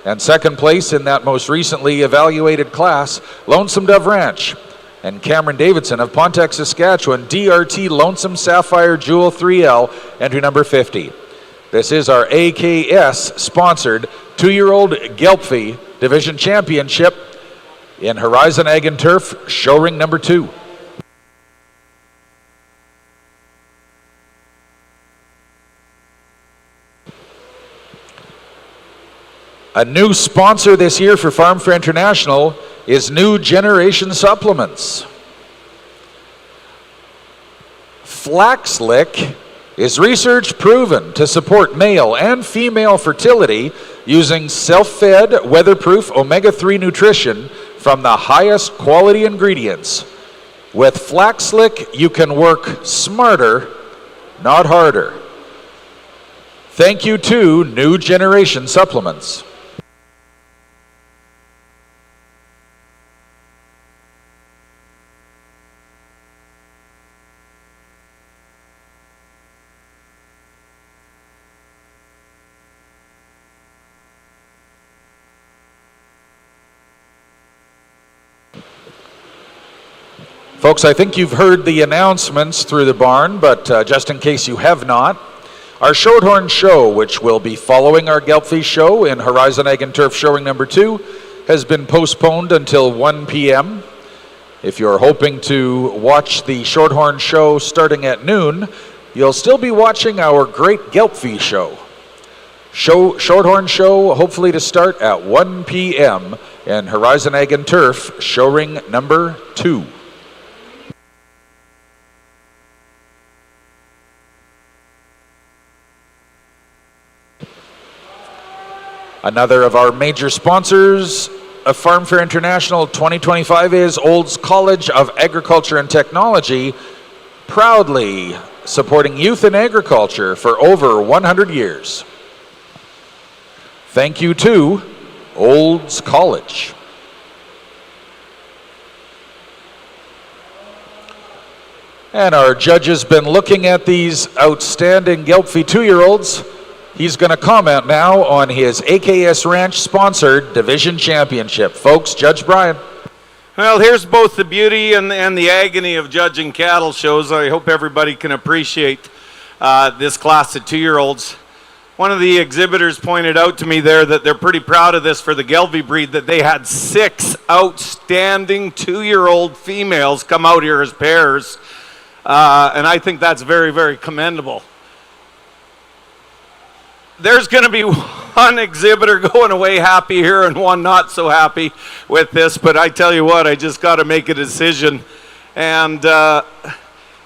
And second place in that most recently evaluated class, Lonesome Dove Ranch and Cameron Davidson of Pontiac, Saskatchewan, DRT Lonesome Sapphire Jewel 3L, entry number 50. This is our AKS-sponsored 2-year-old Gelbvieh Division Championship in Horizon Ag and Turf, show ring number 2. A new sponsor this year for FARMFAIR International is New Generation Supplements. Flaxlick is research proven to support male and female fertility using self-fed, weatherproof omega-3 nutrition from the highest quality ingredients. With Flaxlick, you can work smarter, not harder. Thank you to New Generation Supplements. Folks, I think you've heard the announcements through the barn, but just in case you have not, our Shorthorn Show, which will be following our Gelbvieh show in Horizon Ag and Turf showing number 2, has been postponed until 1 p.m. If you're hoping to watch the Shorthorn Show starting at noon, you'll still be watching our great Gelbvieh show. Shorthorn Show, hopefully to start at 1 p.m. in Horizon Ag and Turf show ring number 2. Another of our major sponsors of FARMFAIR International 2025 is Olds College of Agriculture and Technology, proudly supporting youth in agriculture for over 100 years. Thank you to Olds College. And our judge has been looking at these outstanding Gelbvieh 2-year-olds. He's going to comment now on his AKS Ranch sponsored division championship. Folks, Judge Brian. Well, here's both the beauty and the agony of judging cattle shows. I hope everybody can appreciate this class of 2-year-olds. One of the exhibitors pointed out to me there that they're pretty proud of this for the Gelbvieh breed, that they had 6 outstanding 2-year-old females come out here as pairs. And I think that's very, very commendable. There's going to be one exhibitor going away happy here and one not so happy with this, but I tell you what, I just got to make a decision. And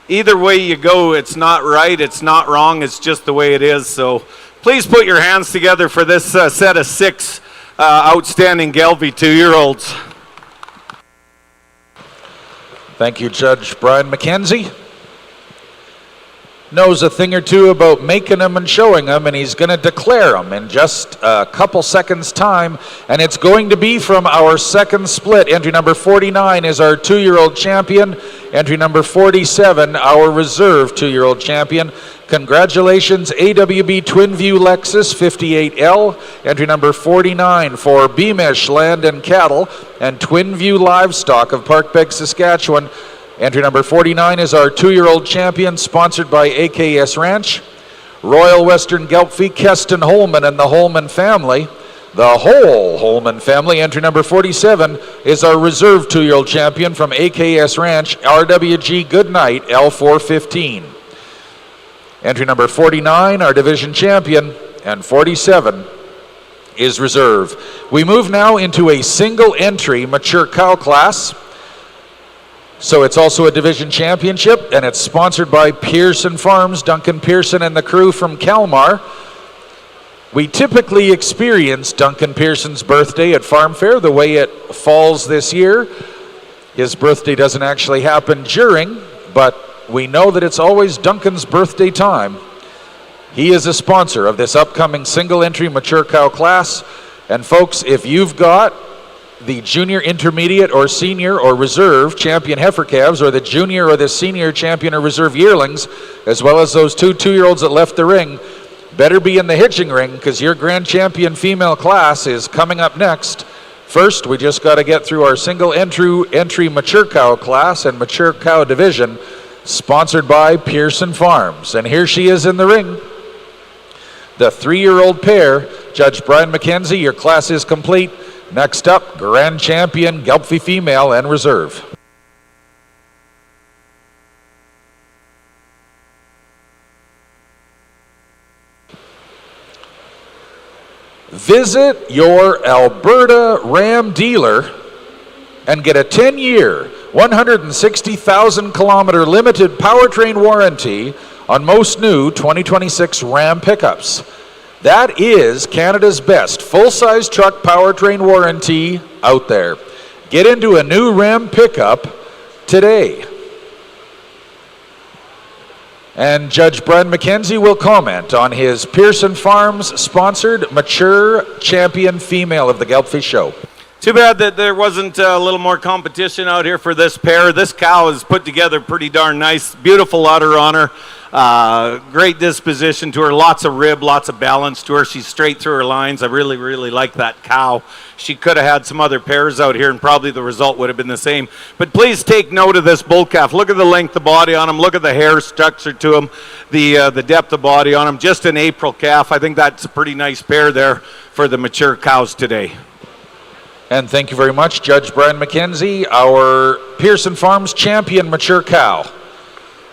either way you go, it's not right, it's not wrong, it's just the way it is. So please put your hands together for this set of 6 outstanding Gelbvieh 2-year-olds. Thank you, Judge Brian McKenzie. Knows a thing or two about making them and showing them, and he's going to declare them in just a couple seconds time, and it's going to be from our second split. Entry number 49 is our 2-year-old champion. Entry number 47, our reserve 2-year-old champion. Congratulations, AWB Twinview Lexus 58L. Entry number 49 for Beamish Land and Cattle and Twinview Livestock of Parkbeg, Saskatchewan. Entry number 49 is our 2-year-old champion, sponsored by AKS Ranch. Royal Western Gelbvieh, Keston Holman and the Holman family. The whole Holman family. Entry number 47 is our reserve 2-year-old champion from AKS Ranch, RWG Goodnight L415. Entry number 49, our division champion, and 47 is reserve. We move now into a single entry mature cow class. So it's also a division championship, and it's sponsored by Pearson Farms, Duncan Pearson and the crew from Kalmar. We typically experience Duncan Pearson's birthday at FARMFAIR the way it falls this year. His birthday doesn't actually happen during, but we know that it's always Duncan's birthday time. He is a sponsor of this upcoming single entry mature cow class. And folks, if you've got the junior, intermediate, or senior or reserve champion heifer calves, or the junior or the senior champion or reserve yearlings, as well as those two 2-year-olds that left the ring, better be in the hitching ring, because your grand champion female class is coming up next. First, we just got to get through our single entry mature cow class and mature cow division, sponsored by Pearson Farms. And here she is in the ring. The 3-year-old pair. Judge Brian McKenzie, your class is complete. Next up, grand champion Gelbvieh female and reserve. Visit your Alberta Ram dealer and get a 10-year, 160,000-kilometer limited powertrain warranty on most new 2026 Ram pickups. That is Canada's best full-size truck powertrain warranty out there. Get into a new Ram pickup today. And Judge Brian McKenzie will comment on his Pearson Farms sponsored mature champion female of the Gelbvieh show. Too bad that there wasn't a little more competition out here for this pair. This cow is put together pretty darn nice. Beautiful udder on her. Great disposition to her. Lots of rib, lots of balance to her. She's straight through her lines. I really, really like that cow. She could have had some other pairs out here and probably the result would have been the same. But please take note of this bull calf. Look at the length of body on him. Look at the hair structure to him. The depth of body on him. Just an April calf. I think that's a pretty nice pair there for the mature cows today. And thank you very much, Judge Brian McKenzie. Our Pearson Farms champion mature cow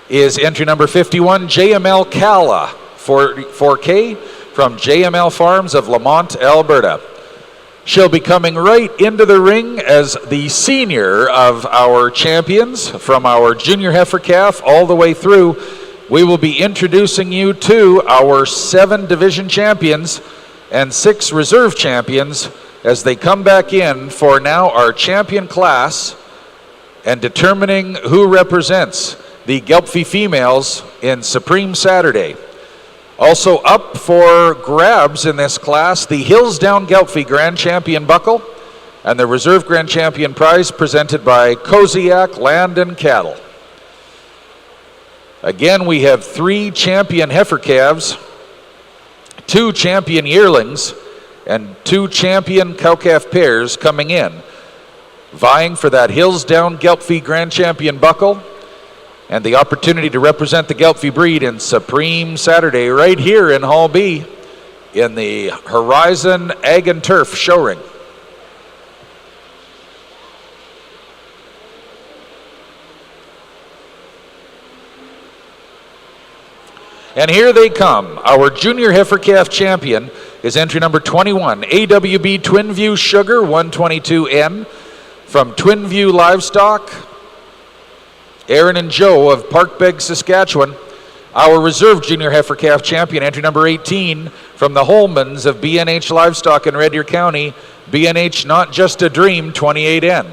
is entry number 51, JML Calla, 4K, from JML Farms of Lamont, Alberta. She'll be coming right into the ring as the senior of our champions, from our junior heifer calf all the way through. We will be introducing you to our 7 division champions and 6 reserve champions as they come back in for now our champion class and determining who represents the Gelbvieh females in Supreme Saturday. Also up for grabs in this class, the Hillsdown Gelbvieh Grand Champion Buckle and the Reserve Grand Champion Prize presented by Koziak Land and Cattle. Again, we have 3 champion heifer calves, 2 champion yearlings, and 2 champion cow-calf pairs coming in, vying for that Hillsdown Gelbvieh Grand Champion Buckle and the opportunity to represent the Gelbvieh breed in Supreme Saturday right here in Hall B in the Horizon Ag and Turf show ring. And here they come. Our junior heifer calf champion is entry number 21, AWB Twin View Sugar 122N from Twin View Livestock, Aaron and Joe of Parkbeg, Saskatchewan. Our reserve junior heifer calf champion, entry number 18 from the Holmans of BNH Livestock in Red Deer County, BNH Not Just a Dream 28N.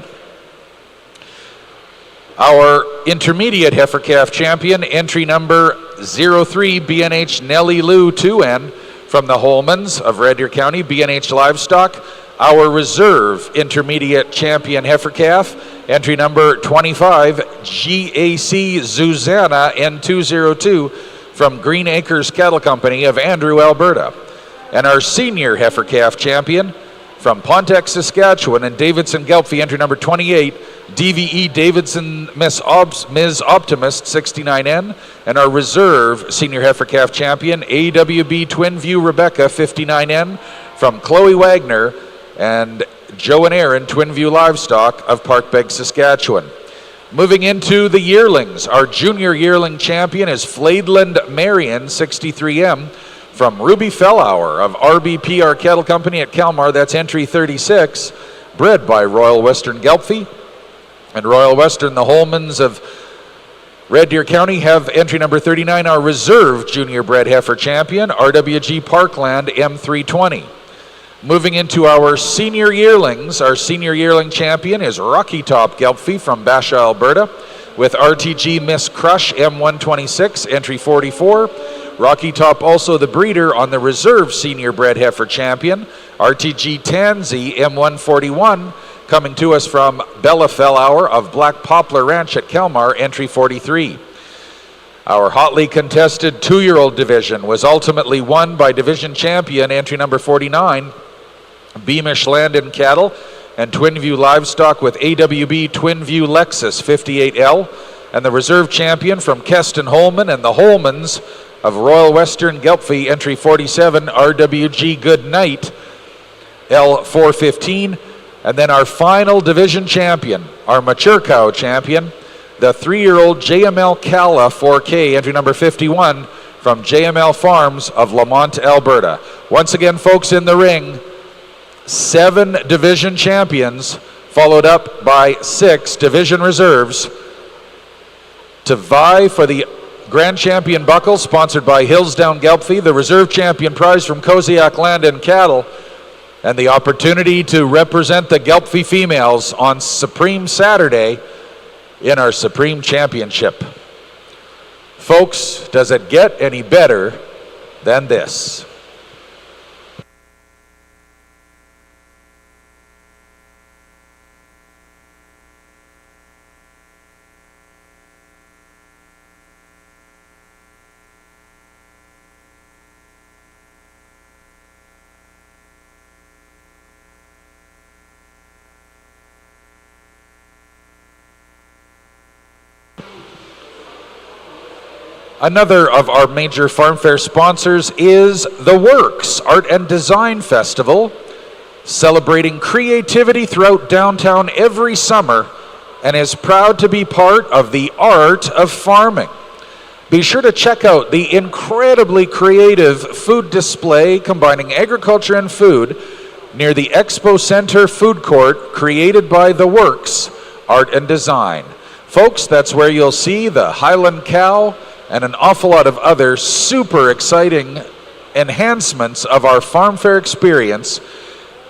Our intermediate heifer calf champion, entry number 03, BNH Nellie Lou 2N from the Holmans of Red Deer County, BNH Livestock. Our reserve intermediate champion heifer calf, entry number 25, GAC Zuzana N202 from Green Acres Cattle Company of Andrew, Alberta. And our senior heifer calf champion from Pontiac, Saskatchewan, and Davidson Gelbvieh, entry number 28, DVE Davidson Ms. Optimist 69N, and our reserve senior heifer calf champion, AWB Twin View Rebecca 59N from Chloe Wagner and Joe and Aaron Twin View Livestock of Parkbeg, Saskatchewan. Moving into the yearlings, our junior yearling champion is Flaidland Marion 63M from Ruby Fellauer of RBPR Cattle Company at Kalmar. That's entry 36, bred by Royal Western Gelbvieh. And Royal Western, the Holmans of Red Deer County, have entry number 39, our reserve junior bred heifer champion, RWG Parkland M320. Moving into our senior yearlings, our senior yearling champion is Rocky Top Gelbvieh from Basha, Alberta, with RTG Miss Crush M126, entry 44. Rocky Top also the breeder on the reserve senior bred heifer champion, RTG Tansy M141, coming to us from Bella Fellauer of Black Poplar Ranch at Kelmar, entry 43. Our hotly contested 2-year-old division was ultimately won by division champion, entry number 49, Beamish Land and Cattle and Twin View Livestock with AWB Twin View Lexus 58L, and the reserve champion from Keston Holman and the Holmans of Royal Western Gelbvieh, entry 47, RWG Good Night L415, and then our final division champion, our mature cow champion, the 3-year-old JML Calla 4K, entry number 51, from JML Farms of Lamont, Alberta. Once again, folks, in the ring, 7 division champions, followed up by 6 division reserves, to vie for the Grand Champion Buckle, sponsored by Hillsdown Gelbvieh, the Reserve Champion Prize from Kosiak Land and Cattle, and the opportunity to represent the Gelbvieh females on Supreme Saturday in our Supreme Championship. Folks, does it get any better than this? Another of our major Farm Fair sponsors is The Works Art and Design Festival, celebrating creativity throughout downtown every summer, and is proud to be part of the art of farming. Be sure to check out the incredibly creative food display combining agriculture and food near the Expo Center food court, created by The Works Art and Design. Folks, that's where you'll see the Highland cow and an awful lot of other super exciting enhancements of our Farm Fair experience,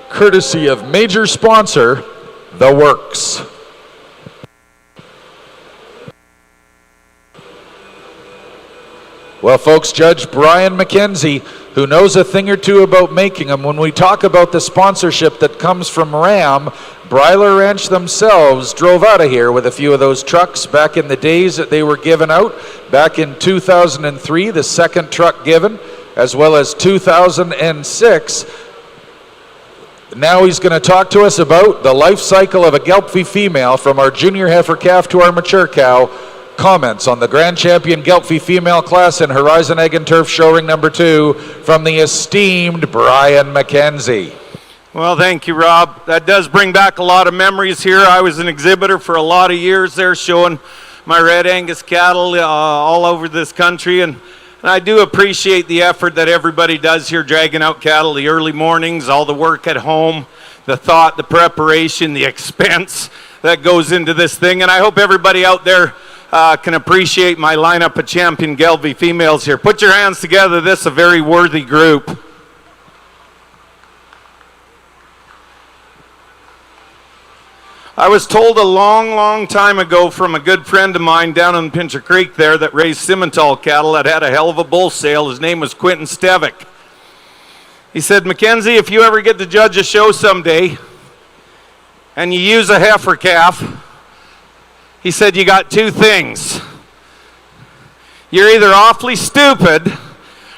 courtesy of major sponsor, The Works. Well, folks, Judge Brian McKenzie, who knows a thing or two about making them, when we talk about the sponsorship that comes from Ram, Breiler Ranch themselves drove out of here with a few of those trucks back in the days that they were given out. Back in 2003, the second truck given, as well as 2006. Now he's going to talk to us about the life cycle of a Gelbvieh female, from our junior heifer calf to our mature cow. Comments on the Grand Champion Gelbvieh female class in Horizon Egg and Turf Showring number 2 from the esteemed Brian McKenzie. Well, thank you, Rob. That does bring back a lot of memories here. I was an exhibitor for a lot of years there, showing my Red Angus cattle all over this country, and I do appreciate the effort that everybody does here, dragging out cattle, the early mornings, all the work at home, the thought, the preparation, the expense that goes into this thing, and I hope everybody out there can appreciate my lineup of champion Gelbvieh females here. Put your hands together. This is a very worthy group. I was told a long time ago from a good friend of mine down in Pincher Creek there that raised Simmental cattle that had a hell of a bull sale. His name was Quentin Stevick. He said, Mackenzie, if you ever get to judge a show someday and you use a heifer calf, he said, you got 2 things. You're either awfully stupid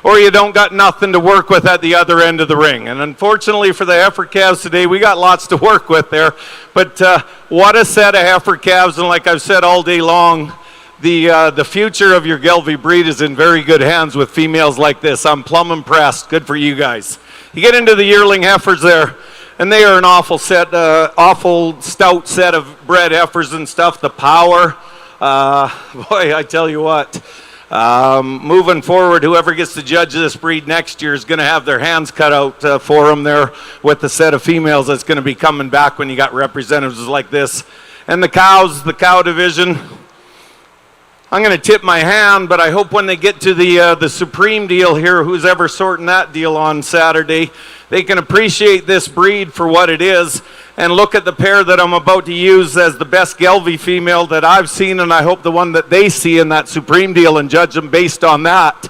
or you don't got nothing to work with at the other end of the ring. And unfortunately for the heifer calves today, we got lots to work with there. But what a set of heifer calves, and like I've said all day long, the future of your Gelbvieh breed is in very good hands with females like this. I'm plumb impressed. Good for you guys. You get into the yearling heifers there, and they are an awful stout set of bred heifers and stuff. The power, boy, I tell you what, moving forward, whoever gets to judge this breed next year is going to have their hands cut out for them there with the set of females that's going to be coming back when you got representatives like this. And the cows, the cow division, I'm going to tip my hand, but I hope when they get to the Supreme deal here, who's ever sorting that deal on Saturday, they can appreciate this breed for what it is and look at the pair that I'm about to use as the best Gelbvieh female that I've seen, and I hope the one that they see in that Supreme deal, and judge them based on that,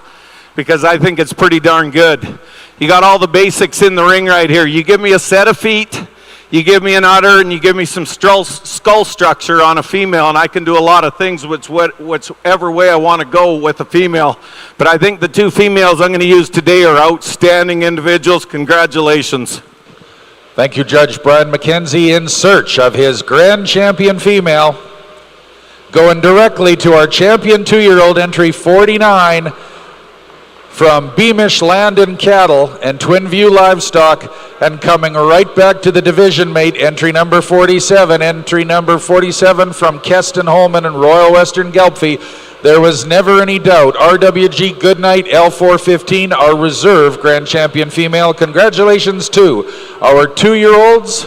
because I think it's pretty darn good. You got all the basics in the ring right here. You give me a set of feet, you give me an udder, and you give me some skull structure on a female, and I can do a lot of things whichever way I want to go with a female. But I think the two females I'm going to use today are outstanding individuals. Congratulations. Thank you, Judge Brian McKenzie, in search of his grand champion female. Going directly to our champion 2-year-old, entry 49, from Beamish Land and Cattle and Twin View Livestock, and coming right back to the division mate, entry number 47. Entry number 47 from Keston Holman and Royal Western Gelbvieh. There was never any doubt. RWG Goodnight L415, our reserve grand champion female. Congratulations to our 2-year-olds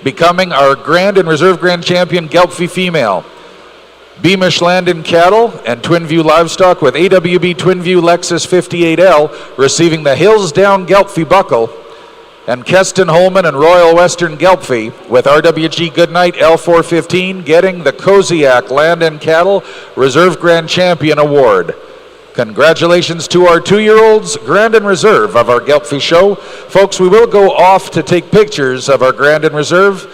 becoming our grand and reserve grand champion Gelbvieh female. Beamish Land and Cattle and Twin View Livestock with AWB Twin View Lexus 58L receiving the Hillsdown Gelbvieh buckle, and Keston Holman and Royal Western Gelbvieh with RWG Goodnight L415 getting the Koziak Land and Cattle Reserve Grand Champion Award. Congratulations to our 2-year-olds, Grand and Reserve of our Gelbvieh show. Folks, we will go off to take pictures of our Grand and Reserve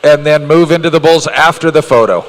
and then move into the bulls after the photo.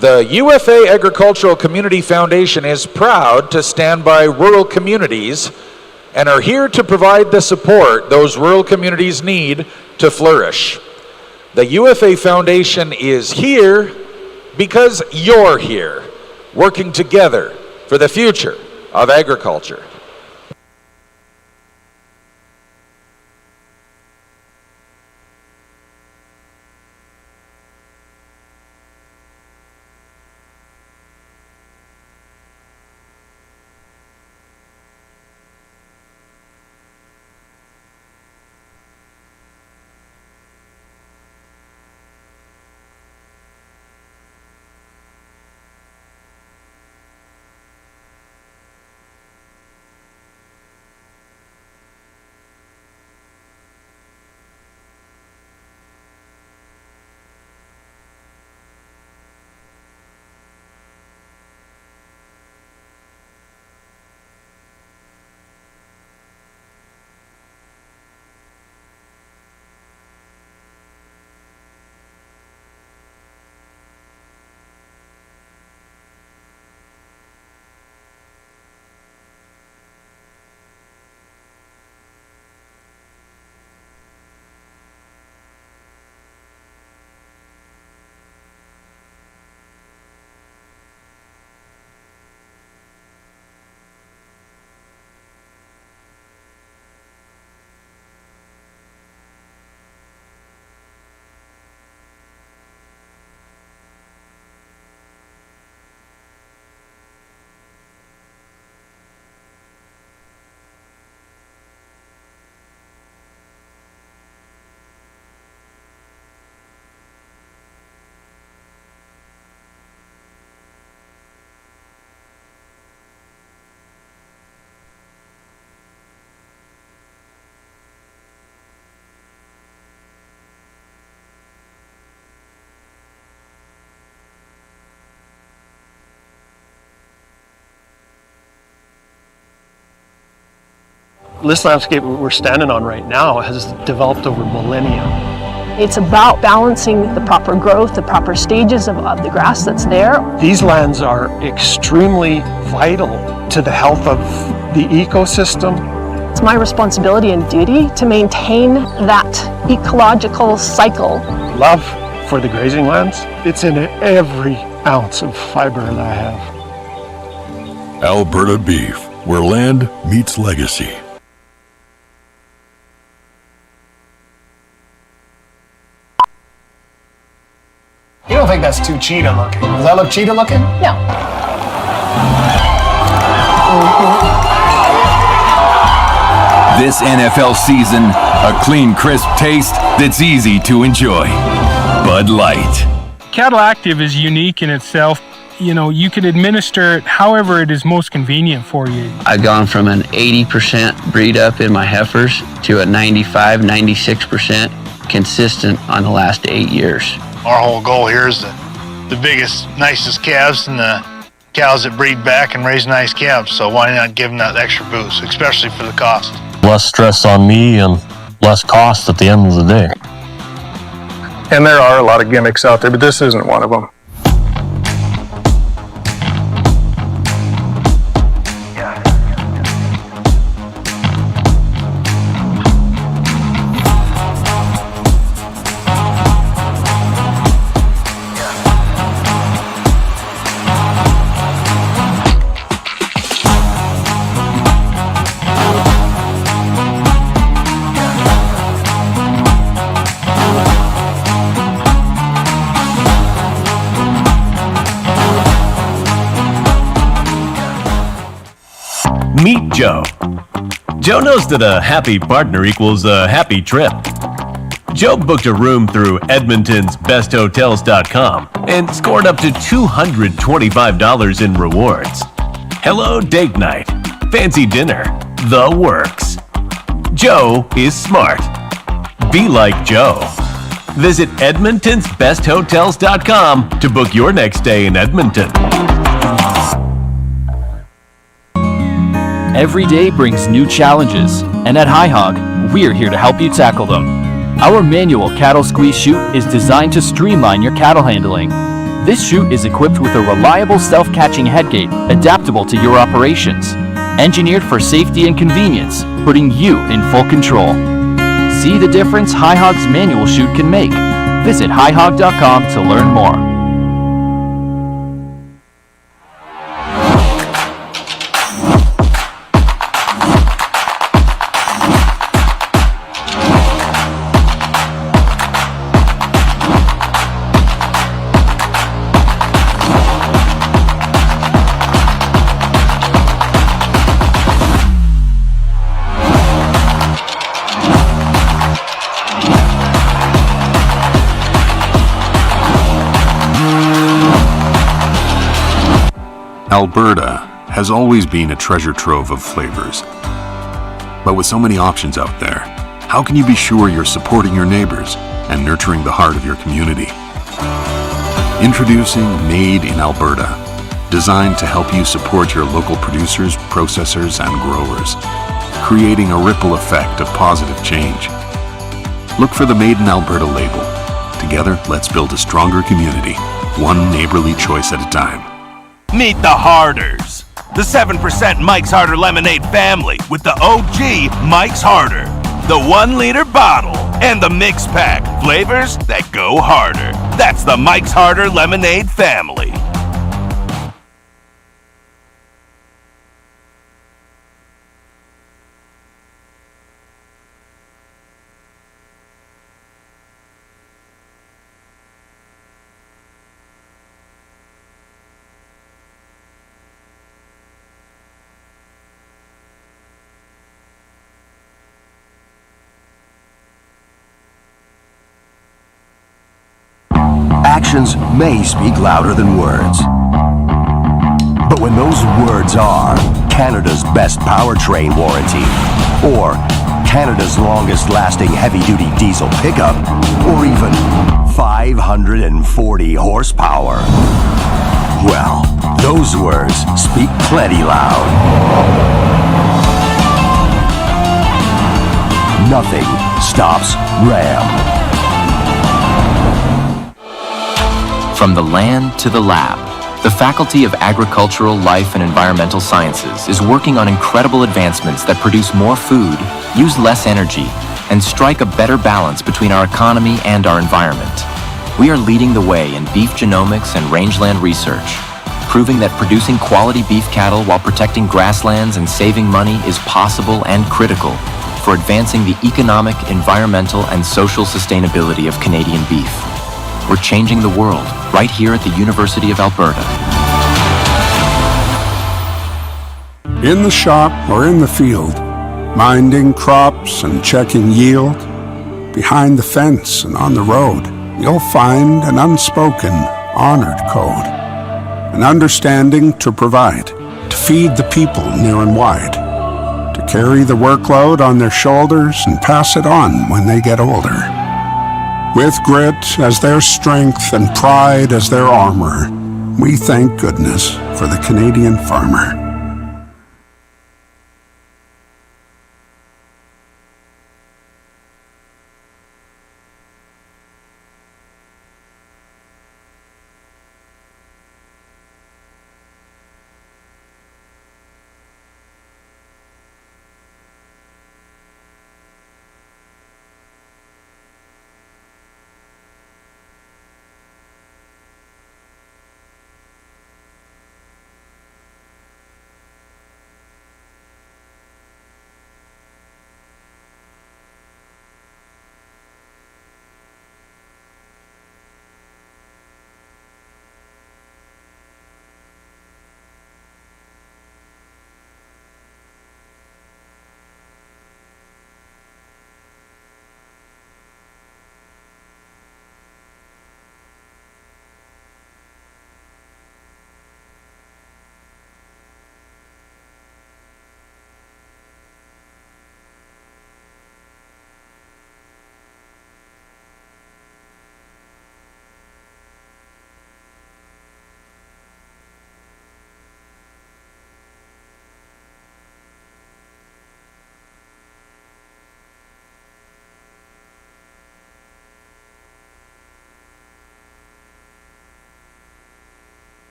The UFA Agricultural Community Foundation is proud to stand by rural communities and are here to provide the support those rural communities need to flourish. The UFA Foundation is here because you're here, working together for the future of agriculture. This landscape we're standing on right now has developed over millennia. It's about balancing the proper growth, the proper stages of the grass that's there. These lands are extremely vital to the health of the ecosystem. It's my responsibility and duty to maintain that ecological cycle. Love for the grazing lands, it's in every ounce of fiber that I have. Alberta Beef, where land meets legacy. You don't think that's too cheetah looking? Does that look cheetah looking? No. This NFL season, a clean, crisp taste that's easy to enjoy. Bud Light. Cattle Active is unique in itself. You know, you can administer it however it is most convenient for you. I've gone from an 80% breed up in my heifers to a 95, 96% consistent on the last 8 years. Our whole goal here is the biggest, nicest calves and the cows that breed back and raise nice calves. So why not give them that extra boost, especially for the cost? Less stress on me and less cost at the end of the day. And there are a lot of gimmicks out there, but this isn't one of them. Meet Joe. Joe knows that a happy partner equals a happy trip. Joe booked a room through Edmonton's besthotels.com and scored up to $225 in rewards. Hello date night, fancy dinner, the works. Joe is smart. Be like Joe. Visit edmontonsbesthotels.com to book your next stay in Edmonton. Every day brings new challenges, and at High Hog, we're here to help you tackle them. Our manual cattle squeeze chute is designed to streamline your cattle handling. This chute is equipped with a reliable self-catching headgate adaptable to your operations, engineered for safety and convenience, putting you in full control. See the difference High Hog's manual chute can make. Visit highhog.com to learn more. Alberta has always been a treasure trove of flavors. But with so many options out there, how can you be sure you're supporting your neighbors and nurturing the heart of your community? Introducing Made in Alberta, designed to help you support your local producers, processors, and growers, creating a ripple effect of positive change. Look for the Made in Alberta label. Together, let's build a stronger community, one neighborly choice at a time. Meet the Harders, the 7% Mike's Harder lemonade family with the OG Mike's Harder, the 1-liter bottle, and the mix pack flavors that go harder. That's the Mike's Harder lemonade family. Actions may speak louder than words. But when those words are Canada's best powertrain warranty, or Canada's longest lasting heavy-duty diesel pickup, or even 540 horsepower, well, those words speak plenty loud. nothing stops Ram. From the land to the lab, the Faculty of Agricultural, Life and Environmental Sciences is working on incredible advancements that produce more food, use less energy, and strike a better balance between our economy and our environment. We are leading the way in beef genomics and rangeland research, proving that producing quality beef cattle while protecting grasslands and saving money is possible and critical for advancing the economic, environmental, and social sustainability of Canadian beef. We're changing the world right here at the University of Alberta. In the shop or in the field, minding crops and checking yield, behind the fence and on the road, you'll find an unspoken, honored code. An understanding to provide, to feed the people near and wide, to carry the workload on their shoulders and pass it on when they get older. With grit as their strength and pride as their armor, we thank goodness for the Canadian farmer.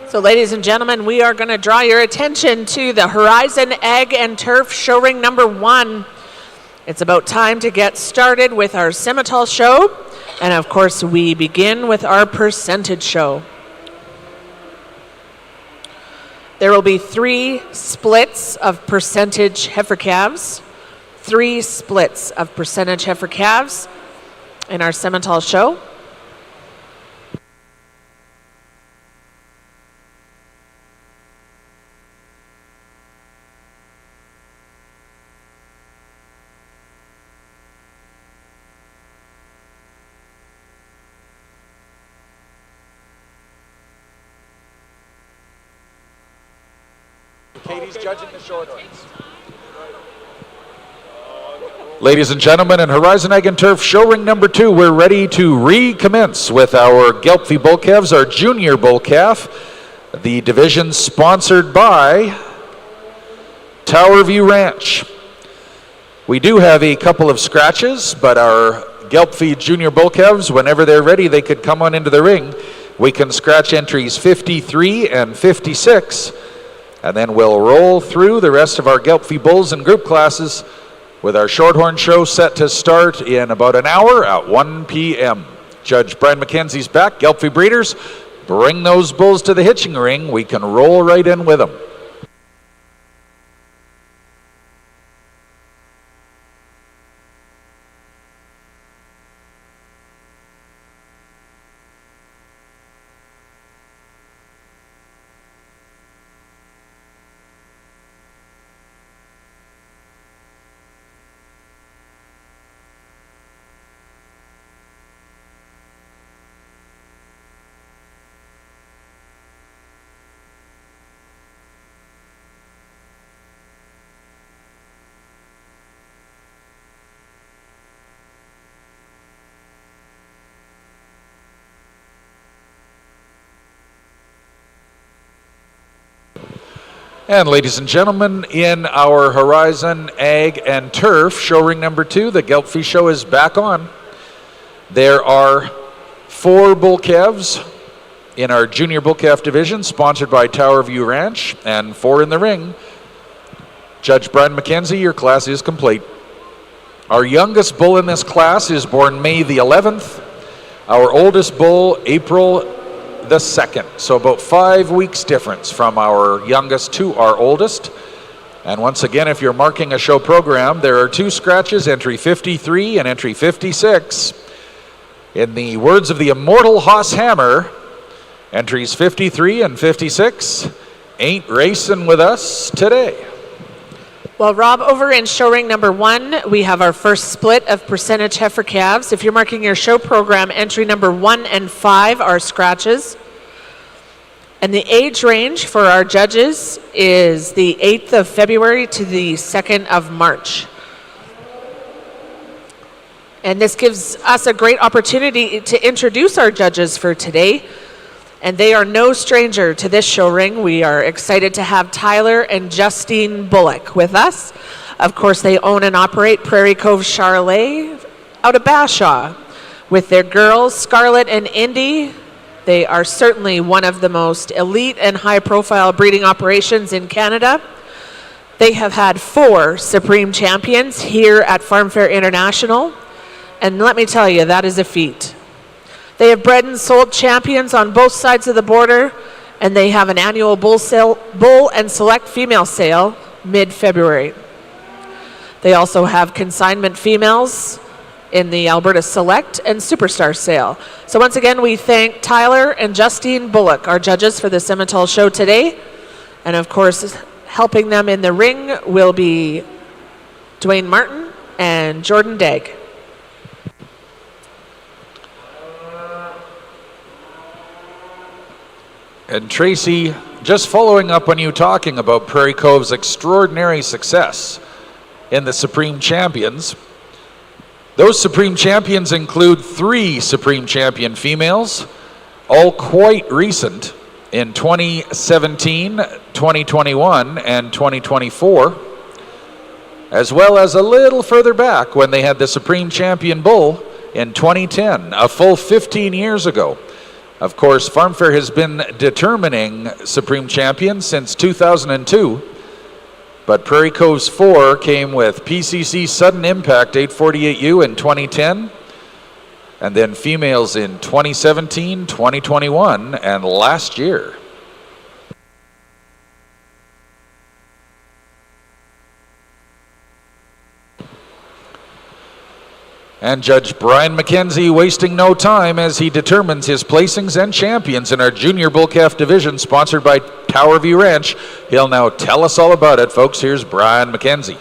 So ladies and gentlemen, we are going to draw your attention to the Horizon Ag and Turf Show Ring number 1. It's about time to get started with our Simmental show. And of course, we begin with our percentage show. There will be 3 splits of percentage heifer calves. 3 splits of percentage heifer calves in our Simmental show. Katie's judging the shorthorns. Ladies and gentlemen, in Horizon Ag and Turf Show Ring number 2, we're ready to recommence with our Gelbvieh bull calves, our junior bull calf. The division sponsored by Towerview Ranch. We do have a couple of scratches, but our Gelbvieh junior bull calves, whenever they're ready, they could come on into the ring. We can scratch entries 53 and 56. And then we'll roll through the rest of our Gelbvieh bulls and group classes with our Shorthorn show set to start in about an hour at 1 p.m. Judge Brian McKenzie's back. Gelbvieh breeders, bring those bulls to the hitching ring. We can roll right in with them. And ladies and gentlemen, in our Horizon Ag and Turf Show Ring number 2, the Gelbvieh show is back on. There are 4 bull calves in our junior bull calf division, sponsored by Towerview Ranch, and 4 in the ring. Judge Brian McKenzie, your class is complete. Our youngest bull in this class is born May the 11th. Our oldest bull, April the 2nd. So about 5 weeks difference from our youngest to our oldest. And once again, if you're marking a show program, there are 2 scratches, entry 53 and entry 56. In the words of the immortal Hoss Hammer, entries 53 and 56 ain't racing with us today. Well, Rob, over in show ring number 1, we have our first split of percentage heifer calves. If you're marking your show program, entry number 1 and 5 are scratches. And the age range for our judges is the 8th of February to the 2nd of March. And this gives us a great opportunity to introduce our judges for today. And they are no stranger to this show ring. We are excited to have Tyler and Justine Bullock with us. Of course, they own and operate Prairie Cove Charolais out of Bashaw. With their girls, Scarlett and Indy, they are certainly one of the most elite and high-profile breeding operations in Canada. They have had 4 Supreme Champions here at FARMFAIR International. And let me tell you, that is a feat. They have bred and sold champions on both sides of the border, and they have an annual bull and select female sale mid-February. They also have consignment females in the Alberta Select and Superstar sale. So once again, we thank Tyler and Justine Bullock, our judges for the Simmental show today. And of course, helping them in the ring will be Dwayne Martin and Jordan Dagg. And Tracy, just following up on you talking about Prairie Cove's extraordinary success in the Supreme Champions, those Supreme Champions include 3 Supreme Champion females, all quite recent in 2017, 2021, and 2024, as well as a little further back when they had the Supreme Champion bull in 2010, a full 15 years ago. Of course, FARMFAIR has been determining Supreme Champion since 2002, but Prairie Coves 4 came with PCC Sudden Impact 848U in 2010, and then females in 2017, 2021, and last year. And Judge Brian McKenzie wasting no time as he determines his placings and champions in our Junior Bull Calf Division, sponsored by Towerview Ranch. He'll now tell us all about it, folks. Here's Brian McKenzie.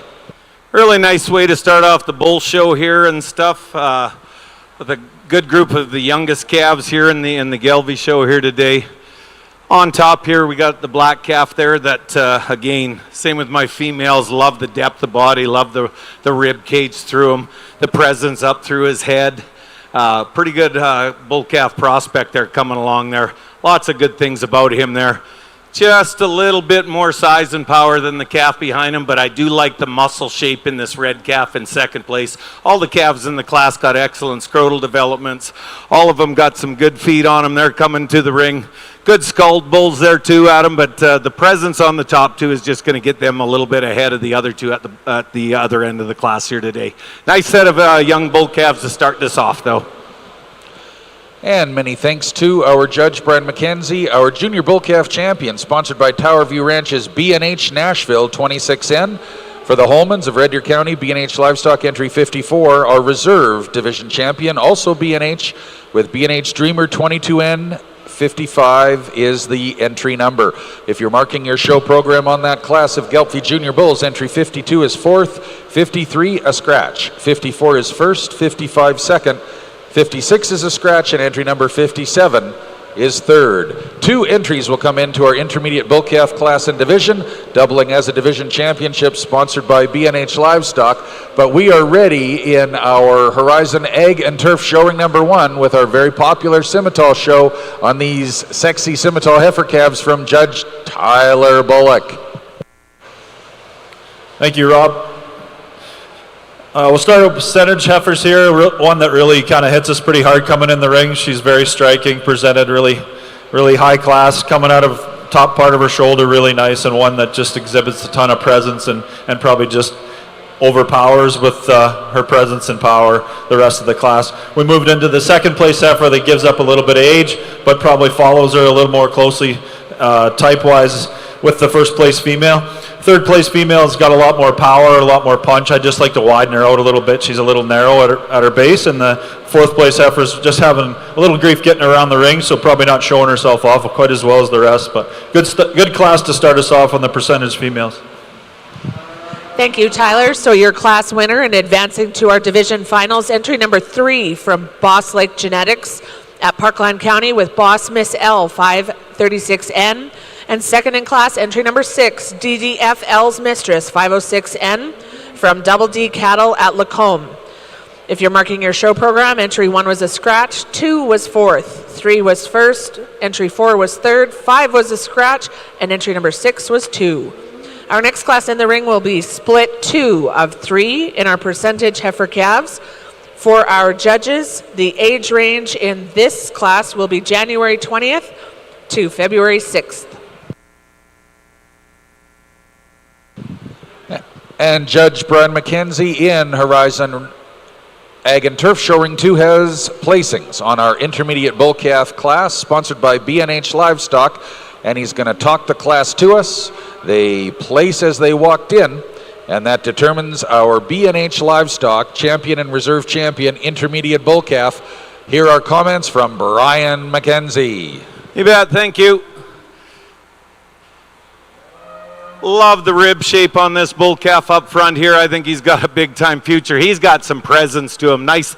Really nice way to start off the bull show here and stuff. With a good group of the youngest calves here in the Gelbvieh show here today. On top here we got the black calf there that again, same with my females, love the depth of body, love the rib cage through him, the presence up through his head. Pretty good bull calf prospect there coming along there. Lots of good things about him there. Just a little bit more size and power than the calf behind him, but I do like the muscle shape in this red calf in second place. All the calves in the class got excellent scrotal developments. All of them got some good feet on them. They're coming to the ring. Good skulled bulls there too, Adam, but the presence on the top two is just going to get them a little bit ahead of the other two at the other end of the class here today. Nice set of young bull calves to start this off, though. And many thanks to our Judge Brian McKenzie, our Junior Bull Calf Champion, sponsored by Towerview Ranch's B&H Nashville 26N. For the Holmans of Red Deer County, B&H Livestock entry 54, our Reserve Division Champion, also B&H, with B&H Dreamer 22N. 55 is the entry number. If you're marking your show program on that class of Gelbvieh Junior Bulls, entry 52 is fourth, 53 a scratch, 54 is first, 55 second, 56 is a scratch, and entry number 57 is third. 2 entries will come into our intermediate bull calf class and division, doubling as a division championship sponsored by B&H Livestock. But we are ready in our Horizon Egg and Turf showing number 1 with our very popular Simmental show on these sexy Simmental heifer calves from Judge Tyler Bullock. Thank you, Rob. We'll start with percentage heifers here. One that really kind of hits us pretty hard coming in the ring. She's very striking, presented really high class, coming out of top part of her shoulder, really nice, and one that just exhibits a ton of presence and probably just overpowers with her presence and power the rest of the class. We moved into the second place heifer that gives up a little bit of age, but probably follows her a little more closely type-wise with the first place female. Third place female has got a lot more power, a lot more punch. I just like to widen her out a little bit. She's a little narrow at her base, and the fourth place heifer's just having a little grief getting around the ring, so probably not showing herself off quite as well as the rest, but good class to start us off on the percentage females. Thank you, Tyler. So your class winner and advancing to our division finals, entry number 3 from Boss Lake Genetics at Parkland County with Boss Miss L 536N. And second in class, entry number 6, DDFL's Mistress 506N from Double D Cattle at Lacombe. If you're marking your show program, entry 1 was a scratch, 2 was fourth, 3 was first, entry 4 was third, 5 was a scratch, and entry number 6 was 2. Our next class in the ring will be split 2 of 3 in our percentage heifer calves. For our judges, the age range in this class will be January 20th to February 6th. And Judge Brian McKenzie in Horizon Ag and Turf Showing 2 has placings on our intermediate bull calf class, sponsored by B&H Livestock, and he's going to talk the class to us. They place as they walked in, and that determines our B&H Livestock champion and reserve champion intermediate bull calf. Here are comments from Brian McKenzie. You bet, thank you. Love the rib shape on this bull calf up front here. I think he's got a big time future. He's got some presence to him. Nice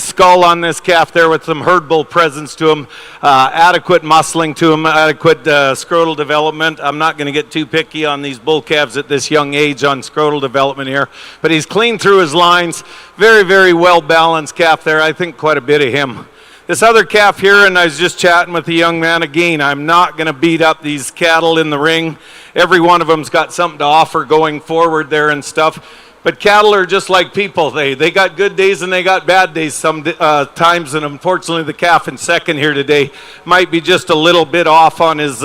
skull on this calf there with some herd bull presence to him. Adequate muscling to him, adequate scrotal development. I'm not going to get too picky on these bull calves at this young age on scrotal development here, but he's clean through his lines. Very, very well balanced calf there. I think quite a bit of him. This other calf here, and I was just chatting with the young man again, I'm not going to beat up these cattle in the ring. Every one of them's got something to offer going forward there and stuff. But cattle are just like people. They got good days and they got bad days sometimes, and unfortunately the calf in second here today might be just a little bit off on his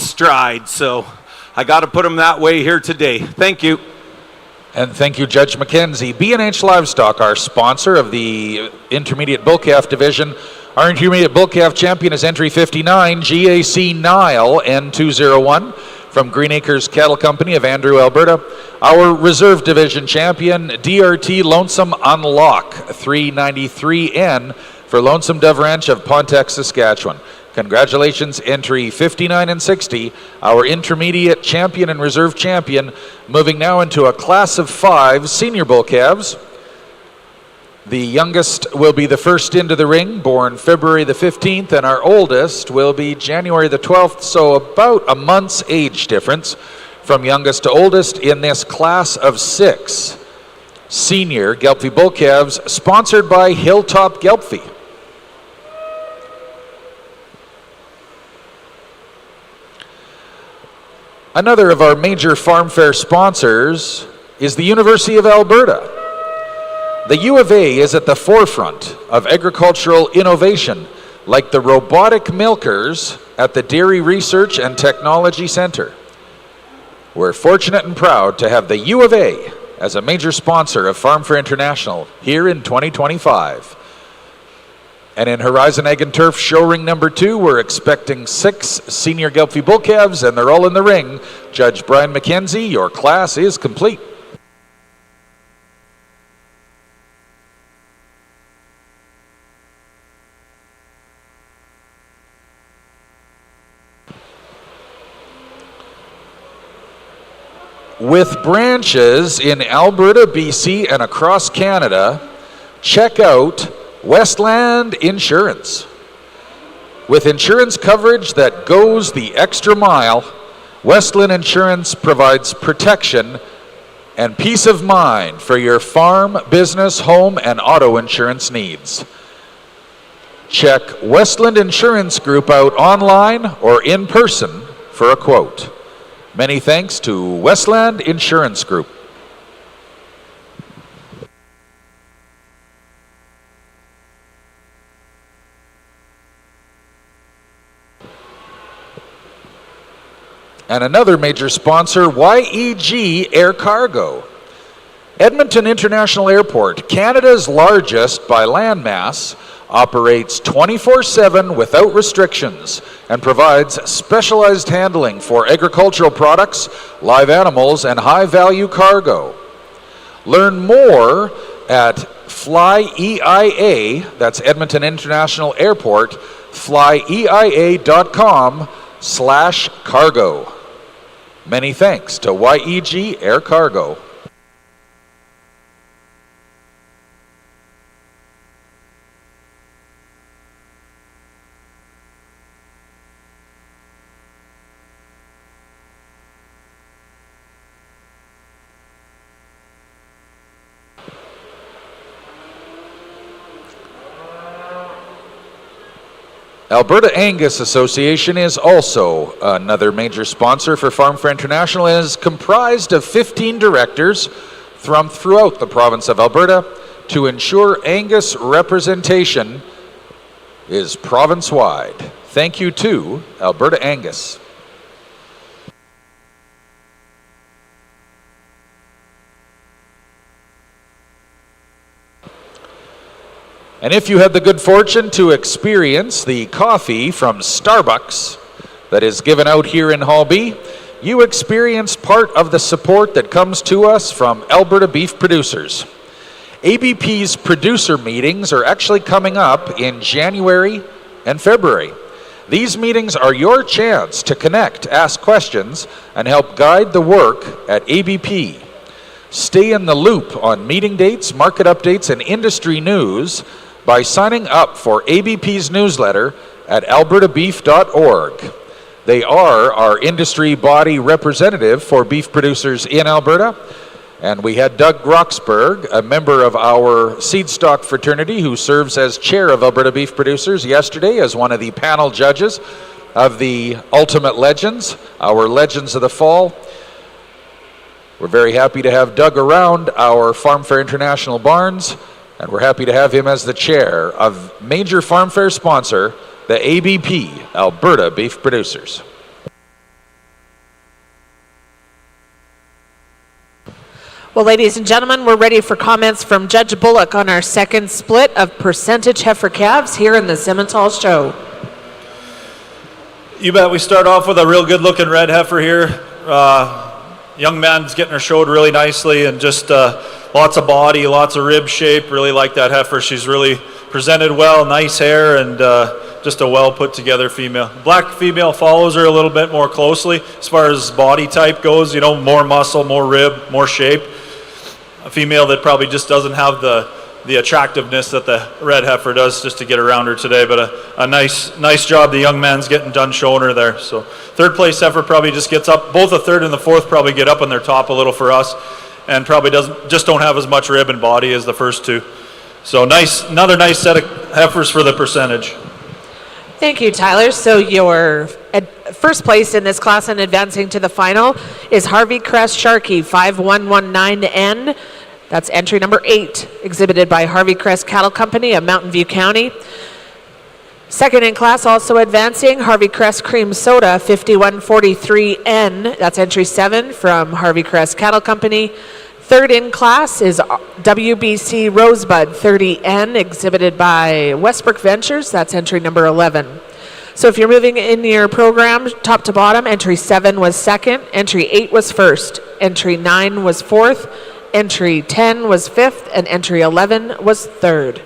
stride. So I got to put him that way here today. Thank you. And thank you, Judge McKenzie. B&H Livestock, our sponsor of the Intermediate Bull Calf Division. Our Intermediate Bull Calf champion is entry 59, GAC Nile N201 from Green Acres Cattle Company of Andrew, Alberta. Our Reserve Division champion, DRT Lonesome Unlock 393N for Lonesome Dove Ranch of Pontiac, Saskatchewan. Congratulations, entry 59 and 60, our intermediate champion and reserve champion, moving now into a class of 5 senior bull calves. The youngest will be the first into the ring, born February the 15th, and our oldest will be January the 12th, so about a month's age difference from youngest to oldest in this class of 6 senior Gelbvieh bull calves, sponsored by Hilltop Gelbvieh. Another of our major farm fair sponsors is the University of Alberta. The U of A is at the forefront of agricultural innovation, like the robotic milkers at the Dairy Research and Technology Center. We're fortunate and proud to have the U of A as a major sponsor of Farm Fair International here in 2025. And in Horizon Ag and Turf Show Ring number 2, we're expecting 6 senior Gelbvieh bull calves, and they're all in the ring. Judge Brian McKenzie, your class is complete. With branches in Alberta, BC, and across Canada, check out Westland Insurance. With insurance coverage that goes the extra mile, Westland Insurance provides protection and peace of mind for your farm, business, home, and auto insurance needs. Check Westland Insurance Group out online or in person for a quote. Many thanks to Westland Insurance Group. And another major sponsor, YEG Air Cargo. Edmonton International Airport, Canada's largest by landmass, operates 24/7 without restrictions and provides specialized handling for agricultural products, live animals, and high-value cargo. Learn more at FlyEIA, that's Edmonton International Airport, flyeia.com/cargo. Many thanks to YEG Air Cargo. Alberta Angus Association is also another major sponsor for Farm Fair International and is comprised of 15 directors from throughout the province of Alberta to ensure Angus representation is province-wide. Thank you to Alberta Angus. And if you had the good fortune to experience the coffee from Starbucks that is given out here in Hall B, you experienced part of the support that comes to us from Alberta beef producers. ABP's producer meetings are actually coming up in January and February. These meetings are your chance to connect, ask questions, and help guide the work at ABP. Stay in the loop on meeting dates, market updates, and industry news by signing up for ABP's newsletter at albertabeef.org. They are our industry body representative for beef producers in Alberta. And we had Doug Roxburgh, a member of our seed stock fraternity who serves as chair of Alberta Beef Producers, yesterday as one of the panel judges of the Ultimate Legends, our Legends of the Fall. We're very happy to have Doug around our Farm Fair International barns, and we're happy to have him as the chair of major Farm Fair sponsor, the ABP, Alberta Beef Producers. Well, ladies and gentlemen, we're ready for comments from Judge Bullock on our second split of percentage heifer calves here in the Simmental Show. You bet. We start off with a real good looking red heifer here. Young man's getting her showed really nicely, and just lots of body, lots of rib shape. Really like that heifer. She's really presented well, nice hair, and just a well put together female. Black female follows her a little bit more closely as far as body type goes, you know, more muscle, more rib, more shape. A female that probably just doesn't have the attractiveness that the red heifer does, just to get around her today, but a nice job the young man's getting done showing her there. So third place heifer probably just gets up, both the third and the fourth probably get up on their top a little for us, and probably don't have as much rib and body as the first two. So another nice set of heifers for the percentage. Thank you, Tyler. So your first place in this class and advancing to the final is Harvey Crest Sharkey 5119N. That's entry number 8, exhibited by Harvey Crest Cattle Company of Mountain View County. Second in class, also advancing, Harvey Crest Cream Soda 5143N. That's entry 7 from Harvey Crest Cattle Company. Third in class is WBC Rosebud 30N, exhibited by Westbrook Ventures. That's entry number 11. So if you're moving in your program top to bottom, entry 7 was second, entry 8 was first, entry 9 was fourth, entry 10 was fifth, and entry 11 was third.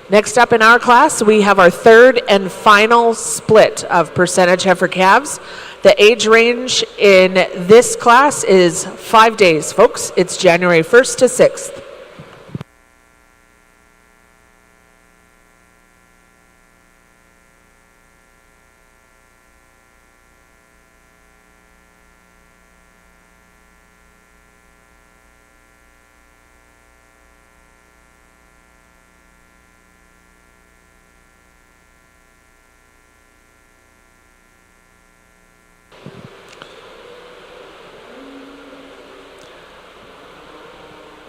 Next up in our class, we have our third and final split of percentage heifer calves. The age range in this class is 5 days, folks. It's January 1st to 6th.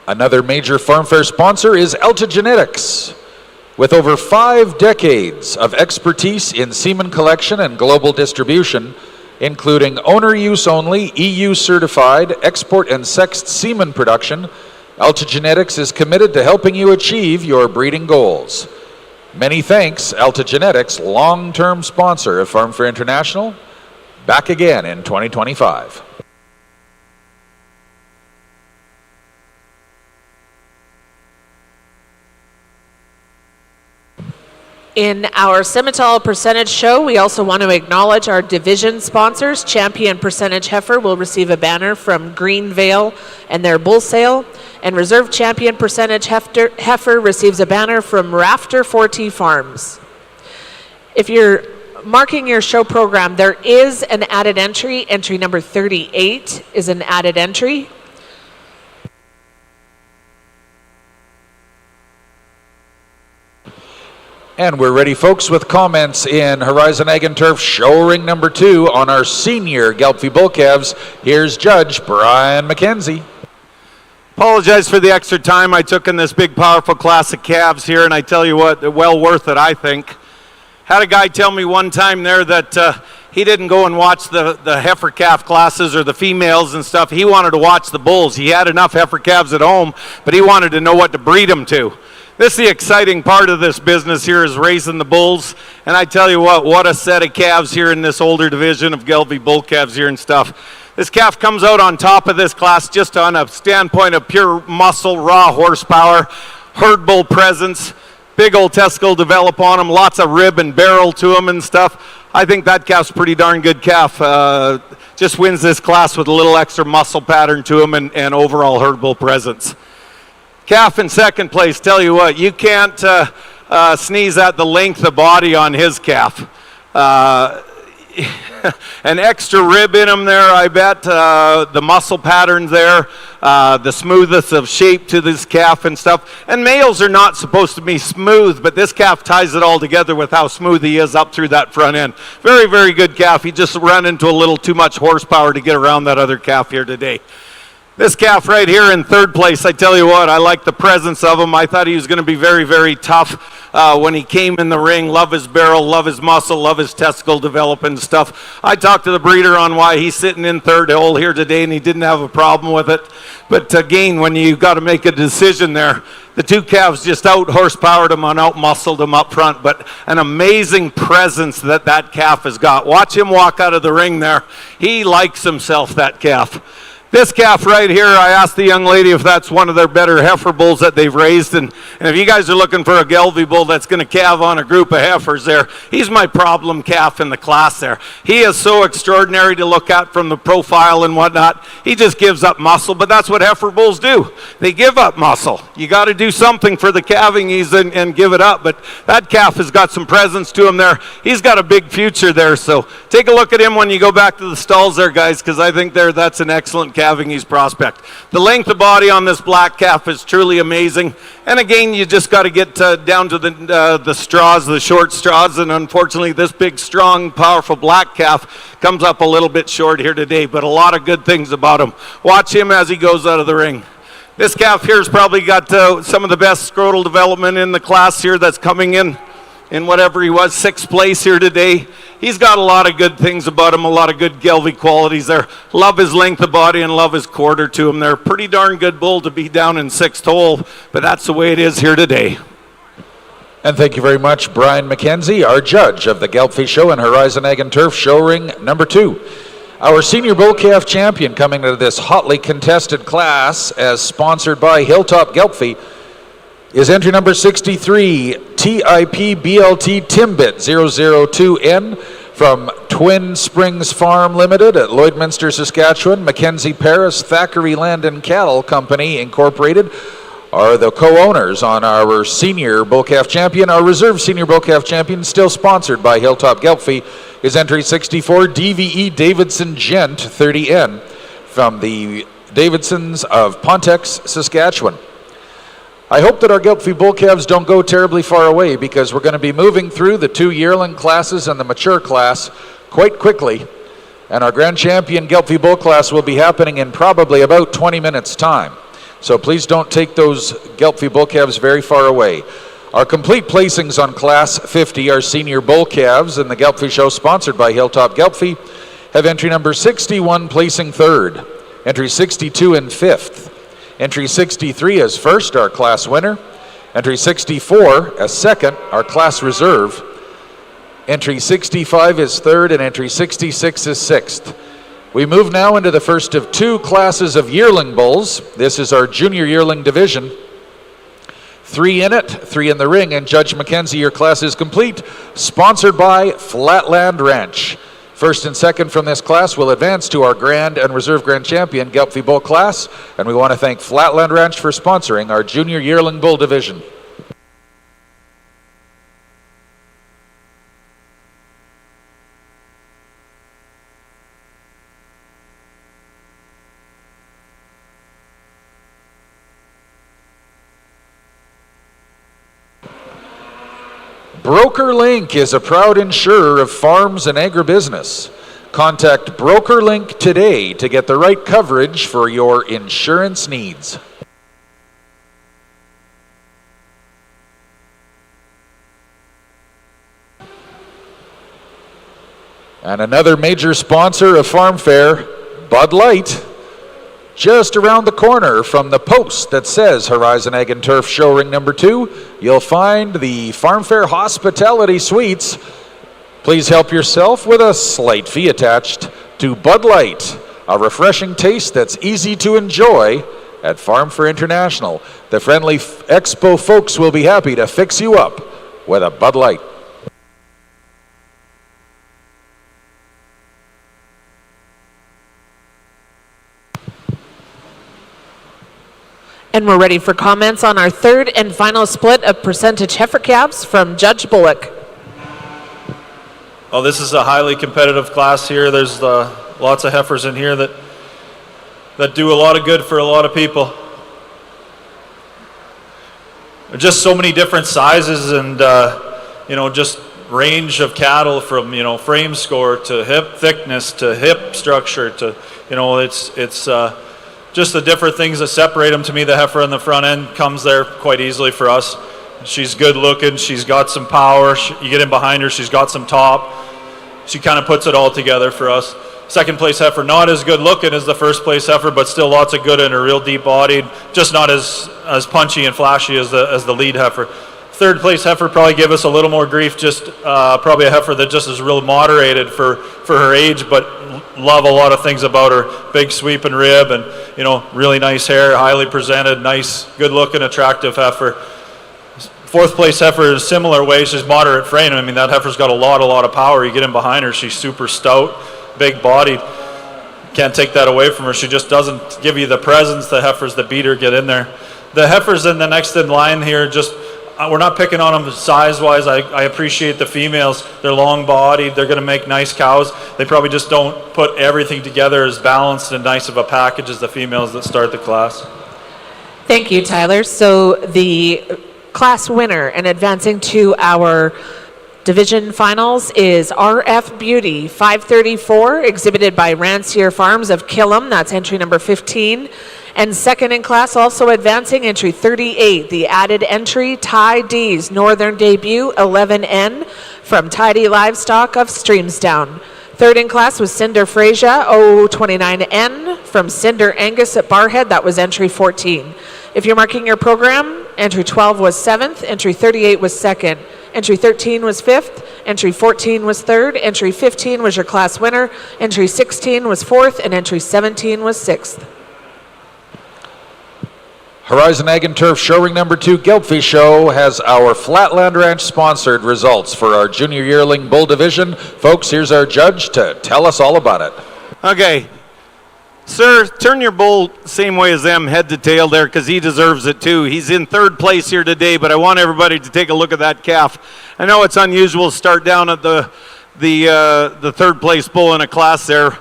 Another major Farm Fair sponsor is Alta Genetics. With over 5 decades of expertise in semen collection and global distribution, including owner use only, EU certified, export and sexed semen production, Alta Genetics is committed to helping you achieve your breeding goals. Many thanks, Alta Genetics, long-term sponsor of Farm Fair International. Back again in 2025. In our Simmental Percentage Show, we also want to acknowledge our division sponsors. Champion Percentage Heifer will receive a banner from Greenvale and their bull sale, and Reserve Champion Percentage Heifer receives a banner from Rafter 4T Farms. If you're marking your show program, there is an added entry. Entry number 38 is an added entry. And we're ready, folks, with comments in Horizon Ag and Turf show ring number 2 on our senior Gelbvieh bull calves. Here's Judge Brian McKenzie. Apologize for the extra time I took in this big, powerful class of calves here, and I tell you what, they're well worth it, I think. Had a guy tell me one time there that he didn't go and watch the heifer calf classes or the females and stuff. He wanted to watch the bulls. He had enough heifer calves at home, but he wanted to know what to breed them to. This is the exciting part of this business here, is raising the bulls. And I tell you what a set of calves here in this older division of Gelbvieh bull calves here and stuff. This calf comes out on top of this class just on a standpoint of pure muscle, raw horsepower, herd bull presence, big old testicle develop on them, lots of rib and barrel to them and stuff. I think that calf's a pretty darn good calf. Just wins this class with a little extra muscle pattern to him and overall herd bull presence. Calf in second place, tell you what, you can't sneeze at the length of body on his calf. An extra rib in him there, I bet. The muscle patterns there, the smoothest of shape to this calf and stuff. And males are not supposed to be smooth, but this calf ties it all together with how smooth he is up through that front end. Very, very good calf. He just ran into a little too much horsepower to get around that other calf here today. This calf right here in third place, I tell you what, I like the presence of him. I thought he was going to be very, very tough when he came in the ring. Love his barrel, love his muscle, love his testicle development stuff. I talked to the breeder on why he's sitting in third hole here today, and he didn't have a problem with it. But again, when you got to make a decision there, the two calves just out-horsepowered him and out-muscled him up front, but an amazing presence that calf has got. Watch him walk out of the ring there. He likes himself, that calf. This calf right here, I asked the young lady if that's one of their better heifer bulls that they've raised, and if you guys are looking for a Gelbvieh bull that's going to calve on a group of heifers there, he's my problem calf in the class there. He is so extraordinary to look at from the profile and whatnot. He just gives up muscle, but that's what heifer bulls do. They give up muscle. You got to do something for the calving and give it up, but that calf has got some presence to him there. He's got a big future there, so take a look at him when you go back to the stalls there, guys, because I think that's an excellent calving he's prospect. The length of body on this black calf is truly amazing, and again, you just got to get down to the straws, the short straws, and unfortunately this big, strong, powerful black calf comes up a little bit short here today, but a lot of good things about him. Watch him as he goes out of the ring. This calf here has probably got some of the best scrotal development in the class here that's coming in whatever he was, 6th place here today. He's got a lot of good things about him, a lot of good Gelbvieh qualities there. Love his length of body and love his quarter to him there. Pretty darn good bull to be down in 6th hole, but that's the way it is here today. And thank you very much, Brian McKenzie, our judge of the Gelbvieh Show and Horizon Ag and Turf Show Ring number 2. Our senior bull calf champion coming to this hotly contested class as sponsored by Hilltop Gelbvieh is entry number 63, TIP BLT Timbit 002N from Twin Springs Farm Limited at Lloydminster, Saskatchewan. Mackenzie Paris Thackeray Land and Cattle Company Incorporated are the co-owners on our senior bull calf champion. Our reserve senior bull calf champion, still sponsored by Hilltop Gelbvieh, is entry 64, DVE Davidson Gent 30N from the Davidsons of Pontex, Saskatchewan. I hope that our Gelbvieh bull calves don't go terribly far away, because we're going to be moving through the 2 yearling classes and the mature class quite quickly, and our grand champion Gelbvieh bull class will be happening in probably about 20 minutes time. So please don't take those Gelbvieh bull calves very far away. Our complete placings on class 50, our senior bull calves in the Gelbvieh Show sponsored by Hilltop Gelbvieh, have entry number 61 placing 3rd, entry 62 in 5th. Entry 63 as first, our class winner. Entry 64 as second, our class reserve. Entry 65 is third, and entry 66 is 6th. We move now into the first of 2 classes of yearling bulls. This is our junior yearling division. 3 in it, 3 in the ring, and Judge McKenzie, your class is complete. Sponsored by Flatland Ranch. First and second from this class will advance to our grand and reserve grand champion Gelbvieh bull class, and we want to thank Flatland Ranch for sponsoring our junior yearling bull division. BrokerLink is a proud insurer of farms and agribusiness. Contact BrokerLink today to get the right coverage for your insurance needs. And another major sponsor of FARMFAIR, Bud Light. Just around the corner from the post that says Horizon Ag and Turf Show Ring number 2, you'll find the FARMFAIR Hospitality Suites. Please help yourself with a slight fee attached to Bud Light, a refreshing taste that's easy to enjoy at FARMFAIR International. The friendly Expo folks will be happy to fix you up with a Bud Light. And we're ready for comments on our third and final split of percentage heifer calves from Judge Bullock. Oh, this is a highly competitive class here. There's lots of heifers in here that do a lot of good for a lot of people. There's just so many different sizes and just range of cattle from frame score to hip thickness to hip structure to it's just the different things that separate them. To me, the heifer on the front end comes there quite easily for us. She's good looking, she's got some power, you get in behind her, she's got some top. She kind of puts it all together for us. Second place heifer, not as good looking as the first place heifer, but still lots of good in her, real deep bodied, just not as punchy and flashy as the lead heifer. Third place heifer probably give us a little more grief, just probably a heifer that just is real moderated for her age, but love a lot of things about her. Big sweeping rib and, you know, really nice hair, highly presented, nice, good looking, attractive heifer. Fourth place heifer is similar way, she's moderate frame. I mean, that heifer's got a lot of power. You get in behind her, she's super stout, big bodied. Can't take that away from her. She just doesn't give you the presence the heifers that beat her get in there. The heifers in the next in line here, just we're not picking on them size-wise. I appreciate the females. They're long-bodied. They're going to make nice cows. They probably just don't put everything together as balanced and nice of a package as the females that start the class. Thank you, Tyler. So the class winner and advancing to our division finals is RF Beauty 534, exhibited by Rancier Farms of Killam. That's entry number 15. And second in class, also advancing, entry 38, the added entry, Ty D's Northern Debut 11N from Tidy Livestock of Streamsdown. Third in class was Cinder Frasia 029N from Cinder Angus at Barhead. That was entry 14. If you're marking your program, entry 12 was 7th, entry 38 was 2nd, entry 13 was 5th, entry 14 was 3rd, entry 15 was your class winner, entry 16 was 4th, and entry 17 was 6th. Horizon Ag and Turf Show Ring number 2 Gelbvieh Show has our Flatland Ranch sponsored results for our junior yearling bull division. Folks, here's our judge to tell us all about it. Okay. Sir, turn your bull same way as them, head to tail there, because he deserves it too. He's in third place here today, but I want everybody to take a look at that calf. I know it's unusual to start down at the third place bull in a class there,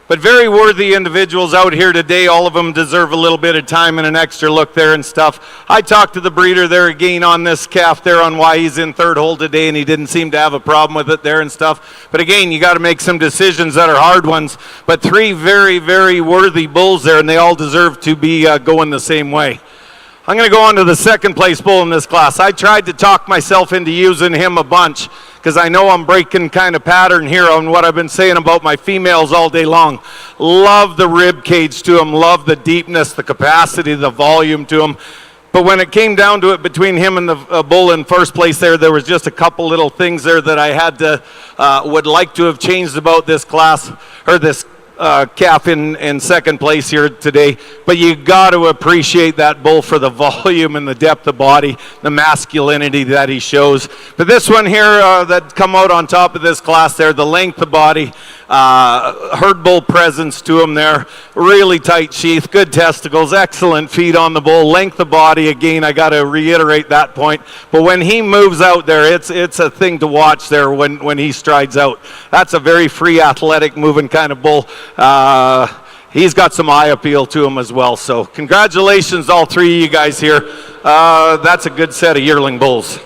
but very worthy individuals out here today. All of them deserve a little bit of time and an extra look there and stuff. I talked to the breeder there again on this calf there on why he's in third hole today, and he didn't seem to have a problem with it there and stuff. But again, you got to make some decisions that are hard ones. But three very, very worthy bulls there, and they all deserve to be going the same way. I'm going to go on to the second place bull in this class. I tried to talk myself into using him a bunch because I know I'm breaking kind of pattern here on what I've been saying about my females all day long. Love the rib cage to them, love the deepness, the capacity, the volume to them. But when it came down to it between him and the bull in first place there was just a couple little things there that I had to, would like to have changed about this class, or this calf in second place here today. But you got to appreciate that bull for the volume and the depth of body, the masculinity that he shows. But this one here that come out on top of this class there, the length of body, herd bull presence to him there, really tight sheath, good testicles, excellent feet on the bull, length of body. Again, I got to reiterate that point. But when he moves out there, it's a thing to watch there when he strides out. That's a very free, athletic, moving kind of bull. He's got some eye appeal to him as well. So congratulations, all three of you guys here. That's a good set of yearling bulls.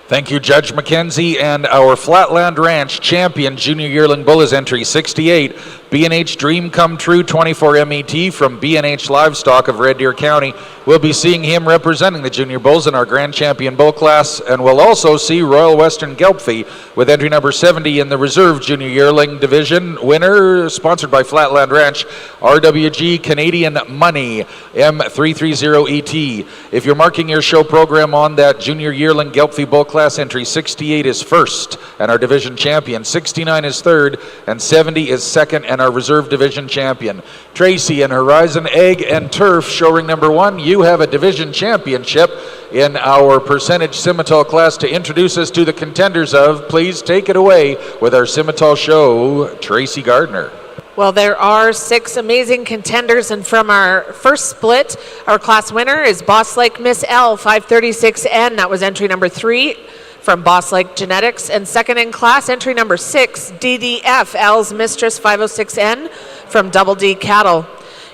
Thank you, Judge McKenzie. And our Flatland Ranch champion junior yearling bull is entry 68, B&H Dream Come True 24 MET from B&H Livestock of Red Deer County. We'll be seeing him representing the junior bulls in our Grand Champion bull class, and we'll also see Royal Western Gelbvieh with entry number 70 in the reserve junior yearling division. Winner, sponsored by Flatland Ranch, RWG Canadian Money M330ET. If you're marking your show program on that junior yearling Gelbvieh bull class, entry 68 is first, and our division champion. 69 is third, and 70 is second, and our reserve division champion. Tracy and Horizon Ag and Turf Show Ring number 1, you have a division championship in our percentage Simmental class to introduce us to the contenders of. Please take it away with our Simmental show, Tracy Gardner. Well, there are 6 amazing contenders, and from our first split, our class winner is Boss Lake Miss L 536N. That was entry number 3 from Boss Lake Genetics. And second in class, entry number 6, DDF L's Mistress 506N from Double D Cattle.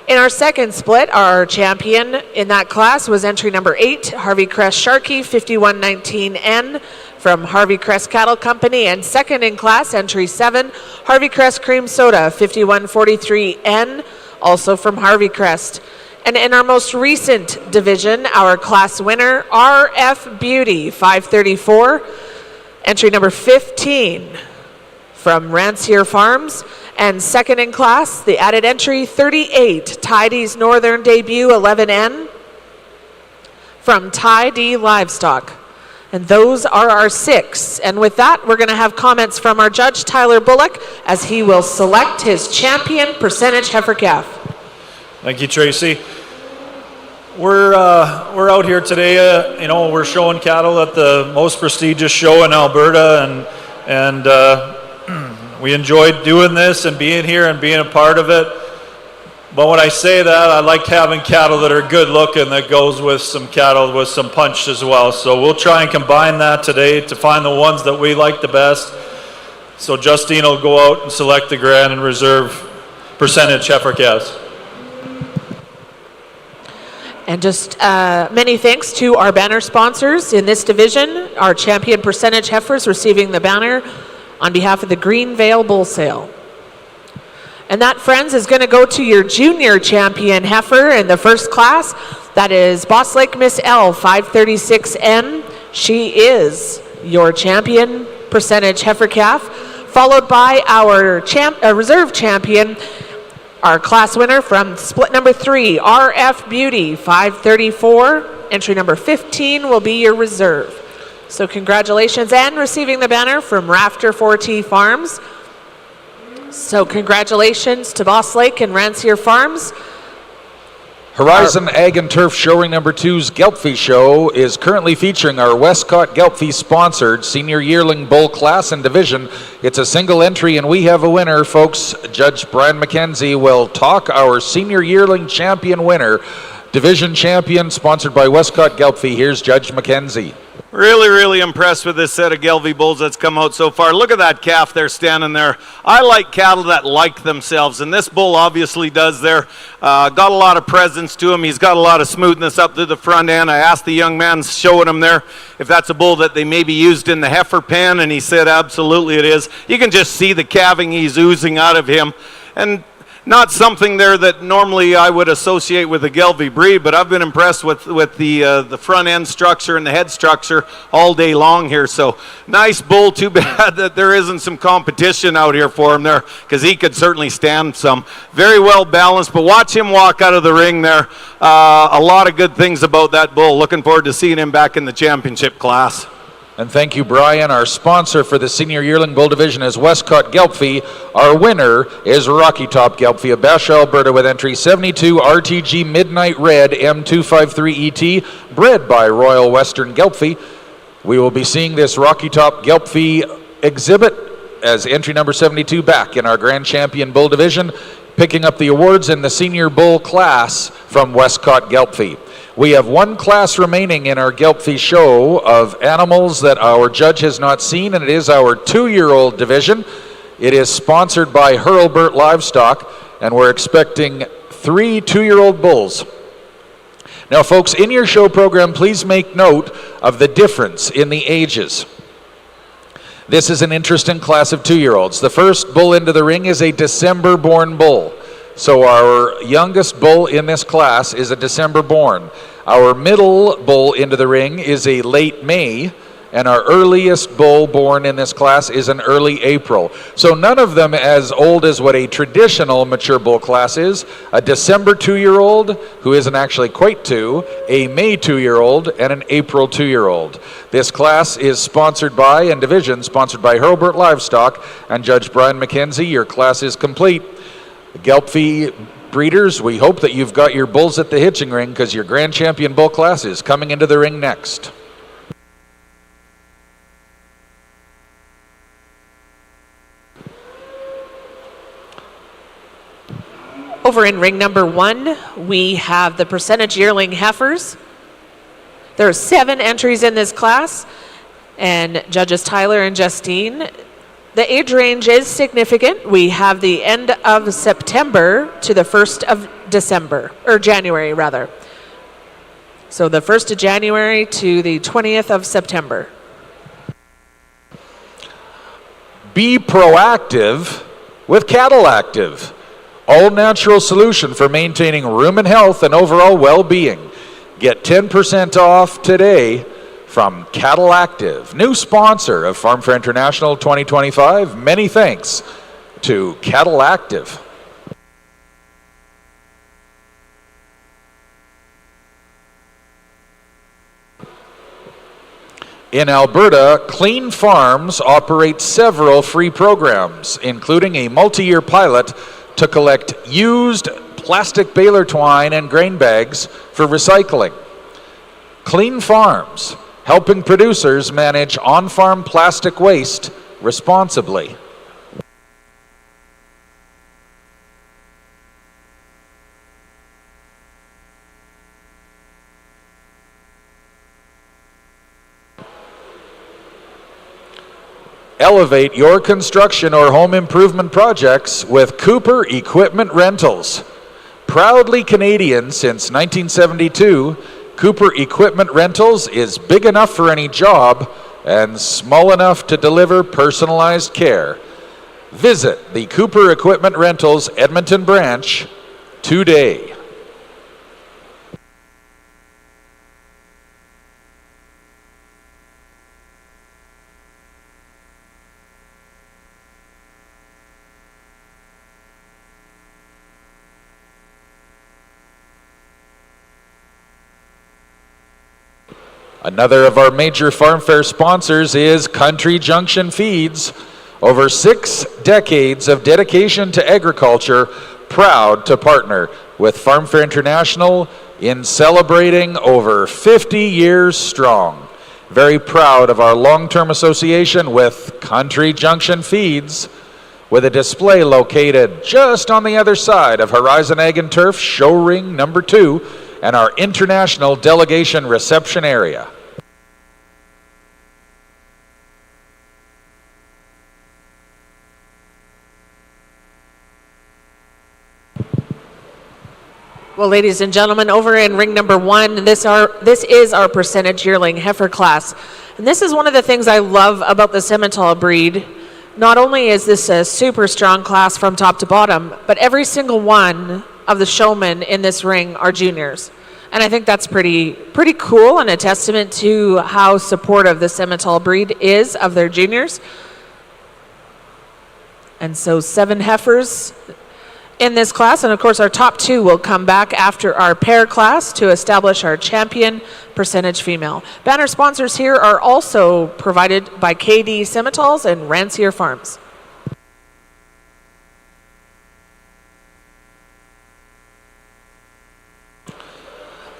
In our second split, our champion in that class was entry number 8, Harvey Crest Sharkey 5119N from Harvey Crest Cattle Company. And second in class, entry 7, Harvey Crest Cream Soda 5143N, also from Harvey Crest. And in our most recent division, our class winner, RF Beauty 534, entry number 15 from Rancier Farms. And second in class, the added entry 38, Tidy's Northern Debut 11N from Tidy Livestock. And those are our 6. And with that, we're going to have comments from our judge, Tyler Bullock, as he will select his champion percentage heifer calf. Thank you, Tracy. We're out here today. We're showing cattle at the most prestigious show in Alberta, and we enjoyed doing this and being here and being a part of it. But when I say that, I like having cattle that are good looking that goes with some cattle with some punch as well. So we'll try and combine that today to find the ones that we like the best. So Justine will go out and select the Grand and Reserve percentage heifer calves. And just many thanks to our banner sponsors in this division, our champion percentage heifers receiving the banner on behalf of the Greenvale Bull Sale. And that, friends, is going to go to your junior champion heifer in the first class. That is Boss Lake Miss L 536N. She is your champion percentage heifer calf, followed by our reserve champion, our class winner from split number 3, RF Beauty 534. Entry number 15 will be your reserve. So congratulations, and receiving the banner from Rafter 4T Farms. So congratulations to Boss Lake and Rancier Farms. Horizon Ag and Turf Showing number 2's Gelbvieh Show is currently featuring our Westcott Gelbvieh sponsored senior yearling bull class and division. It's a single entry and we have a winner, folks. Judge Brian McKenzie will talk our senior yearling champion winner, division champion, sponsored by Westcott Gelbvieh. Here's Judge McKenzie. Really impressed with this set of Gelbvieh bulls that's come out so far. Look at that calf there standing there. I like cattle that like themselves, and this bull obviously does there. Got a lot of presence to him. He's got a lot of smoothness up to the front end. I asked the young man showing him there if that's a bull that they maybe used in the heifer pen, and he said absolutely it is. You can just see the calving he's oozing out of him. And not something there that normally I would associate with a Gelbvieh breed, but I've been impressed with the front end structure and the head structure all day long here. So nice bull. Too bad that there isn't some competition out here for him there, because he could certainly stand some. Very well balanced, but watch him walk out of the ring there. A lot of good things about that bull. Looking forward to seeing him back in the championship class. And thank you, Brian. Our sponsor for the Senior Yearling Bull Division is Westcott Gelbvieh. Our winner is Rocky Top Gelbvieh of Basha, Alberta, with entry 72 RTG Midnight Red M253ET, bred by Royal Western Gelbvieh. We will be seeing this Rocky Top Gelbvieh exhibit as entry number 72 back in our Grand Champion Bull Division, picking up the awards in the Senior Bull class from Westcott Gelbvieh. We have one class remaining in our Gelbvieh show of animals that our judge has not seen, and it is our 2-year-old division. It is sponsored by Hurlburt Livestock, and we're expecting 3 2-year-old bulls. Now, folks, in your show program, please make note of the difference in the ages. This is an interesting class of 2-year-olds. The first bull into the ring is a December-born bull. So our youngest bull in this class is a December born. Our middle bull into the ring is a late May, and our earliest bull born in this class is an early April. So none of them as old as what a traditional mature bull class is. A December 2-year-old, who isn't actually quite 2, a May 2-year-old, and an April 2-year-old. This class is sponsored by, and division sponsored by Hurlburt Livestock, and Judge Brian McKenzie. Your class is complete. Gelbvieh breeders, we hope that you've got your bulls at the hitching ring, because your Grand Champion bull class is coming into the ring next. Over in ring number 1, we have the percentage yearling heifers. There are 7 entries in this class, and judges Tyler and Justine. The age range is significant. We have the end of September to the 1st of December, or January rather. So the 1st of January to the 20th of September. Be proactive with Cattle Active. all-natural solution for maintaining rumen health and overall well-being. Get 10% off today from Cattle Active, new sponsor of Farm Fair International 2025. Many thanks to Cattle Active. In Alberta, Clean Farms operates several free programs, including a multi-year pilot to collect used plastic baler twine and grain bags for recycling. Clean Farms, helping producers manage on-farm plastic waste responsibly. Elevate your construction or home improvement projects with Cooper Equipment Rentals. Proudly Canadian since 1972, Cooper Equipment Rentals is big enough for any job and small enough to deliver personalized care. Visit the Cooper Equipment Rentals Edmonton branch today. Another of our major Farm Fair sponsors is Country Junction Feeds. Over 6 decades of dedication to agriculture, proud to partner with Farm Fair International in celebrating over 50 years strong. Very proud of our long-term association with Country Junction Feeds, with a display located just on the other side of Horizon Ag and Turf Show Ring number 2 and our International Delegation Reception Area. Well, ladies and gentlemen, over in ring number 1, this is our percentage yearling heifer class. And this is one of the things I love about the Simmental breed. Not only is this a super strong class from top to bottom, but every single one of the showmen in this ring are juniors. And I think that's pretty cool and a testament to how supportive the Simmental breed is of their juniors. And so 7 heifers in this class, and of course our top 2 will come back after our pair class to establish our champion percentage female. Banner sponsors here are also provided by KD Simmentals and Rancier Farms.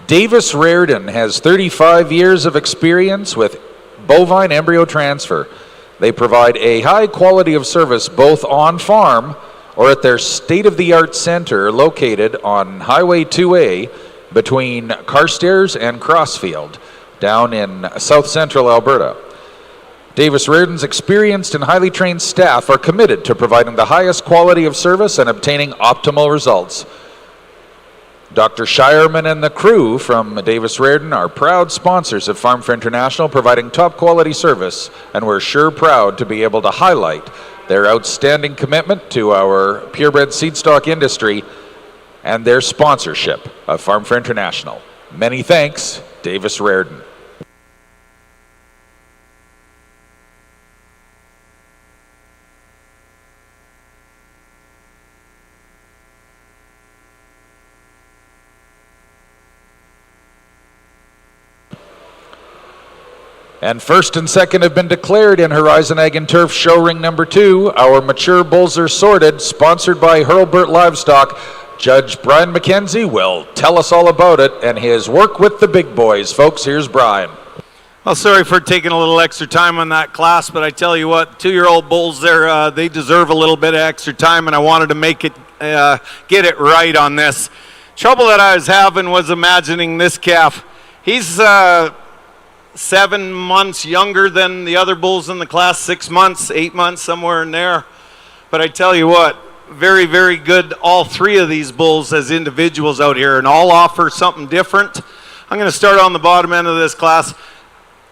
Davis Reardon has 35 years of experience with bovine embryo transfer. They provide a high quality of service both on farm or at their state-of-the-art center located on Highway 2A between Carstairs and Crossfield down in south central Alberta. Davis Reardon's experienced and highly trained staff are committed to providing the highest quality of service and obtaining optimal results. Dr. Shireman and the crew from Davis Reardon are proud sponsors of Farm Fair International, providing top quality service, and we're sure proud to be able to highlight their outstanding commitment to our purebred seed stock industry and their sponsorship of Farm Fair International. Many thanks, Davis Reardon. And first and second have been declared in Horizon Ag and Turf Show Ring number 2. Our mature bulls are sorted, sponsored by Hurlburt Livestock. Judge Brian McKenzie will tell us all about it and his work with the big boys. Folks, here's Brian. Well, sorry for taking a little extra time on that class, but I tell you what, 2-year-old bulls there, they deserve a little bit of extra time, and I wanted to make it, get it right on this. Trouble that I was having was imagining this calf. He's 7 months younger than the other bulls in the class, 6 months, 8 months, somewhere in there. But I tell you what, very, very good, all 3 of these bulls as individuals out here, and all offer something different. I'm going to start on the bottom end of this class.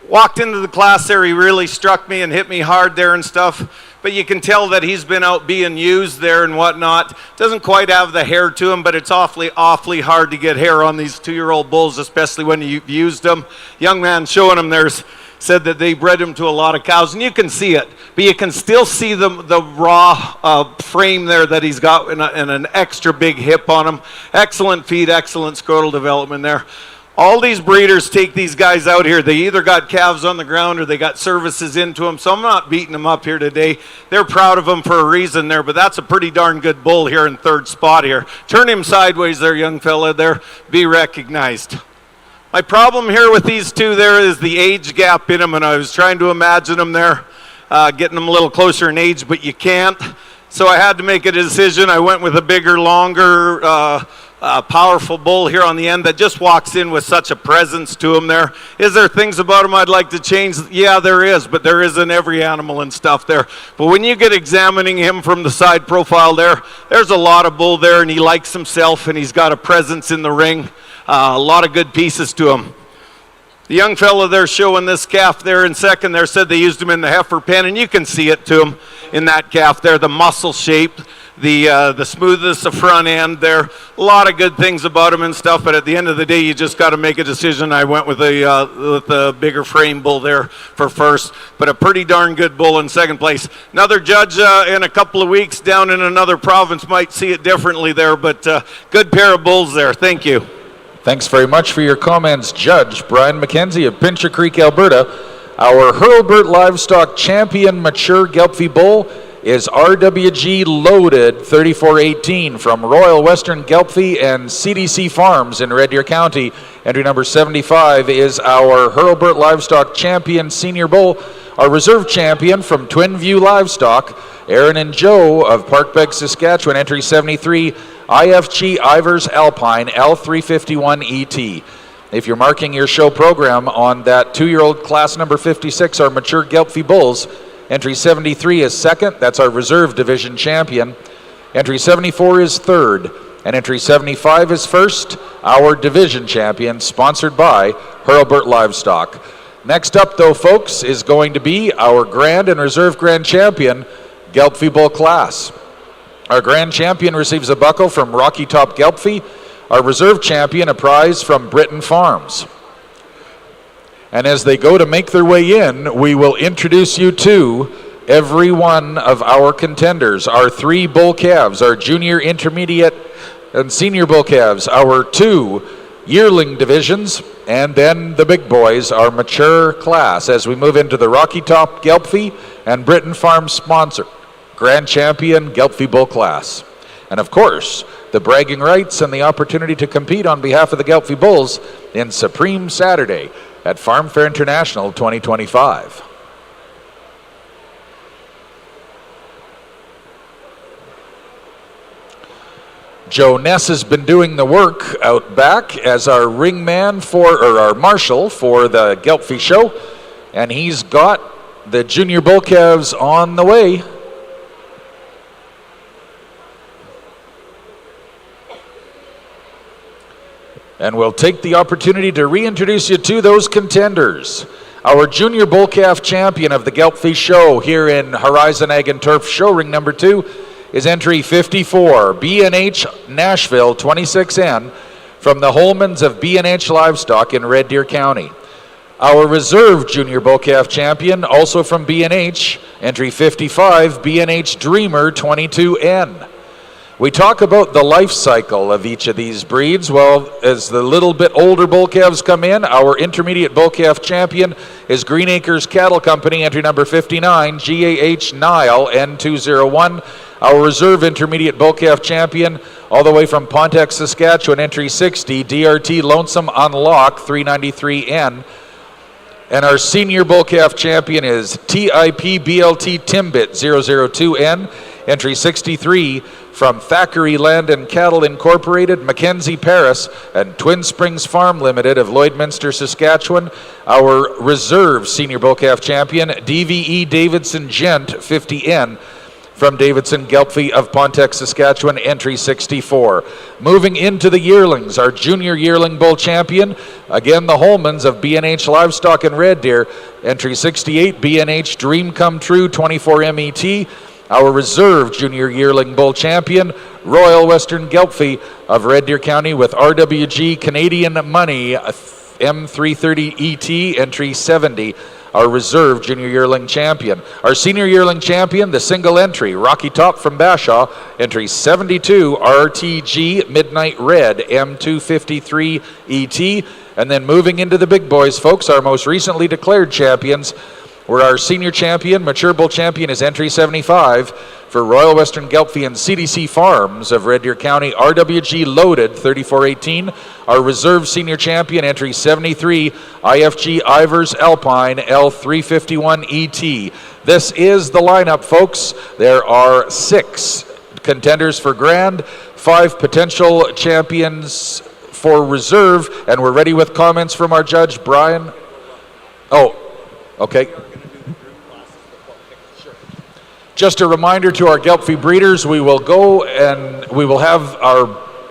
Walked into the class there, he really struck me and hit me hard there and stuff. but you can tell that he's been out being used there and whatnot. Doesn't quite have the hair to him, but it's awfully hard to get hair on these 2-year-old bulls, especially when you've used them. Young man showing them there's said that they bred him to a lot of cows, and you can see it, but you can still see the raw frame there that he's got and an extra big hip on him. Excellent feed, excellent scrotal development there. All these breeders take these guys out here. They either got calves on the ground or they got services into them, so I'm not beating them up here today. They're proud of them for a reason there, but that's a pretty darn good bull here in 3rd spot here. Turn him sideways there, young fella there. Be recognized. My problem here with these two there is the age gap in them, and I was trying to imagine them there, getting them a little closer in age, but you can't. So I had to make a decision. I went with a bigger, longer, powerful bull here on the end that just walks in with such a presence to him there. Is there things about him I'd like to change? Yeah, there is, but there is in every animal and stuff there. But when you get examining him from the side profile there, there's a lot of bull there, and he likes himself, and he's got a presence in the ring. A lot of good pieces to him. The young fella there showing this calf there in second there said they used him in the heifer pen, and you can see it to him in that calf there, the muscle shape, the smoothness of front end there. A lot of good things about him and stuff, but at the end of the day, you just got to make a decision. I went with the bigger frame bull there for first, but a pretty darn good bull in second place. Another judge in a couple of weeks down in another province might see it differently there, but good pair of bulls there. Thank you. Thanks very much for your comments, Judge Brian McKenzie of Pincher Creek, Alberta. Our Hurlburt Livestock Champion Mature Gelbvieh Bull is RWG Loaded 3418 from Royal Western Gelbvieh and CDC Farms in Red Deer County. Entry number 75 is our Hurlburt Livestock Champion Senior Bull. Our reserve champion from Twin View Livestock, Aaron and Joe of Parkbeg, Saskatchewan. Entry 73, IFG Ivers Alpine L351ET. If you're marking your show program on that 2-year-old class number 56, our mature Gelbvieh bulls, entry 73 is second. That's our reserve division champion. Entry 74 is third. And entry 75 is first, our division champion, sponsored by Hurlburt Livestock. Next up, though, folks, is going to be our grand and reserve grand champion, Gelbvieh bull class. Our grand champion receives a buckle from Rocky Top Gelbvieh. Our reserve champion a prize from Britain Farms. And as they go to make their way in, we will introduce you to every one of our contenders. Our 3 bull calves, our junior, intermediate, and senior bull calves, our 2 yearling divisions, and then the big boys, our mature class, as we move into the Rocky Top Gelbvieh and Britain Farms sponsor Grand Champion Gelbvieh bull class. And of course, the bragging rights and the opportunity to compete on behalf of the Gelbvieh bulls in Supreme Saturday at Farm Fair International 2025. Joe Ness has been doing the work out back as our ringman or our marshal for the Gelbvieh show, and he's got the junior bull calves on the way. And we'll take the opportunity to reintroduce you to those contenders. Our junior bull calf champion of the Gelbvieh show here in Horizon Ag and Turf show ring number 2 is entry 54, B&H Nashville 26N from the Holmans of B&H Livestock in Red Deer County. Our reserve junior bull calf champion, also from B&H, entry 55, B&H Dreamer 22N. We talk about the life cycle of each of these breeds. Well, as the little bit older bull calves come in, our intermediate bull calf champion is Green Acres Cattle Company, entry number 59, GAH Nile N201. Our reserve intermediate bull calf champion, all the way from Pontiac, Saskatchewan, entry 60, DRT Lonesome Unlock 393N. And our senior bull calf champion is TIP BLT Timbit 002N, entry 63, from Thackeray Land and Cattle Incorporated, Mackenzie Paris, and Twin Springs Farm Limited of Lloydminster, Saskatchewan. Our reserve senior bull calf champion, DVE Davidson Gent 50N, from Davidson Gelbvieh of Pontiac, Saskatchewan, entry 64. Moving into the yearlings, our junior yearling bull champion, again the Holmans of B&H Livestock and Red Deer, entry 68, B&H Dream Come True 24 MET. Our reserve junior yearling bull champion, Royal Western Gelbvieh of Red Deer County with RWG Canadian Money M330 ET, entry 70. Our reserve junior yearling champion. Our senior yearling champion, the single entry, Rocky Top from Bashaw, entry 72, RTG Midnight Red M253 ET. And then moving into the big boys, folks, our most recently declared champions, where our senior champion, mature bull champion, is entry 75 for Royal Western Gelbvieh and CDC Farms of Red Deer County, RWG Loaded 3418. Our reserve senior champion, entry 73, IFG Ivers Alpine L351 ET. This is the lineup, folks. There are 6 contenders for grand, 5 potential champions for reserve, and we're ready with comments from our judge, Brian. Oh, okay. Just a reminder to our Gelbvieh breeders, we will go and we will have our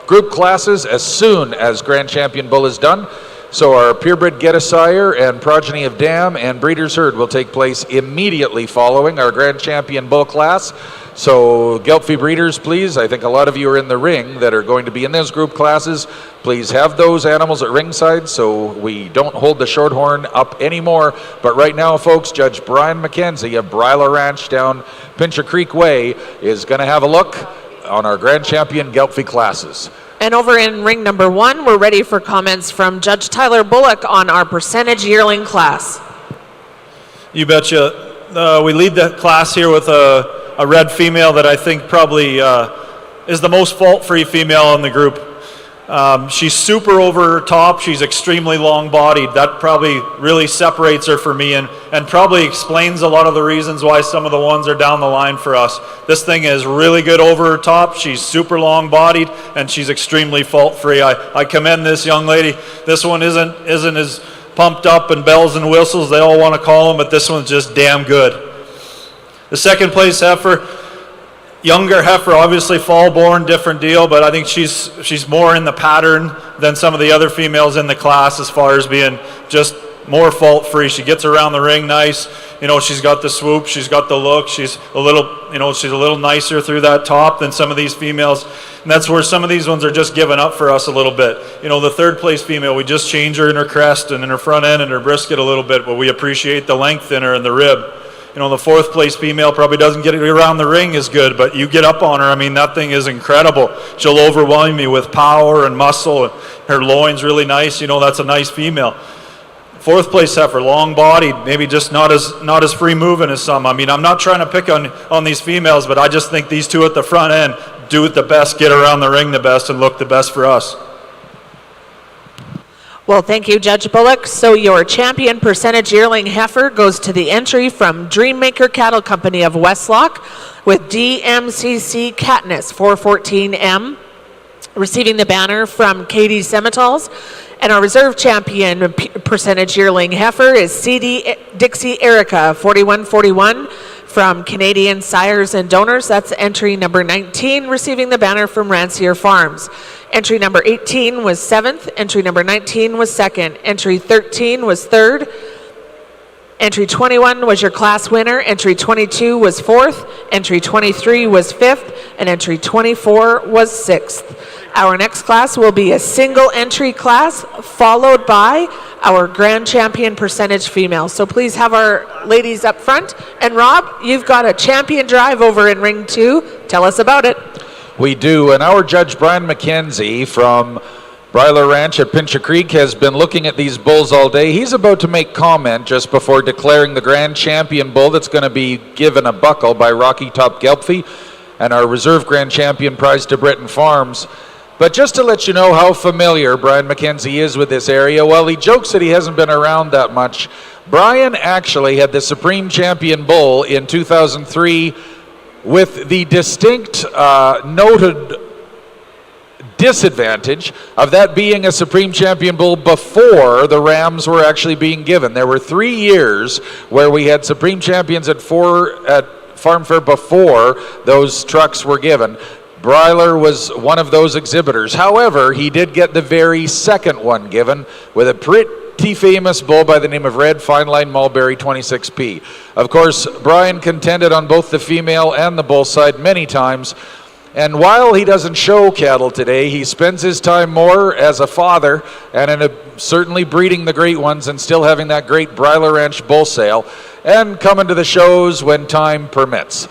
group classes as soon as Grand Champion Bull is done. So our purebred Get a Sire and Progeny of Dam and Breeders' Herd will take place immediately following our Grand Champion Bull class. So Gelbvieh breeders, please, I think a lot of you are in the ring that are going to be in those group classes. Please have those animals at ringside so we don't hold the shorthorn up anymore. But right now, folks, Judge Brian McKenzie of Bryla Ranch down Pincher Creek Way is going to have a look on our Grand Champion Gelbvieh classes. And over in ring number 1, we're ready for comments from Judge Tyler Bullock on our percentage yearling class. You betcha. We lead the class here with a red female that I think probably is the most fault-free female in the group. She's super over top. She's extremely long-bodied. That probably really separates her for me and probably explains a lot of the reasons why some of the ones are down the line for us. This thing is really good over her top. She's super long-bodied and she's extremely fault-free. I commend this young lady. This one isn't as pumped up and bells and whistles they all want to call them, but this one's just damn good. The second place heifer, younger heifer, obviously fall-born, different deal, but I think she's more in the pattern than some of the other females in the class as far as being just more fault-free. She gets around the ring nice. You know, she's got the swoop, she's got the look. She's a little nicer through that top than some of these females. And that's where some of these ones are just giving up for us a little bit. You know, the third place female, we just change her in her crest and in her front end and her brisket a little bit, but we appreciate the length in her and the rib. You know, the fourth place female probably doesn't get around the ring as good, but you get up on her, I mean, that thing is incredible. She'll overwhelm me with power and muscle, and her loin's really nice. You know, that's a nice female. Fourth place heifer, long-bodied, maybe just not as free-moving as some. I mean, I'm not trying to pick on these females, but I just think these two at the front end do it the best, get around the ring the best, and look the best for us. Well, thank you, Judge Bullock. So your champion percentage yearling heifer goes to the entry from Dreammaker Cattle Company of Westlock with DMCC Katniss 414M, receiving the banner from Katie Semitals. And our reserve champion percentage yearling heifer is CD Dixie Erica 4141 from Canadian Sires and Donors. That's entry number 19, receiving the banner from Rancier Farms. Entry number 18 was 7th. Entry number 19 was 2nd. Entry 13 was 3rd. Entry 21 was your class winner. Entry 22 was 4th. Entry 23 was 5th. And entry 24 was 6th. Our next class will be a single entry class, followed by our Grand Champion percentage female. So please have our ladies up front. And Rob, you've got a champion drive over in ring 2. Tell us about it. We do, and our judge Brian McKenzie from Bryla Ranch at Pincher Creek has been looking at these bulls all day. He's about to make comment just before declaring the Grand Champion bull that's going to be given a buckle by Rocky Top Gelbvieh and our reserve Grand Champion prize to Breton Farms. But just to let you know how familiar Brian McKenzie is with this area, while he jokes that he hasn't been around that much, Brian actually had the Supreme Champion bull in 2003 with the distinct noted disadvantage of that being a Supreme Champion bull before the Rams were actually being given. There were 3 years where we had Supreme Champions at Farm Fair before those trucks were given. Breiler was one of those exhibitors. However, he did get the very second one given with a pretty famous bull by the name of Red Fine Line Mulberry 26P. Of course, Brian contended on both the female and the bull side many times. And while he doesn't show cattle today, he spends his time more as a father and certainly breeding the great ones and still having that great Breiler Ranch bull sale and coming to the shows when time permits.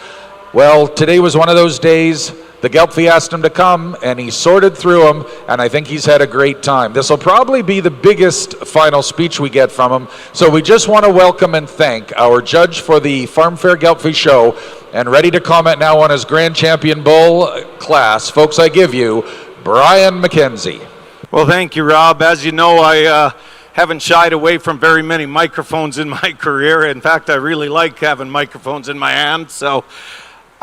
Well, today was one of those days. The Gelbvieh asked him to come, and he sorted through them, and I think he's had a great time. This will probably be the biggest final speech we get from him, so we just want to welcome and thank our judge for the Farm Fair Gelbvieh show, and ready to comment now on his Grand Champion Bull class. Folks, I give you Brian McKenzie. Well, thank you, Rob. As you know, I haven't shied away from very many microphones in my career. In fact, I really like having microphones in my hand, so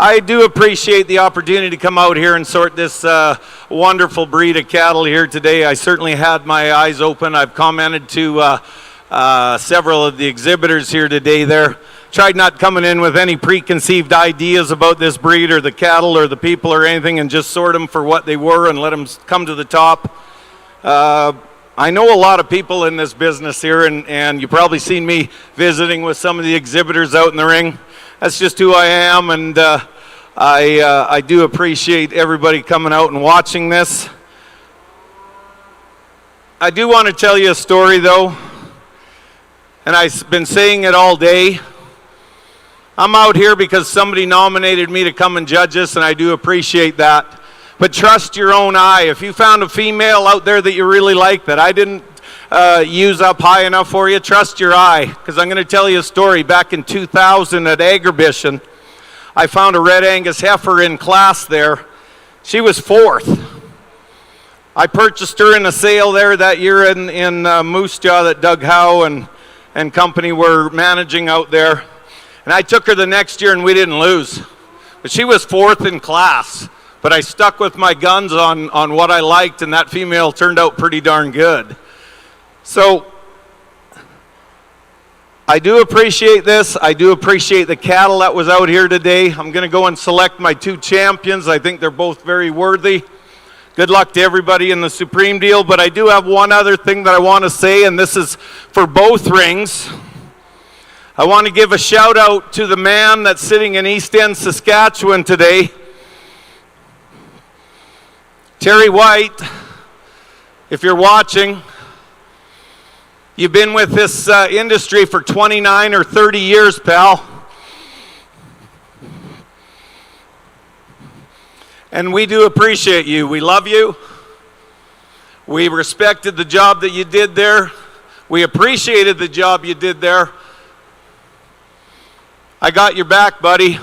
I do appreciate the opportunity to come out here and sort this wonderful breed of cattle here today. I certainly had my eyes open. I've commented to several of the exhibitors here today there. Tried not coming in with any preconceived ideas about this breed or the cattle or the people or anything, and just sort them for what they were and let them come to the top. I know a lot of people in this business here, and you've probably seen me visiting with some of the exhibitors out in the ring. That's just who I am, and I do appreciate everybody coming out and watching this. I do want to tell you a story, though, and I've been saying it all day. I'm out here because somebody nominated me to come and judge this, and I do appreciate that. But trust your own eye. If you found a female out there that you really like that I didn't use up high enough for you, trust your eye, because I'm going to tell you a story. Back in 2000 at Agribition, I found a Red Angus heifer in class there. She was 4th. I purchased her in a sale there that year in Moose Jaw that Doug Howe and company were managing out there. And I took her the next year and we didn't lose. But she was 4th in class. But I stuck with my guns on what I liked, and that female turned out pretty darn good. So I do appreciate this. I do appreciate the cattle that was out here today. I'm going to go and select my 2 champions. I think they're both very worthy. Good luck to everybody in the Supreme deal. But I do have one other thing that I want to say, and this is for both rings. I want to give a shout out to the man that's sitting in East End, Saskatchewan today. Terry White, if you're watching, you've been with this industry for 29 or 30 years, pal. And we do appreciate you. We love you. We respected the job that you did there. We appreciated the job you did there. I got your back, buddy.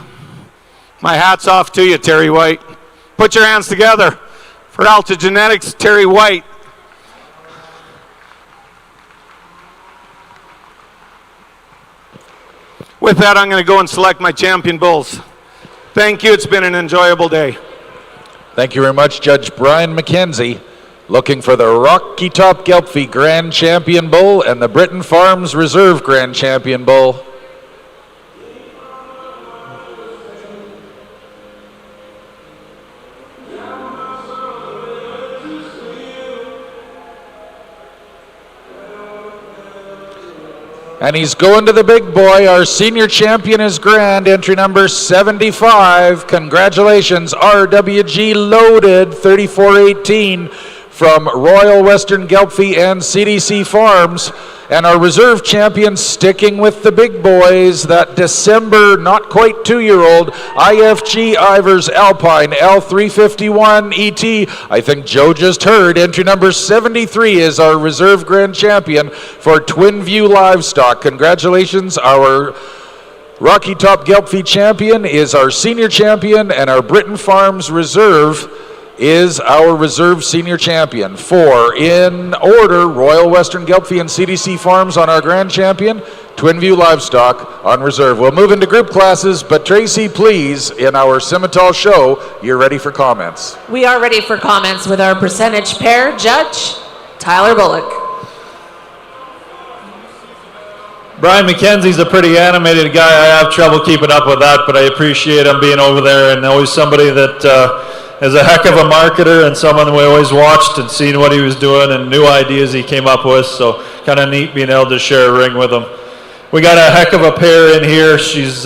My hat's off to you, Terry White. Put your hands together for Alta Genetics, Terry White. With that, I'm going to go and select my champion bulls. Thank you. It's been an enjoyable day. Thank you very much, Judge Brian McKenzie. Looking for the Rocky Top Gelbvieh Grand Champion Bull and the Britain Farms Reserve Grand Champion Bull. And he's going to the big boy. Our senior champion is grand, entry number 75. Congratulations, RWG Loaded 3418 from Royal Western Gelbvieh and CDC Farms. And our reserve champion sticking with the big boys, that December not quite 2-year-old IFG Ivers Alpine L351 ET. I think Joe just heard entry number 73 is our reserve grand champion for Twin View Livestock. Congratulations, our Rocky Top Gelbvieh champion is our senior champion, and our Britain Farms Reserve is our reserve senior champion. 4 in order: Royal Western Gelbvieh and CDC Farms on our grand champion, Twin View Livestock on reserve. We'll move into group classes, but Tracy, please, in our Simmental show, you're ready for comments. We are ready for comments with our percentage pair judge, Tyler Bullock. Brian McKenzie's a pretty animated guy. I have trouble keeping up with that, but I appreciate him being over there, and always somebody that is a heck of a marketer and someone we always watched and seen what he was doing and new ideas he came up with, so kind of neat being able to share a ring with him. We got a heck of a pair in here. She's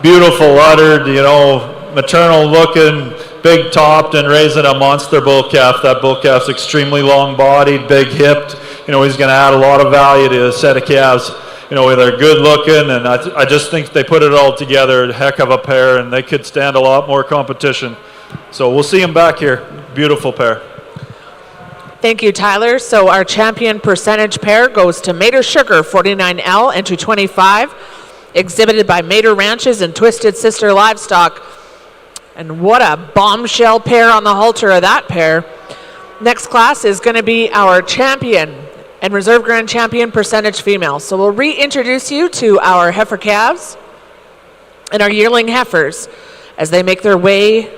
beautiful uddered, you know, maternal looking, big topped, and raising a monster bull calf. That bull calf's extremely long bodied, big hipped. You know, he's going to add a lot of value to a set of calves. You know, they're good looking, and I just think they put it all together. A heck of a pair, and they could stand a lot more competition. So we'll see them back here. Beautiful pair. Thank you, Tyler. So our champion percentage pair goes to Mater Sugar 49L, entry 25, exhibited by Mater Ranches and Twisted Sister Livestock. And what a bombshell pair on the halter of that pair. Next class is going to be our champion and reserve grand champion percentage female. So we'll reintroduce you to our heifer calves and our yearling heifers as they make their way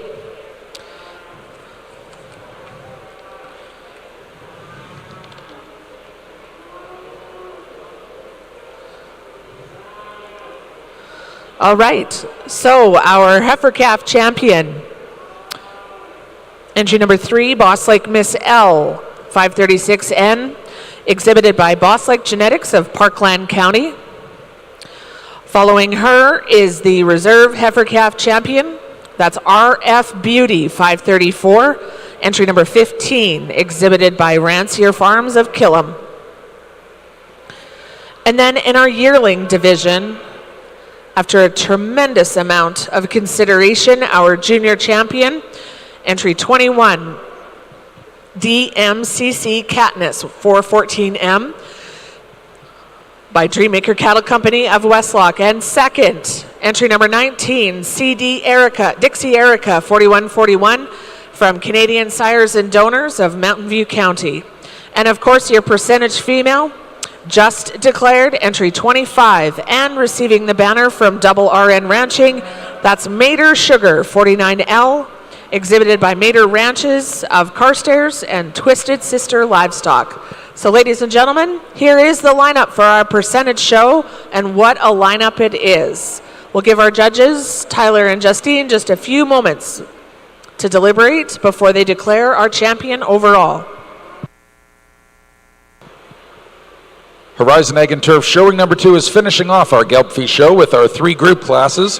All right, so our heifer calf champion, entry number 3, Boss Lake Miss L, 536N, exhibited by Boss Lake Genetics of Parkland County. Following her is the reserve heifer calf champion, that's RF Beauty, 534, entry number 15, exhibited by Rancier Farms of Killam. And then in our yearling division, after a tremendous amount of consideration, our junior champion, entry 21, DMCC Katniss 414M by Dreammaker Cattle Company of Westlock. And second, entry number 19, Dixie Erica 4141 from Canadian Sires and Donors of Mountain View County. And of course, your percentage female, just declared, entry 25, and receiving the banner from Double RN Ranching, that's Mater Sugar 49L, exhibited by Mater Ranches of Carstairs and Twisted Sister Livestock. So ladies and gentlemen, here is the lineup for our percentage show, and what a lineup it is. We'll give our judges, Tyler and Justine, just a few moments to deliberate before they declare our champion overall. Horizon Ag and Turf Showing number 2 is finishing off our Gelbvieh show with our 3 group classes.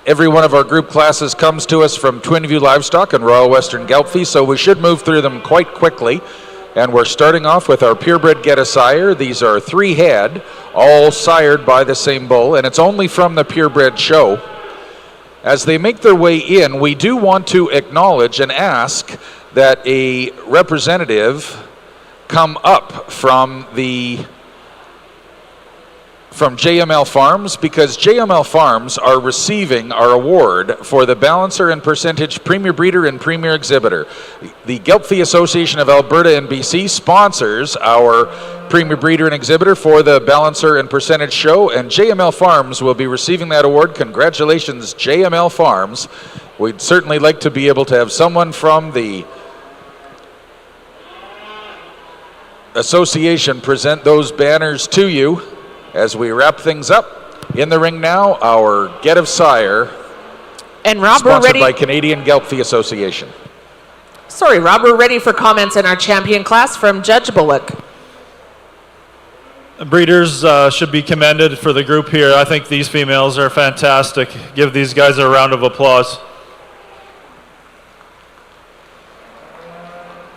Every one of our group classes comes to us from Twin View Livestock and Royal Western Gelbvieh, so we should move through them quite quickly. And we're starting off with our purebred Get a Sire. These are 3 head, all sired by the same bull, and it's only from the purebred show. As they make their way in, we do want to acknowledge and ask that a representative come up from JML Farms, because JML Farms are receiving our award for the Balancer and Percentage Premier Breeder and Premier Exhibitor. The Gelbvieh Association of Alberta and BC sponsors our Premier Breeder and Exhibitor for the Balancer and Percentage Show, and JML Farms will be receiving that award. Congratulations, JML Farms. We'd certainly like to be able to have someone from the association present those banners to you as we wrap things up. In the ring now, our Get of Sire, and Rob, sponsored we're ready by Canadian Gelbvieh Association. Sorry, Rob, we're ready for comments in our champion class from Judge Bullock. Breeders should be commended for the group here. I think these females are fantastic. Give these guys a round of applause.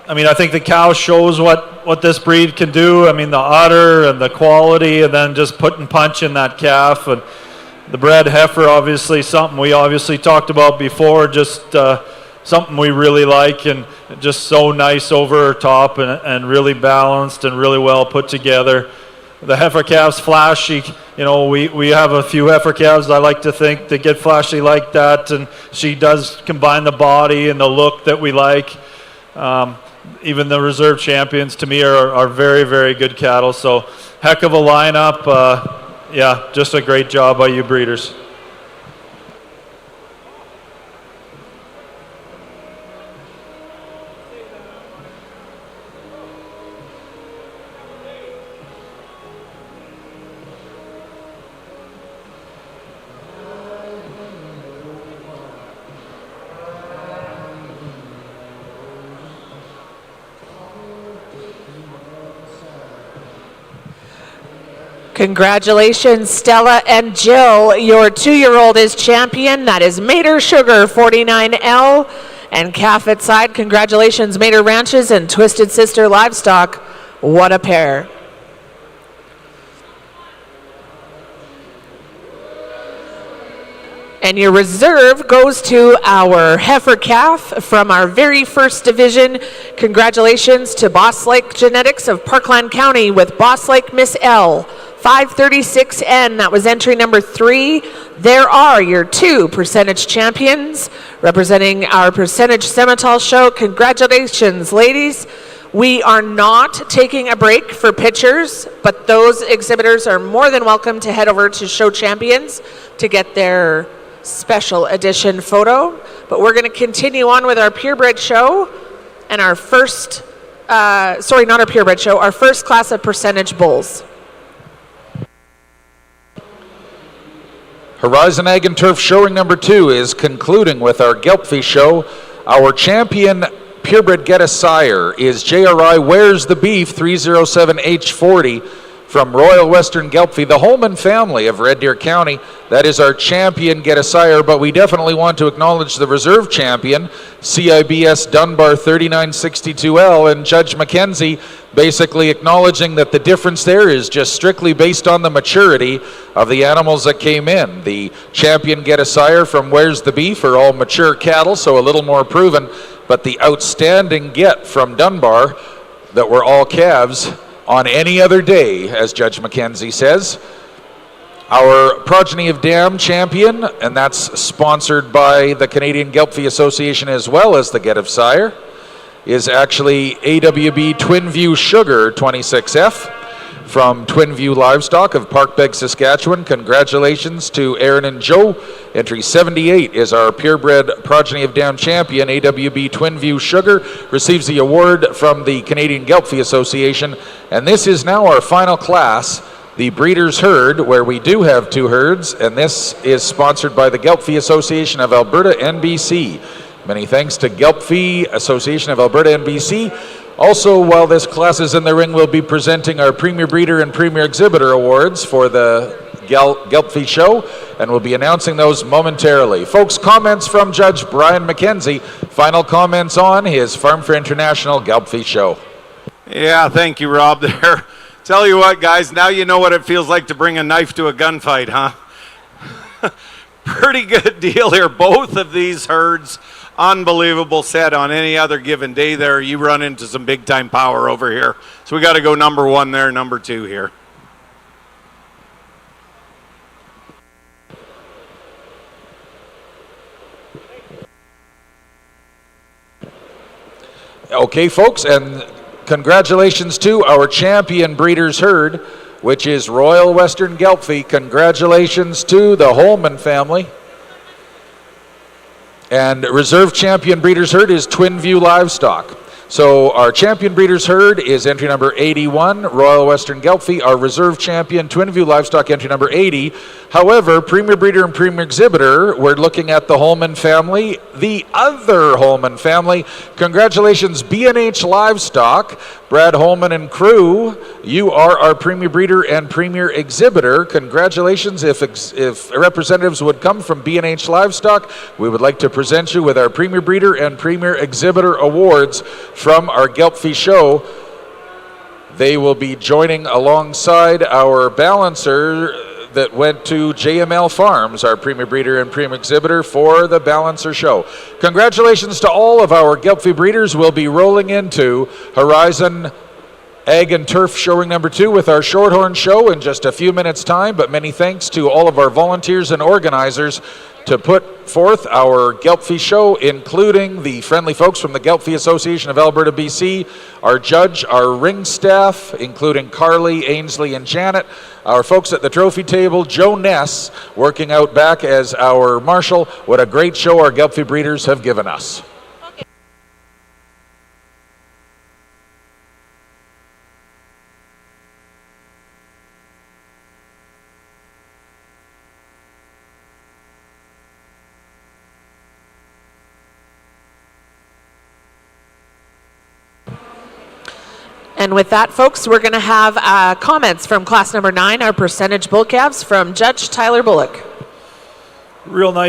I mean, I think the cow shows what this breed can do. I mean, the udder and the quality, and then just putting punch in that calf. And the bred heifer, obviously, something we obviously talked about before, just something we really like, and just so nice over her top, and really balanced and really well put together. The heifer calf's flashy. You know, we have a few heifer calves, I like to think, that get flashy like that, and she does combine the body and the look that we like. Even the reserve champions, to me, are very, very good cattle. So, heck of a lineup. Yeah, just a great job by you breeders. Congratulations, Stella and Jill. Your 2-year-old is champion. That is Mater Sugar 49L. And calf at side, congratulations, Mater Ranches and Twisted Sister Livestock. What a pair. And your reserve goes to our heifer calf from our very first division. Congratulations to Boss Lake Genetics of Parkland County with Boss Lake Miss L. 536N, that was entry number 3. There are your 2 percentage champions representing our percentage Simmental show. Congratulations, ladies. We are not taking a break for pictures, but those exhibitors are more than welcome to head over to Show Champions to get their special edition photo. But we're going to continue on with our purebred show and our first, sorry, not our purebred show, our first class of percentage bulls. Horizon Ag and Turf showing number 2 is concluding with our Gelbvieh show. Our champion purebred get a sire is JRI Where's the Beef 307H40 from Royal Western Gelbvieh, the Holman family of Red Deer County. That is our champion get a sire, but we definitely want to acknowledge the reserve champion, CIBS Dunbar 3962L, and Judge McKenzie basically acknowledging that the difference there is just strictly based on the maturity of the animals that came in. The champion get a sire from Where's the Beef are all mature cattle, so a little more proven, but the outstanding get from Dunbar that were all calves on any other day, as Judge McKenzie says. Our Progeny of Dam champion, and that's sponsored by the Canadian Gelbvieh Association as well as the Get of Sire, is actually AWB Twin View Sugar 26F from Twin View Livestock of Parkbeg, Saskatchewan. Congratulations to Aaron and Joe. Entry 78 is our purebred Progeny of Dam champion. AWB Twin View Sugar receives the award from the Canadian Gelbvieh Association. And this is now our final class, the Breeders' Herd, where we do have 2 herds, and this is sponsored by the Gelbvieh Association of Alberta NBC. Many thanks to Gelbvieh Association of Alberta NBC. Also, while this class is in the ring, we'll be presenting our Premier Breeder and Premier Exhibitor Awards for the Gelbvieh show, and we'll be announcing those momentarily. Folks, comments from Judge Brian McKenzie. Final comments on his FARMFAIR International Gelbvieh show. Yeah, thank you, Rob, there. Tell you what, guys, now you know what it feels like to bring a knife to a gunfight, huh? Pretty good deal here. Both of these herds, unbelievable set on any other given day there. You run into some big time power over here. So we got to go number 1 there, number 2 here. Okay, folks, and congratulations to our champion Breeders' Herd, which is Royal Western Gelbvieh. Congratulations to the Holman family. And reserve champion Breeders' Herd is Twin View Livestock. So our champion Breeders' Herd is entry number 81, Royal Western Gelbvieh. Our reserve champion Twin View Livestock, entry number 80. However, Premier Breeder and Premier Exhibitor, we're looking at the Holman family, the other Holman family. Congratulations, B&H Livestock, Brad Holman and crew. You are our Premier Breeder and Premier Exhibitor. Congratulations. If representatives would come from B&H Livestock, we would like to present you with our Premier Breeder and Premier Exhibitor Awards from our Gelbvieh show. They will be joining alongside our balancer that went to JML Farms, our Premier Breeder and Premier Exhibitor for the Balancer Show. Congratulations to all of our Gelbvieh breeders. We'll be rolling into Horizon Ag and Turf showing number 2 with our Shorthorn show in just a few minutes' time, but many thanks to all of our volunteers and organizers to put forth our Gelbvieh show, including the friendly folks from the Gelbvieh Association of Alberta, BC, our judge, our ring staff, including Carly, Ainsley, and Janet, our folks at the trophy table, Joe Ness, working out back as our marshal. What a great show our Gelbvieh breeders have given us. And with that, folks, we're going to have comments from class number 9, our percentage bull calves, from Judge Tyler Bullock. Real nice.